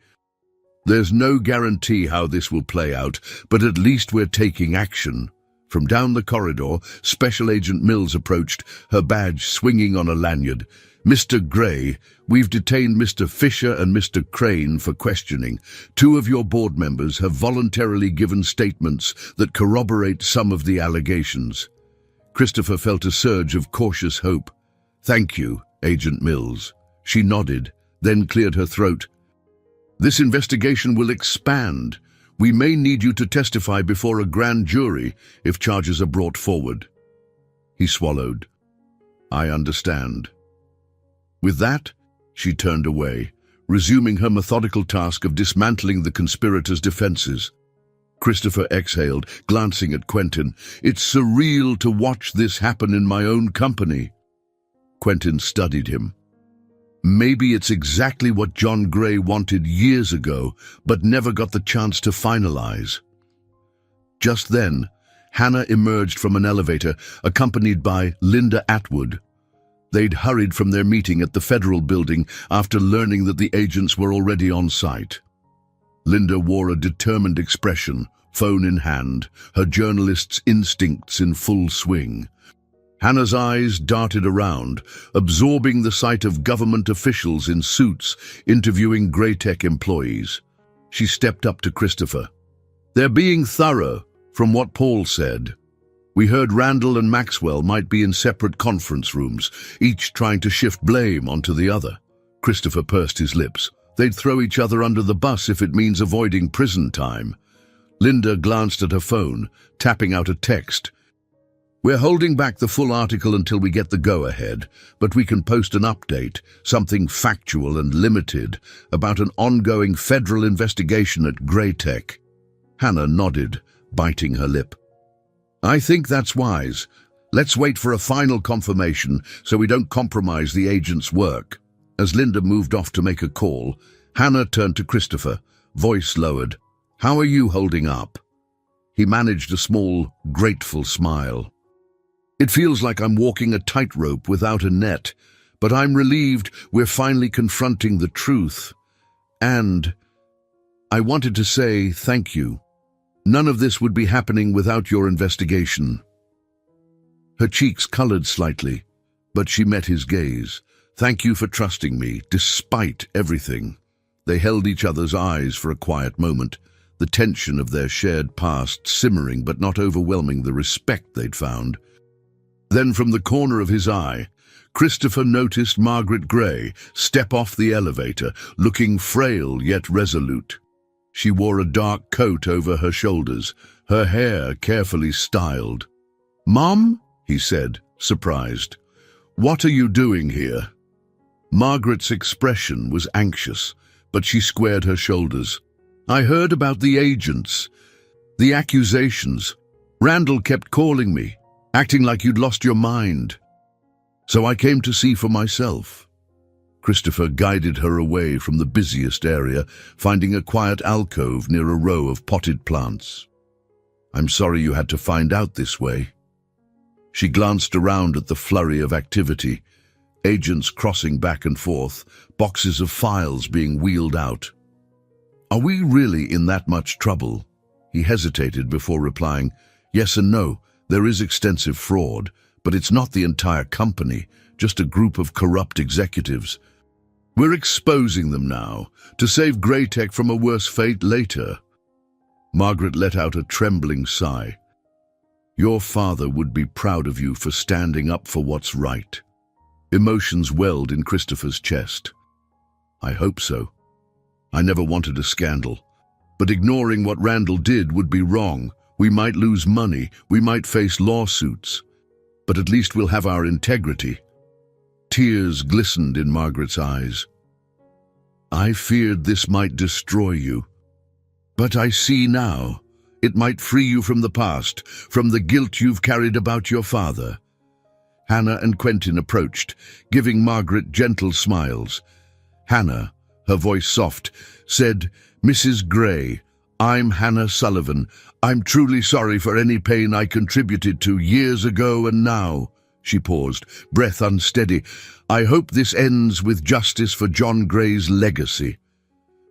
"There's no guarantee how this will play out, but at least we're taking action." From down the corridor, Special Agent Mills approached, her badge swinging on a lanyard. "Mr. Gray, we've detained Mr. Fisher and Mr. Crane for questioning. Two of your board members have voluntarily given statements that corroborate some of the allegations." Christopher felt a surge of cautious hope. "Thank you, Agent Mills." She nodded, then cleared her throat. "This investigation will expand. We may need you to testify before a grand jury if charges are brought forward." He swallowed. "I understand." With that, she turned away, resuming her methodical task of dismantling the conspirators' defenses. Christopher exhaled, glancing at Quentin. "It's surreal to watch this happen in my own company." Quentin studied him. "Maybe it's exactly what John Gray wanted years ago, but never got the chance to finalize." Just then, Hannah emerged from an elevator, accompanied by Linda Atwood. They'd hurried from their meeting at the federal building after learning that the agents were already on site. Linda wore a determined expression, phone in hand, her journalist's instincts in full swing. Hannah's eyes darted around, absorbing the sight of government officials in suits interviewing Gray Tech employees. She stepped up to Christopher. "They're being thorough, from what Paul said." We heard Randall and Maxwell might be in separate conference rooms, each trying to shift blame onto the other. Christopher pursed his lips. They'd throw each other under the bus if it means avoiding prison time. Linda glanced at her phone, tapping out a text. We're holding back the full article until we get the go-ahead, but we can post an update, something factual and limited, about an ongoing federal investigation at Greytech. Hannah nodded, biting her lip. I think that's wise. Let's wait for a final confirmation so we don't compromise the agent's work. As Linda moved off to make a call, Hannah turned to Christopher, voice lowered. How are you holding up? He managed a small, grateful smile. It feels like I'm walking a tightrope without a net, but I'm relieved we're finally confronting the truth. And I wanted to say thank you. None of this would be happening without your investigation. Her cheeks colored slightly, but she met his gaze. Thank you for trusting me, despite everything. They held each other's eyes for a quiet moment, the tension of their shared past simmering but not overwhelming the respect they'd found. Then from the corner of his eye, Christopher noticed Margaret Gray step off the elevator, looking frail yet resolute. She wore a dark coat over her shoulders, her hair carefully styled. "Mom?" he said, surprised. "What are you doing here?" Margaret's expression was anxious, but she squared her shoulders. "I heard about the agents, the accusations. Randall kept calling me, acting like you'd lost your mind. So I came to see for myself." Christopher guided her away from the busiest area, finding a quiet alcove near a row of potted plants. "I'm sorry you had to find out this way." She glanced around at the flurry of activity, agents crossing back and forth, boxes of files being wheeled out. "Are we really in that much trouble?" He hesitated before replying. "Yes and no. There is extensive fraud, but it's not the entire company, just a group of corrupt executives. We're exposing them now, to save Greytech from a worse fate later." Margaret let out a trembling sigh. "Your father would be proud of you for standing up for what's right." Emotions welled in Christopher's chest. "I hope so. I never wanted a scandal. But ignoring what Randall did would be wrong. We might lose money, we might face lawsuits. But at least we'll have our integrity." Tears glistened in Margaret's eyes. "I feared this might destroy you. But I see now. It might free you from the past, from the guilt you've carried about your father." Hannah and Quentin approached, giving Margaret gentle smiles. Hannah, her voice soft, said, "Mrs. Gray, I'm Hannah Sullivan. I'm truly sorry for any pain I contributed to years ago and now." She paused, breath unsteady. "I hope this ends with justice for John Gray's legacy."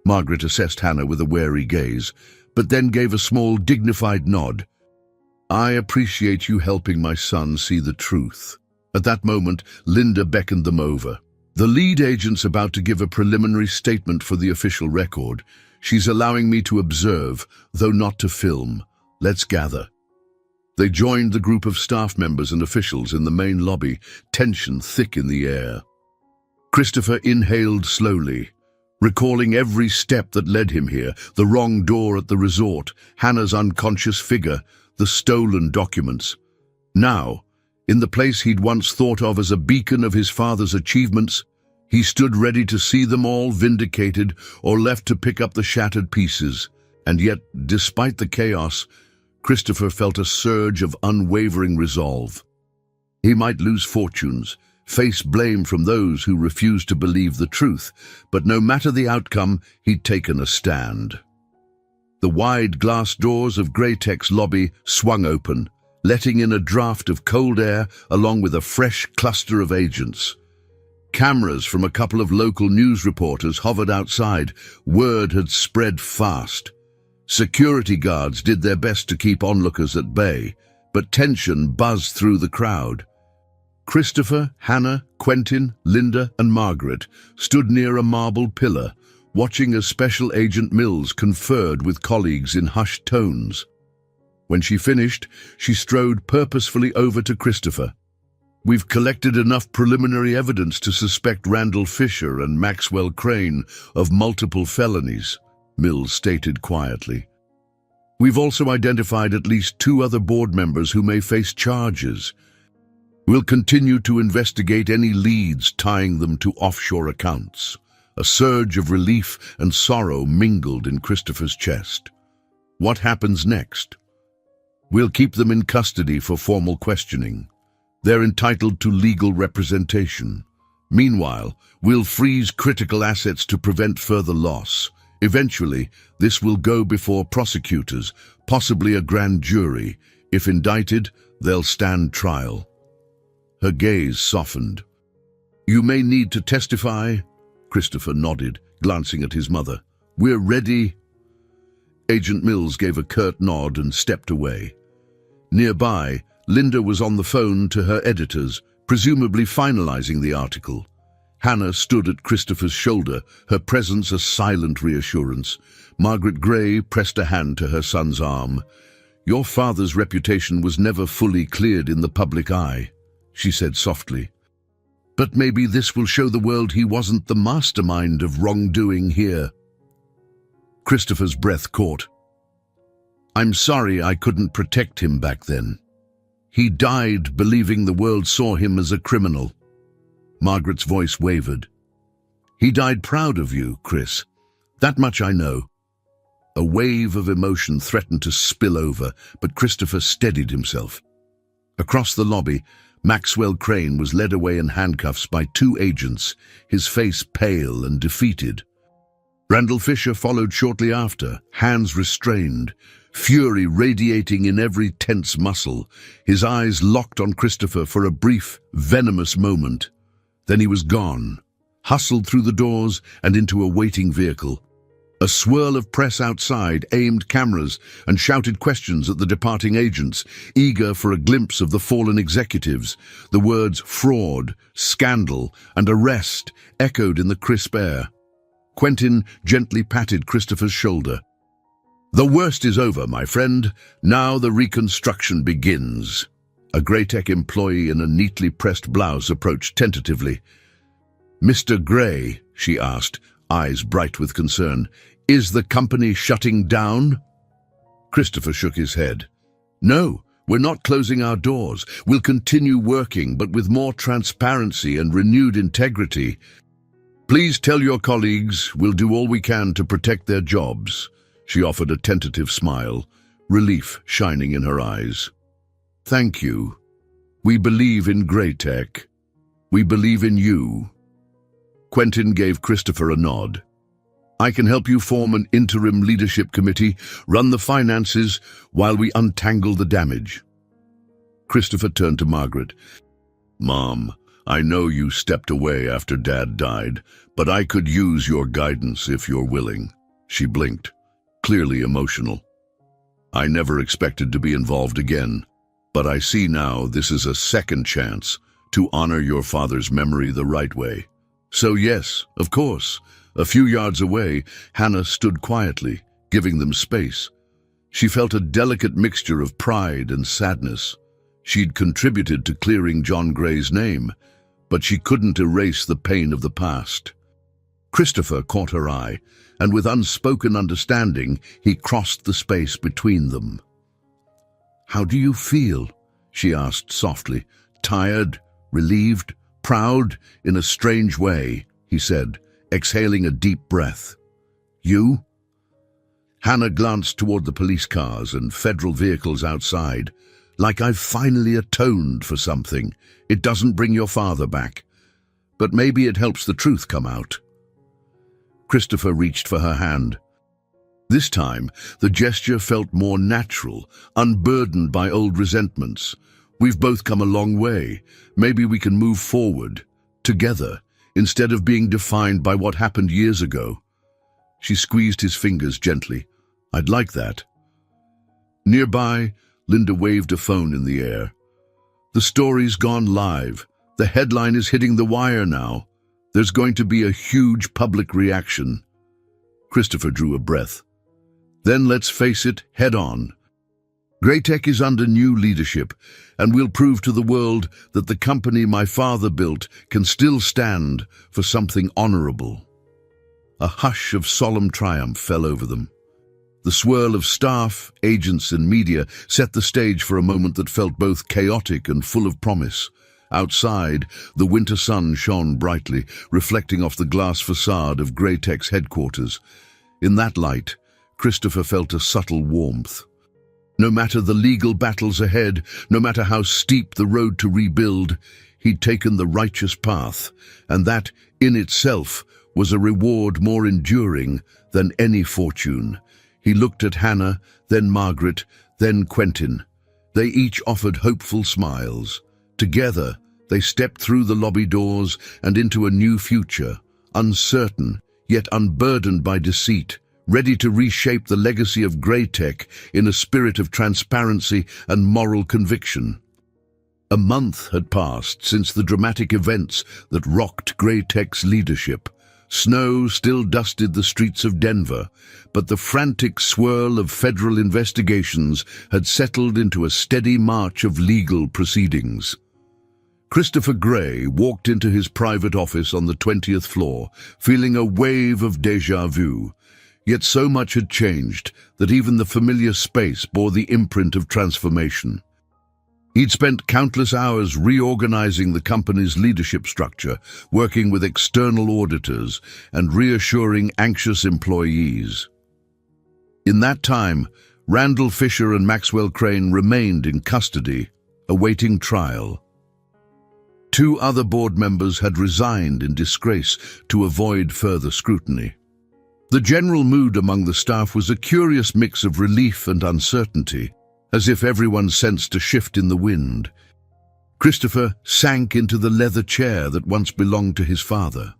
Margaret assessed Hannah with a wary gaze, but then gave a small, dignified nod. "I appreciate you helping my son see the truth." At that moment, Linda beckoned them over. "The lead agent's about to give a preliminary statement for the official record. She's allowing me to observe, though not to film. Let's gather." They joined the group of staff members and officials in the main lobby, tension thick in the air. Christopher inhaled slowly, recalling every step that led him here, the wrong door at the resort, Hannah's unconscious figure, the stolen documents. Now, in the place he'd once thought of as a beacon of his father's achievements, he stood ready to see them all vindicated or left to pick up the shattered pieces. And yet, despite the chaos, Christopher felt a surge of unwavering resolve. He might lose fortunes, face blame from those who refused to believe the truth, but no matter the outcome, he'd taken a stand. The wide glass doors of Greytech's lobby swung open, letting in a draft of cold air along with a fresh cluster of agents. Cameras from a couple of local news reporters hovered outside. Word had spread fast. Security guards did their best to keep onlookers at bay, but tension buzzed through the crowd. Christopher, Hannah, Quentin, Linda, and Margaret stood near a marble pillar, watching as Special Agent Mills conferred with colleagues in hushed tones. When she finished, she strode purposefully over to Christopher. "We've collected enough preliminary evidence to suspect Randall Fisher and Maxwell Crane of multiple felonies," Mills stated quietly. "We've also identified at least 2 other board members who may face charges. We'll continue to investigate any leads tying them to offshore accounts." A surge of relief and sorrow mingled in Christopher's chest. "What happens next?" "We'll keep them in custody for formal questioning. They're entitled to legal representation. Meanwhile, we'll freeze critical assets to prevent further loss. Eventually, this will go before prosecutors, possibly a grand jury. If indicted, they'll stand trial." Her gaze softened. "You may need to testify?" Christopher nodded, glancing at his mother. "We're ready." Agent Mills gave a curt nod and stepped away. Nearby, Linda was on the phone to her editors, presumably finalizing the article. Hannah stood at Christopher's shoulder, her presence a silent reassurance. Margaret Gray pressed a hand to her son's arm. "Your father's reputation was never fully cleared in the public eye," she said softly. "But maybe this will show the world he wasn't the mastermind of wrongdoing here." Christopher's breath caught. "I'm sorry I couldn't protect him back then. He died believing the world saw him as a criminal." Margaret's voice wavered. "He died proud of you, Chris. That much I know." A wave of emotion threatened to spill over, but Christopher steadied himself. Across the lobby, Maxwell Crane was led away in handcuffs by 2 agents, his face pale and defeated. Randall Fisher followed shortly after, hands restrained, fury radiating in every tense muscle, his eyes locked on Christopher for a brief, venomous moment. Then he was gone, hustled through the doors and into a waiting vehicle. A swirl of press outside aimed cameras and shouted questions at the departing agents, eager for a glimpse of the fallen executives. The words fraud, scandal, and arrest echoed in the crisp air. Quentin gently patted Christopher's shoulder. "The worst is over, my friend. Now the reconstruction begins." A Greytech employee in a neatly pressed blouse approached tentatively. "Mr. Gray," she asked, eyes bright with concern, "is the company shutting down?" Christopher shook his head. "No, we're not closing our doors. We'll continue working, but with more transparency and renewed integrity. Please tell your colleagues we'll do all we can to protect their jobs." She offered a tentative smile, relief shining in her eyes. "Thank you. We believe in Greytech. We believe in you." Quentin gave Christopher a nod. "I can help you form an interim leadership committee, run the finances, while we untangle the damage." Christopher turned to Margaret. "Mom, I know you stepped away after Dad died, but I could use your guidance if you're willing." She blinked, clearly emotional. "I never expected to be involved again, but I see now this is a second chance to honor your father's memory the right way. So yes, of course." A few yards away, Hannah stood quietly, giving them space. She felt a delicate mixture of pride and sadness. She'd contributed to clearing John Gray's name, but she couldn't erase the pain of the past. Christopher caught her eye, and with unspoken understanding, he crossed the space between them. "How do you feel?" she asked softly. "Tired, relieved, proud, in a strange way," he said, exhaling a deep breath. "You?" Hannah glanced toward the police cars and federal vehicles outside. "Like I've finally atoned for something. It doesn't bring your father back, but maybe it helps the truth come out." Christopher reached for her hand. This time, the gesture felt more natural, unburdened by old resentments. "We've both come a long way. Maybe we can move forward, together, instead of being defined by what happened years ago." She squeezed his fingers gently. "I'd like that." Nearby, Linda waved a phone in the air. "The story's gone live. The headline is hitting the wire now. There's going to be a huge public reaction." Christopher drew a breath. "Then let's face it head on." Greytech is under new leadership, and we'll prove to the world that the company my father built can still stand for something honorable." A hush of solemn triumph fell over them. The swirl of staff, agents, and media set the stage for a moment that felt both chaotic and full of promise. Outside, the winter sun shone brightly, reflecting off the glass facade of Greytech's headquarters. In that light, Christopher felt a subtle warmth. No matter the legal battles ahead, no matter how steep the road to rebuild, he'd taken the righteous path, and that, in itself, was a reward more enduring than any fortune. He looked at Hannah, then Margaret, then Quentin. They each offered hopeful smiles. Together, they stepped through the lobby doors and into a new future, uncertain, yet unburdened by deceit, ready to reshape the legacy of Greytech in a spirit of transparency and moral conviction. A month had passed since the dramatic events that rocked Greytech's leadership. Snow still dusted the streets of Denver, but the frantic swirl of federal investigations had settled into a steady march of legal proceedings. Christopher Gray walked into his private office on the 20th floor, feeling a wave of déjà vu. Yet so much had changed that even the familiar space bore the imprint of transformation. He'd spent countless hours reorganizing the company's leadership structure, working with external auditors, and reassuring anxious employees. In that time, Randall Fisher and Maxwell Crane remained in custody, awaiting trial. 2 other board members had resigned in disgrace to avoid further scrutiny. The general mood among the staff was a curious mix of relief and uncertainty, as if everyone sensed a shift in the wind. Christopher sank into the leather chair that once belonged to his father.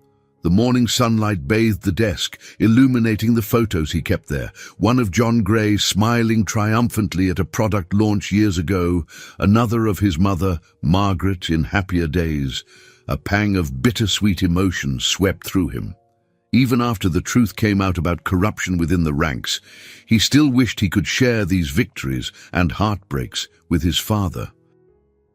The morning sunlight bathed the desk, illuminating the photos he kept there, one of John Gray smiling triumphantly at a product launch years ago, another of his mother, Margaret, in happier days. A pang of bittersweet emotion swept through him. Even after the truth came out about corruption within the ranks, he still wished he could share these victories and heartbreaks with his father.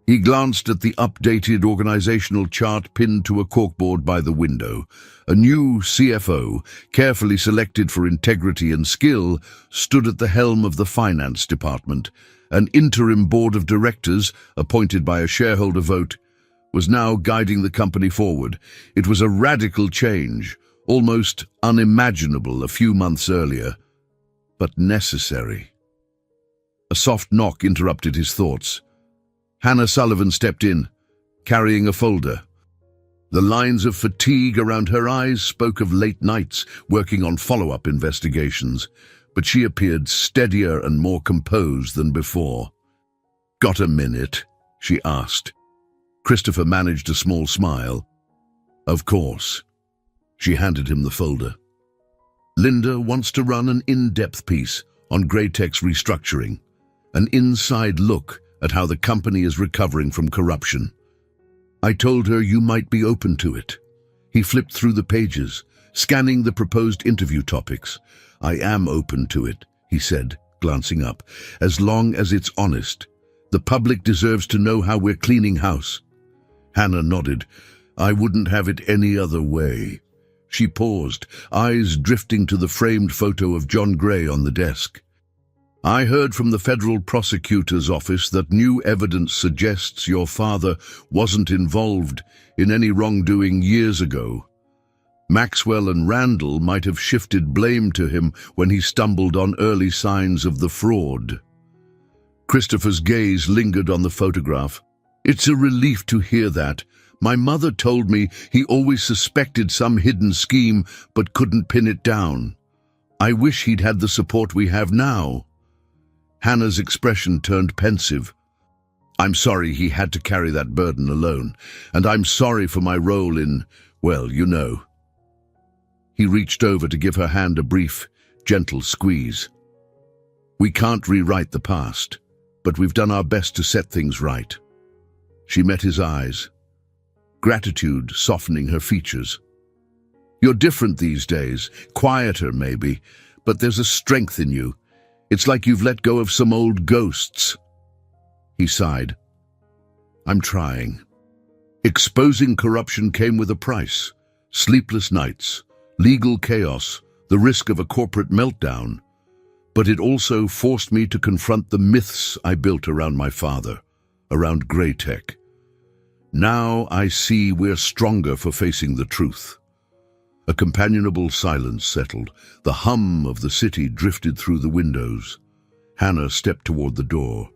He glanced at the updated organizational chart pinned to a corkboard by the window. A new CFO, carefully selected for integrity and skill, stood at the helm of the finance department. An interim board of directors, appointed by a shareholder vote, was now guiding the company forward. It was a radical change, almost unimaginable a few months earlier, but necessary. A soft knock interrupted his thoughts. Hannah Sullivan stepped in, carrying a folder. The lines of fatigue around her eyes spoke of late nights working on follow-up investigations, but she appeared steadier and more composed than before. "Got a minute?" she asked. Christopher managed a small smile. "Of course." She handed him the folder. "Linda wants to run an in-depth piece on Greytech's restructuring, an inside look at how the company is recovering from corruption. I told her you might be open to it." He flipped through the pages, scanning the proposed interview topics. "I am open to it," he said, glancing up, "as long as it's honest. The public deserves to know how we're cleaning house." Hannah nodded. "I wouldn't have it any other way." She paused, eyes drifting to the framed photo of John Gray on the desk. "I heard from the federal prosecutor's office that new evidence suggests your father wasn't involved in any wrongdoing years ago. Maxwell and Randall might have shifted blame to him when he stumbled on early signs of the fraud." Christopher's gaze lingered on the photograph. "It's a relief to hear that. My mother told me he always suspected some hidden scheme but couldn't pin it down. I wish he'd had the support we have now." Hannah's expression turned pensive. "I'm sorry he had to carry that burden alone, and I'm sorry for my role in, well, you know." He reached over to give her hand a brief, gentle squeeze. "We can't rewrite the past, but we've done our best to set things right." She met his eyes, gratitude softening her features. "You're different these days, quieter maybe, but there's a strength in you. It's like you've let go of some old ghosts." He sighed. "I'm trying." Exposing corruption came with a price. Sleepless nights, legal chaos, the risk of a corporate meltdown. But it also forced me to confront the myths I built around my father, around grey tech. Now I see we're stronger for facing the truth. A companionable silence settled. The hum of the city drifted through the windows. Hannah stepped toward the door.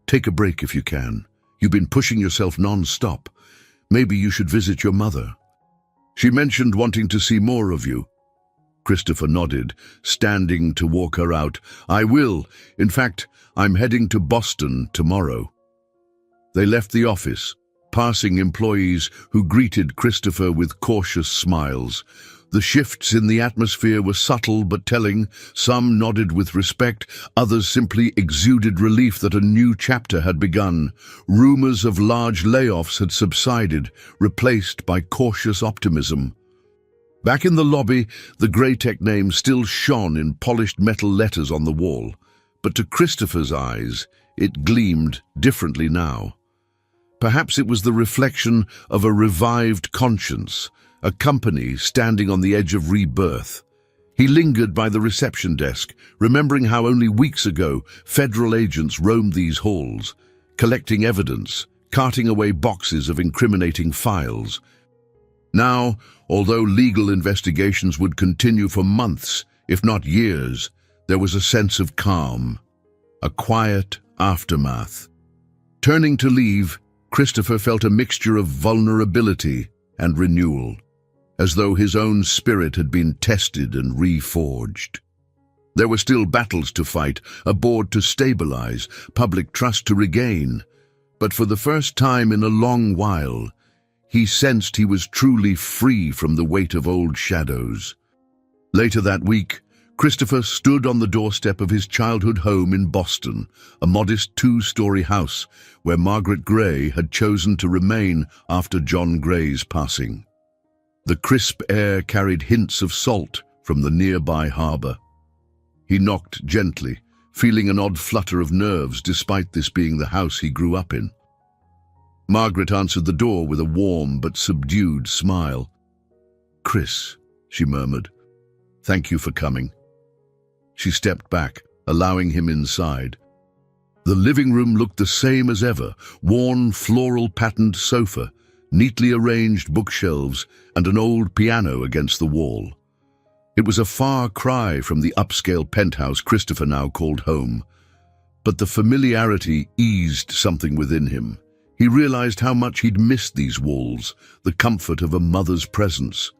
"Take a break if you can. You've been pushing yourself non-stop. Maybe you should visit your mother." "She mentioned wanting to see more of you." Christopher nodded, standing to walk her out. "I will. In fact, I'm heading to Boston tomorrow." They left the office, passing employees who greeted Christopher with cautious smiles. The shifts in the atmosphere were subtle but telling. Some nodded with respect, others simply exuded relief that a new chapter had begun. Rumors of large layoffs had subsided, replaced by cautious optimism. Back in the lobby, the Greytech name still shone in polished metal letters on the wall. But to Christopher's eyes, it gleamed differently now. Perhaps it was the reflection of a revived conscience, a company standing on the edge of rebirth. He lingered by the reception desk, remembering how only weeks ago federal agents roamed these halls, collecting evidence, carting away boxes of incriminating files. Now, although legal investigations would continue for months, if not years, there was a sense of calm, a quiet aftermath. Turning to leave, Christopher felt a mixture of vulnerability and renewal, as though his own spirit had been tested and reforged. There were still battles to fight, a board to stabilize, public trust to regain. But for the first time in a long while, he sensed he was truly free from the weight of old shadows. Later that week, Christopher stood on the doorstep of his childhood home in Boston, a modest two-story house where Margaret Gray had chosen to remain after John Gray's passing. The crisp air carried hints of salt from the nearby harbor. He knocked gently, feeling an odd flutter of nerves despite this being the house he grew up in. Margaret answered the door with a warm but subdued smile. "Chris," she murmured, "thank you for coming." She stepped back, allowing him inside. The living room looked the same as ever, worn floral-patterned sofa, neatly arranged bookshelves, and an old piano against the wall. It was a far cry from the upscale penthouse Christopher now called home. But the familiarity eased something within him. He realized how much he'd missed these walls, the comfort of a mother's presence.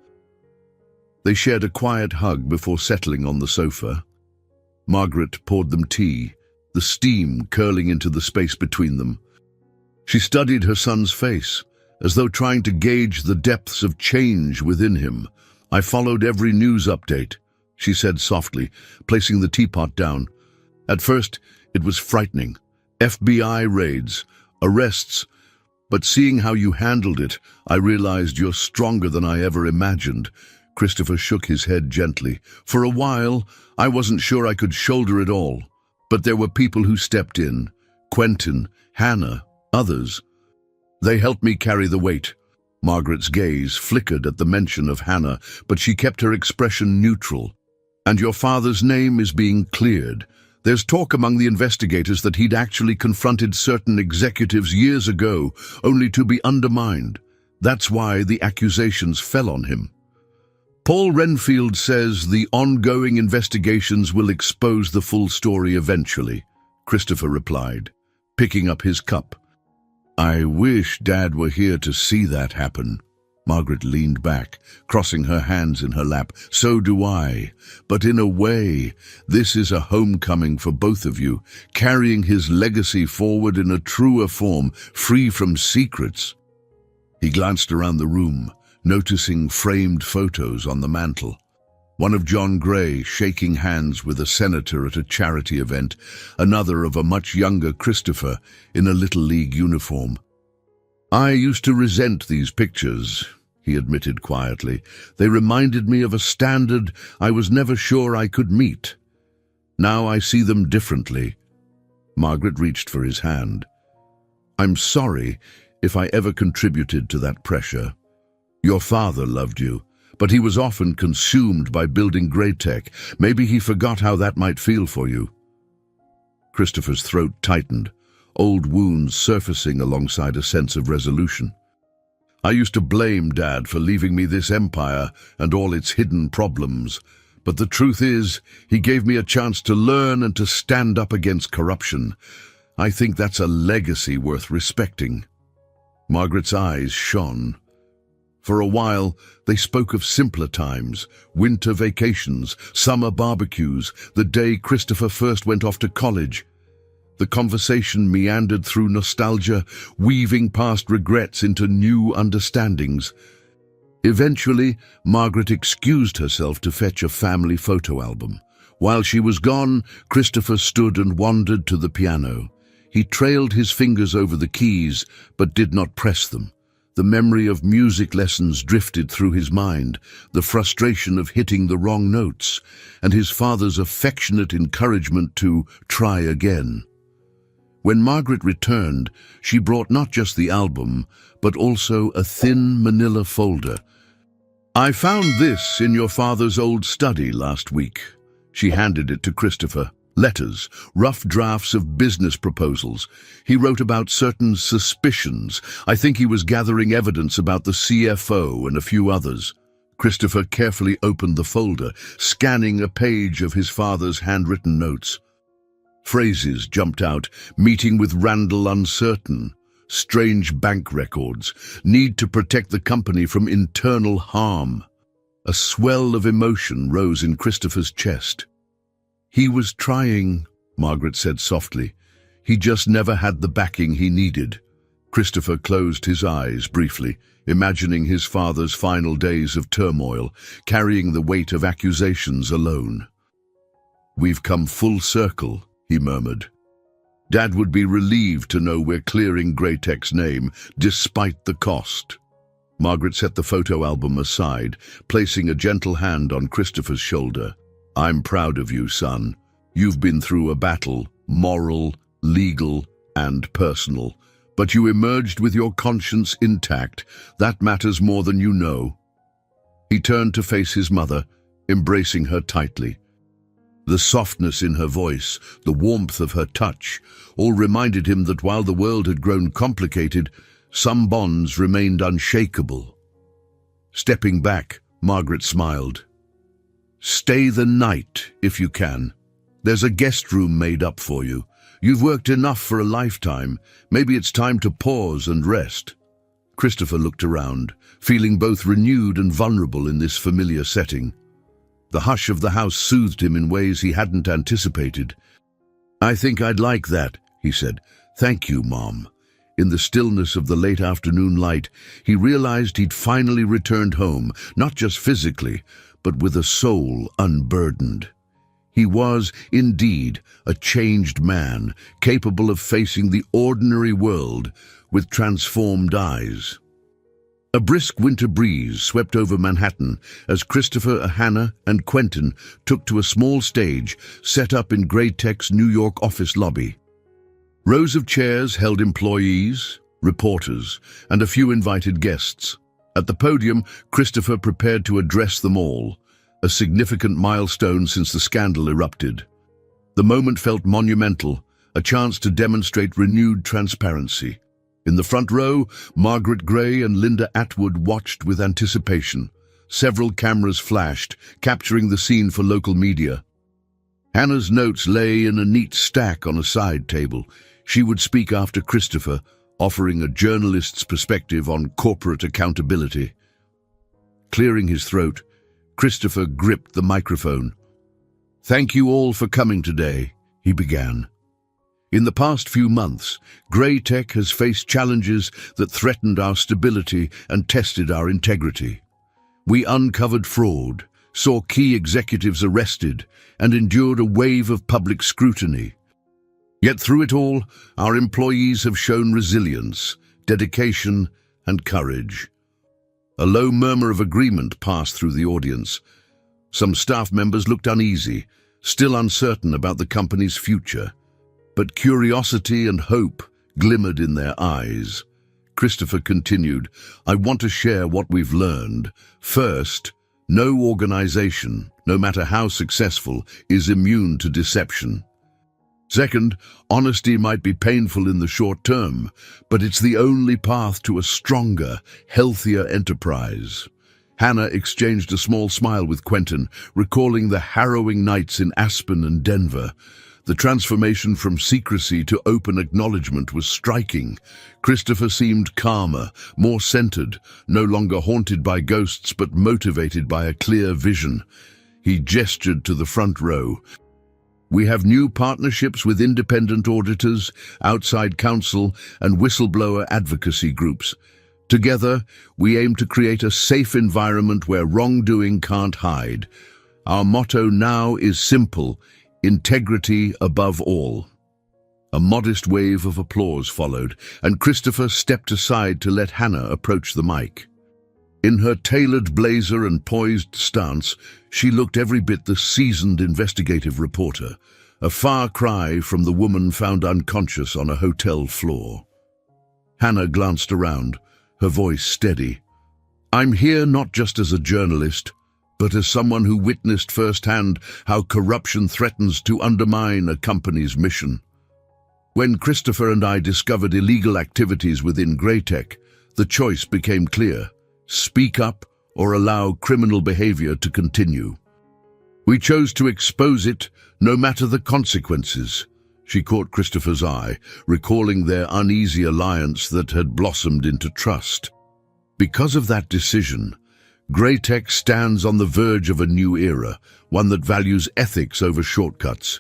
They shared a quiet hug before settling on the sofa. Margaret poured them tea, the steam curling into the space between them. She studied her son's face, as though trying to gauge the depths of change within him. "I followed every news update," she said softly, placing the teapot down. "At first, it was frightening. FBI raids, arrests, but seeing how you handled it, I realized you're stronger than I ever imagined." Christopher shook his head gently. "For a while, I wasn't sure I could shoulder it all. But there were people who stepped in. Quentin, Hannah, others. They helped me carry the weight." Margaret's gaze flickered at the mention of Hannah, but she kept her expression neutral. "And your father's name is being cleared. There's talk among the investigators that he'd actually confronted certain executives years ago, only to be undermined. That's why the accusations fell on him. Paul Renfield says the ongoing investigations will expose the full story eventually," Christopher replied, picking up his cup. "I wish Dad were here to see that happen." Margaret leaned back, crossing her hands in her lap. "So do I. But in a way, this is a homecoming for both of you, carrying his legacy forward in a truer form, free from secrets." He glanced around the room, noticing framed photos on the mantel. One of John Gray shaking hands with a senator at a charity event, another of a much younger Christopher in a Little League uniform. "I used to resent these pictures," he admitted quietly. "They reminded me of a standard I was never sure I could meet. Now I see them differently." Margaret reached for his hand. "I'm sorry if I ever contributed to that pressure. Your father loved you, but he was often consumed by building great tech. Maybe he forgot how that might feel for you." Christopher's throat tightened, old wounds surfacing alongside a sense of resolution. "I used to blame Dad for leaving me this empire and all its hidden problems. But the truth is, he gave me a chance to learn and to stand up against corruption. I think that's a legacy worth respecting." Margaret's eyes shone. For a while, they spoke of simpler times, winter vacations, summer barbecues, the day Christopher first went off to college. The conversation meandered through nostalgia, weaving past regrets into new understandings. Eventually, Margaret excused herself to fetch a family photo album. While she was gone, Christopher stood and wandered to the piano. He trailed his fingers over the keys, but did not press them. The memory of music lessons drifted through his mind, the frustration of hitting the wrong notes, and his father's affectionate encouragement to try again. When Margaret returned, she brought not just the album, but also a thin manila folder. "I found this in your father's old study last week." She handed it to Christopher. Letters, rough drafts of business proposals. He wrote about certain suspicions. I think he was gathering evidence about the CFO and a few others. Christopher carefully opened the folder, scanning a page of his father's handwritten notes. Phrases jumped out: meeting with Randall uncertain, strange bank records, need to protect the company from internal harm. A swell of emotion rose in Christopher's chest. "He was trying," Margaret said softly. "He just never had the backing he needed." Christopher closed his eyes briefly, imagining his father's final days of turmoil, carrying the weight of accusations alone. "We've come full circle," he murmured. "Dad would be relieved to know we're clearing Greytech's name, despite the cost." Margaret set the photo album aside, placing a gentle hand on Christopher's shoulder. "I'm proud of you, son. You've been through a battle, moral, legal, and personal. But you emerged with your conscience intact. That matters more than you know." He turned to face his mother, embracing her tightly. The softness in her voice, the warmth of her touch, all reminded him that while the world had grown complicated, some bonds remained unshakable. Stepping back, Margaret smiled. "Stay the night, if you can. There's a guest room made up for you. You've worked enough for a lifetime. Maybe it's time to pause and rest." Christopher looked around, feeling both renewed and vulnerable in this familiar setting. The hush of the house soothed him in ways he hadn't anticipated. "I think I'd like that," he said. "Thank you, Mom." In the stillness of the late afternoon light, he realized he'd finally returned home, not just physically, but with a soul unburdened. He was, indeed, a changed man, capable of facing the ordinary world with transformed eyes. A brisk winter breeze swept over Manhattan as Christopher, Hannah, and Quentin took to a small stage set up in Greytech's New York office lobby. Rows of chairs held employees, reporters, and a few invited guests. At the podium, Christopher prepared to address them all, a significant milestone since the scandal erupted. The moment felt monumental, a chance to demonstrate renewed transparency. In the front row, Margaret Gray and Linda Atwood watched with anticipation. Several cameras flashed, capturing the scene for local media. Hannah's notes lay in a neat stack on a side table. She would speak after Christopher, offering a journalist's perspective on corporate accountability. Clearing his throat, Christopher gripped the microphone. "Thank you all for coming today," he began. "In the past few months, Greytech has faced challenges that threatened our stability and tested our integrity. We uncovered fraud, saw key executives arrested, and endured a wave of public scrutiny. Yet through it all, our employees have shown resilience, dedication, and courage." A low murmur of agreement passed through the audience. Some staff members looked uneasy, still uncertain about the company's future. But curiosity and hope glimmered in their eyes. Christopher continued, "I want to share what we've learned. First, no organization, no matter how successful, is immune to deception. Second, honesty might be painful in the short term, but it's the only path to a stronger, healthier enterprise." Hannah exchanged a small smile with Quentin, recalling the harrowing nights in Aspen and Denver. The transformation from secrecy to open acknowledgement was striking. Christopher seemed calmer, more centered, no longer haunted by ghosts but motivated by a clear vision. He gestured to the front row. "We have new partnerships with independent auditors, outside counsel, and whistleblower advocacy groups. Together, we aim to create a safe environment where wrongdoing can't hide. Our motto now is simple: integrity above all." A modest wave of applause followed, and Christopher stepped aside to let Hannah approach the mic. In her tailored blazer and poised stance, she looked every bit the seasoned investigative reporter, a far cry from the woman found unconscious on a hotel floor. Hannah glanced around, her voice steady. "I'm here not just as a journalist, but as someone who witnessed firsthand how corruption threatens to undermine a company's mission. When Christopher and I discovered illegal activities within Greytech, the choice became clear: speak up or allow criminal behavior to continue. We chose to expose it, no matter the consequences." She caught Christopher's eye, recalling their uneasy alliance that had blossomed into trust. Because of that decision, Greytech stands on the verge of a new era, one that values ethics over shortcuts.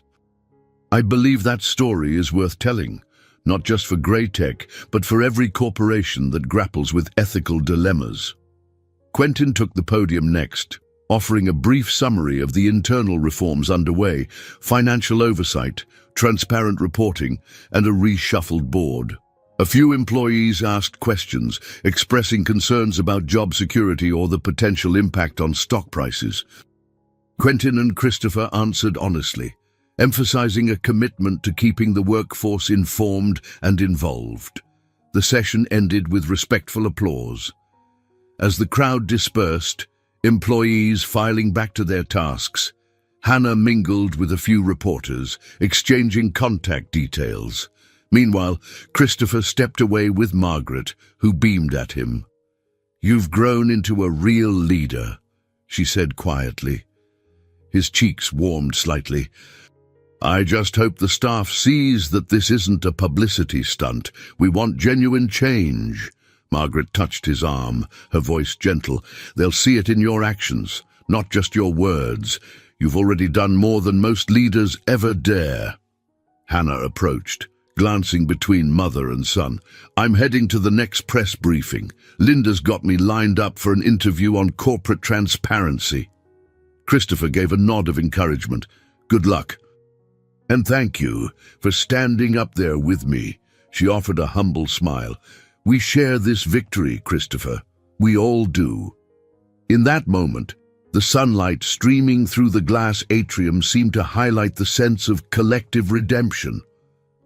I believe that story is worth telling, not just for Greytech, but for every corporation that grapples with ethical dilemmas. Quentin took the podium next, offering a brief summary of the internal reforms underway: financial oversight, transparent reporting, and a reshuffled board. A few employees asked questions, expressing concerns about job security or the potential impact on stock prices. Quentin and Christopher answered honestly, emphasizing a commitment to keeping the workforce informed and involved. The session ended with respectful applause. As the crowd dispersed, employees filing back to their tasks, Hannah mingled with a few reporters, exchanging contact details. Meanwhile, Christopher stepped away with Margaret, who beamed at him. "You've grown into a real leader," she said quietly. His cheeks warmed slightly. "I just hope the staff sees that this isn't a publicity stunt. We want genuine change." Margaret touched his arm, her voice gentle. "They'll see it in your actions, not just your words. You've already done more than most leaders ever dare." Hannah approached, glancing between mother and son. "I'm heading to the next press briefing. Linda's got me lined up for an interview on corporate transparency." Christopher gave a nod of encouragement. "Good luck. And thank you for standing up there with me." She offered a humble smile. "We share this victory, Christopher. We all do." In that moment, the sunlight streaming through the glass atrium seemed to highlight the sense of collective redemption.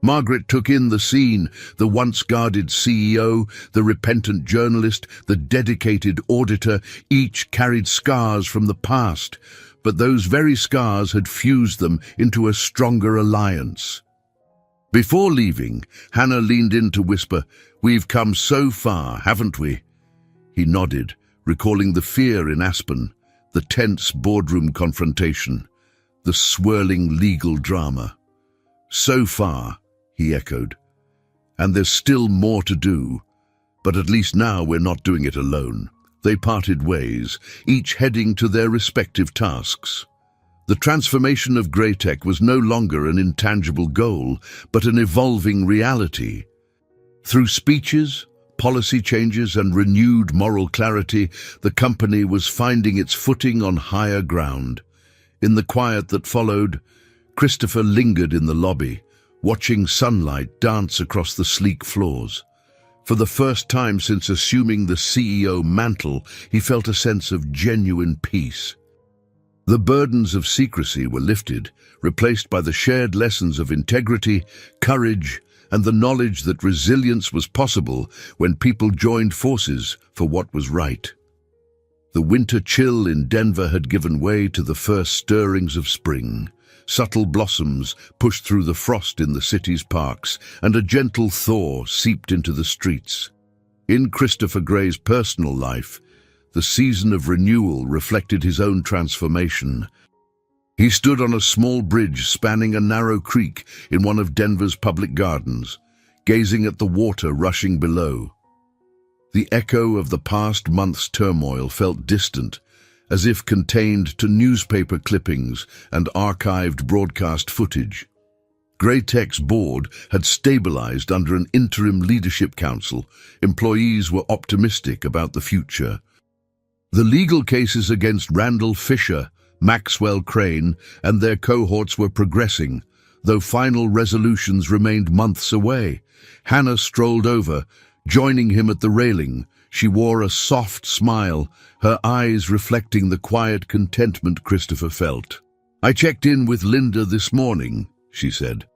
Margaret took in the scene: the once guarded CEO, the repentant journalist, the dedicated auditor, each carried scars from the past, but those very scars had fused them into a stronger alliance. Before leaving, Hannah leaned in to whisper, "We've come so far, haven't we?" He nodded, recalling the fear in Aspen, the tense boardroom confrontation, the swirling legal drama. "So far," he echoed. "And there's still more to do. But at least now we're not doing it alone." They parted ways, each heading to their respective tasks. The transformation of Greytech was no longer an intangible goal, but an evolving reality. Through speeches, policy changes, and renewed moral clarity, the company was finding its footing on higher ground. In the quiet that followed, Christopher lingered in the lobby, watching sunlight dance across the sleek floors. For the first time since assuming the CEO mantle, he felt a sense of genuine peace. The burdens of secrecy were lifted, replaced by the shared lessons of integrity, courage, and the knowledge that resilience was possible when people joined forces for what was right. The winter chill in Denver had given way to the first stirrings of spring. Subtle blossoms pushed through the frost in the city's parks, and a gentle thaw seeped into the streets. In Christopher Gray's personal life, the season of renewal reflected his own transformation. He stood on a small bridge spanning a narrow creek in one of Denver's public gardens, gazing at the water rushing below. The echo of the past month's turmoil felt distant, as if contained to newspaper clippings and archived broadcast footage. Graytech's board had stabilized under an interim leadership council. Employees were optimistic about the future. The legal cases against Randall Fisher, Maxwell Crane, and their cohorts were progressing, though final resolutions remained months away. Hannah strolled over, joining him at the railing. She wore a soft smile, her eyes reflecting the quiet contentment Christopher felt. "I checked in with Linda this morning," she said.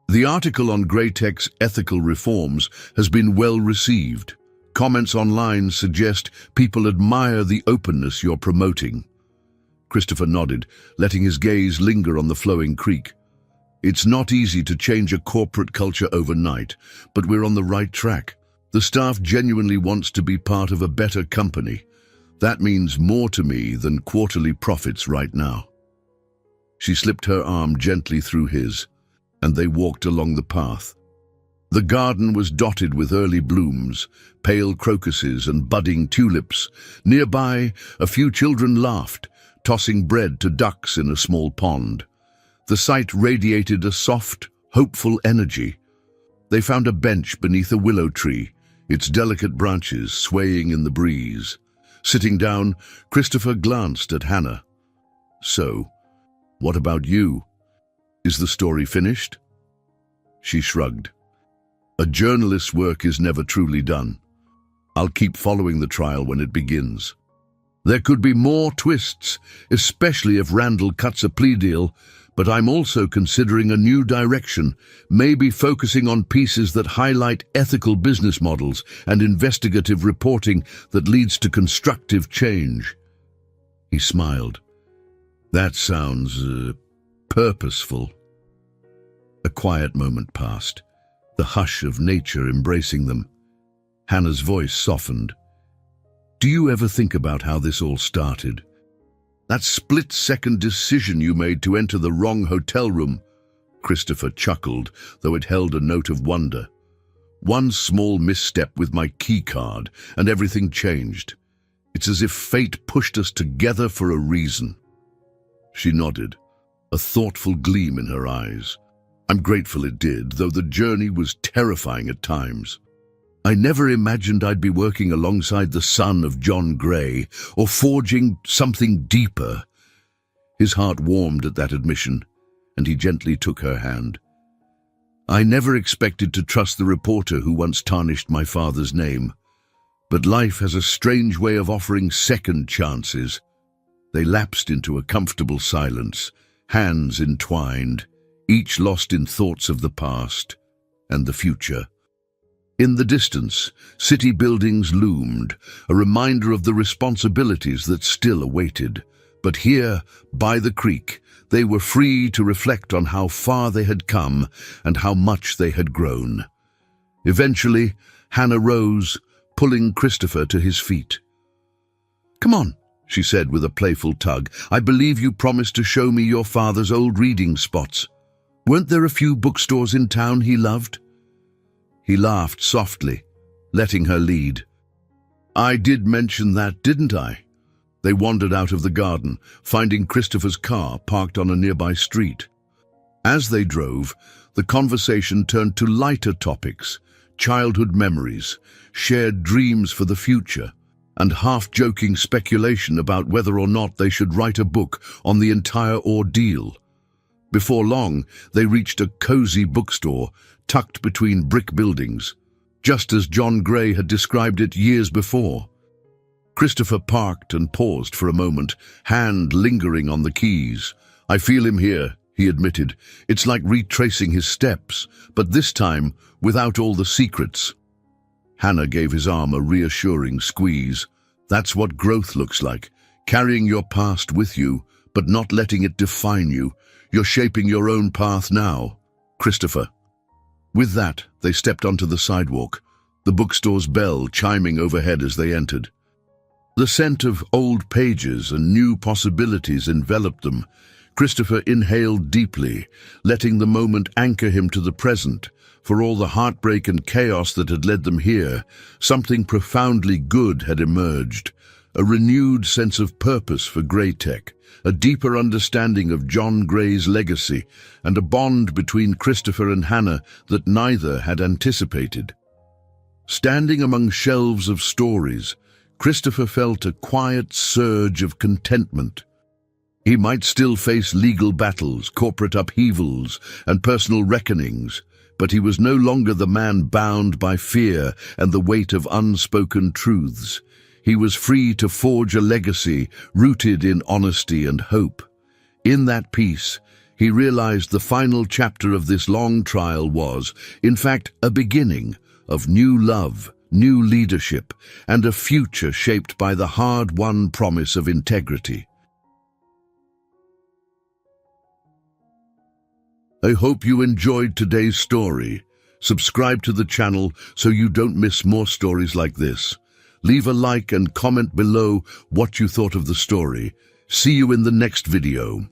"The article on Graytech's ethical reforms has been well received. Comments online suggest people admire the openness you're promoting." Christopher nodded, letting his gaze linger on the flowing creek. "It's not easy to change a corporate culture overnight, but we're on the right track. The staff genuinely wants to be part of a better company. That means more to me than quarterly profits right now." She slipped her arm gently through his, and they walked along the path. The garden was dotted with early blooms, pale crocuses and budding tulips. Nearby, a few children laughed, tossing bread to ducks in a small pond. The sight radiated a soft, hopeful energy. They found a bench beneath a willow tree, its delicate branches swaying in the breeze. Sitting down, Christopher glanced at Hannah. "So, what about you? Is the story finished?" She shrugged. "A journalist's work is never truly done. I'll keep following the trial when it begins. There could be more twists, especially if Randall cuts a plea deal, but I'm also considering a new direction, maybe focusing on pieces that highlight ethical business models and investigative reporting that leads to constructive change." He smiled. "That sounds purposeful." A quiet moment passed, the hush of nature embracing them. Hannah's voice softened. "Do you ever think about how this all started? That split-second decision you made to enter the wrong hotel room?" Christopher chuckled, though it held a note of wonder. "One small misstep with my key card, and everything changed. It's as if fate pushed us together for a reason." She nodded, a thoughtful gleam in her eyes. "I'm grateful it did, though the journey was terrifying at times. I never imagined I'd be working alongside the son of John Gray, or forging something deeper." His heart warmed at that admission, and he gently took her hand. "I never expected to trust the reporter who once tarnished my father's name. But life has a strange way of offering second chances." They lapsed into a comfortable silence, hands entwined, each lost in thoughts of the past and the future. In the distance, city buildings loomed, a reminder of the responsibilities that still awaited. But here, by the creek, they were free to reflect on how far they had come and how much they had grown. Eventually, Hannah rose, pulling Christopher to his feet. "Come on," she said with a playful tug. "I believe you promised to show me your father's old reading spots. Weren't there a few bookstores in town he loved?" He laughed softly, letting her lead. "I did mention that, didn't I?" They wandered out of the garden, finding Christopher's car parked on a nearby street. As they drove, the conversation turned to lighter topics, childhood memories, shared dreams for the future, and half-joking speculation about whether or not they should write a book on the entire ordeal. Before long, they reached a cozy bookstore tucked between brick buildings, just as John Gray had described it years before. Christopher parked and paused for a moment, hand lingering on the keys. "I feel him here," he admitted. "It's like retracing his steps, but this time without all the secrets." Hannah gave his arm a reassuring squeeze. "That's what growth looks like, carrying your past with you, but not letting it define you. You're shaping your own path now, Christopher." With that, they stepped onto the sidewalk, the bookstore's bell chiming overhead as they entered. The scent of old pages and new possibilities enveloped them. Christopher inhaled deeply, letting the moment anchor him to the present. For all the heartbreak and chaos that had led them here, something profoundly good had emerged. A renewed sense of purpose for Greytech, a deeper understanding of John Gray's legacy, and a bond between Christopher and Hannah that neither had anticipated. Standing among shelves of stories, Christopher felt a quiet surge of contentment. He might still face legal battles, corporate upheavals, and personal reckonings, but he was no longer the man bound by fear and the weight of unspoken truths. He was free to forge a legacy rooted in honesty and hope. In that peace, he realized the final chapter of this long trial was, in fact, a beginning of new love, new leadership, and a future shaped by the hard-won promise of integrity. I hope you enjoyed today's story. Subscribe to the channel so you don't miss more stories like this. Leave a like and comment below what you thought of the story. See you in the next video.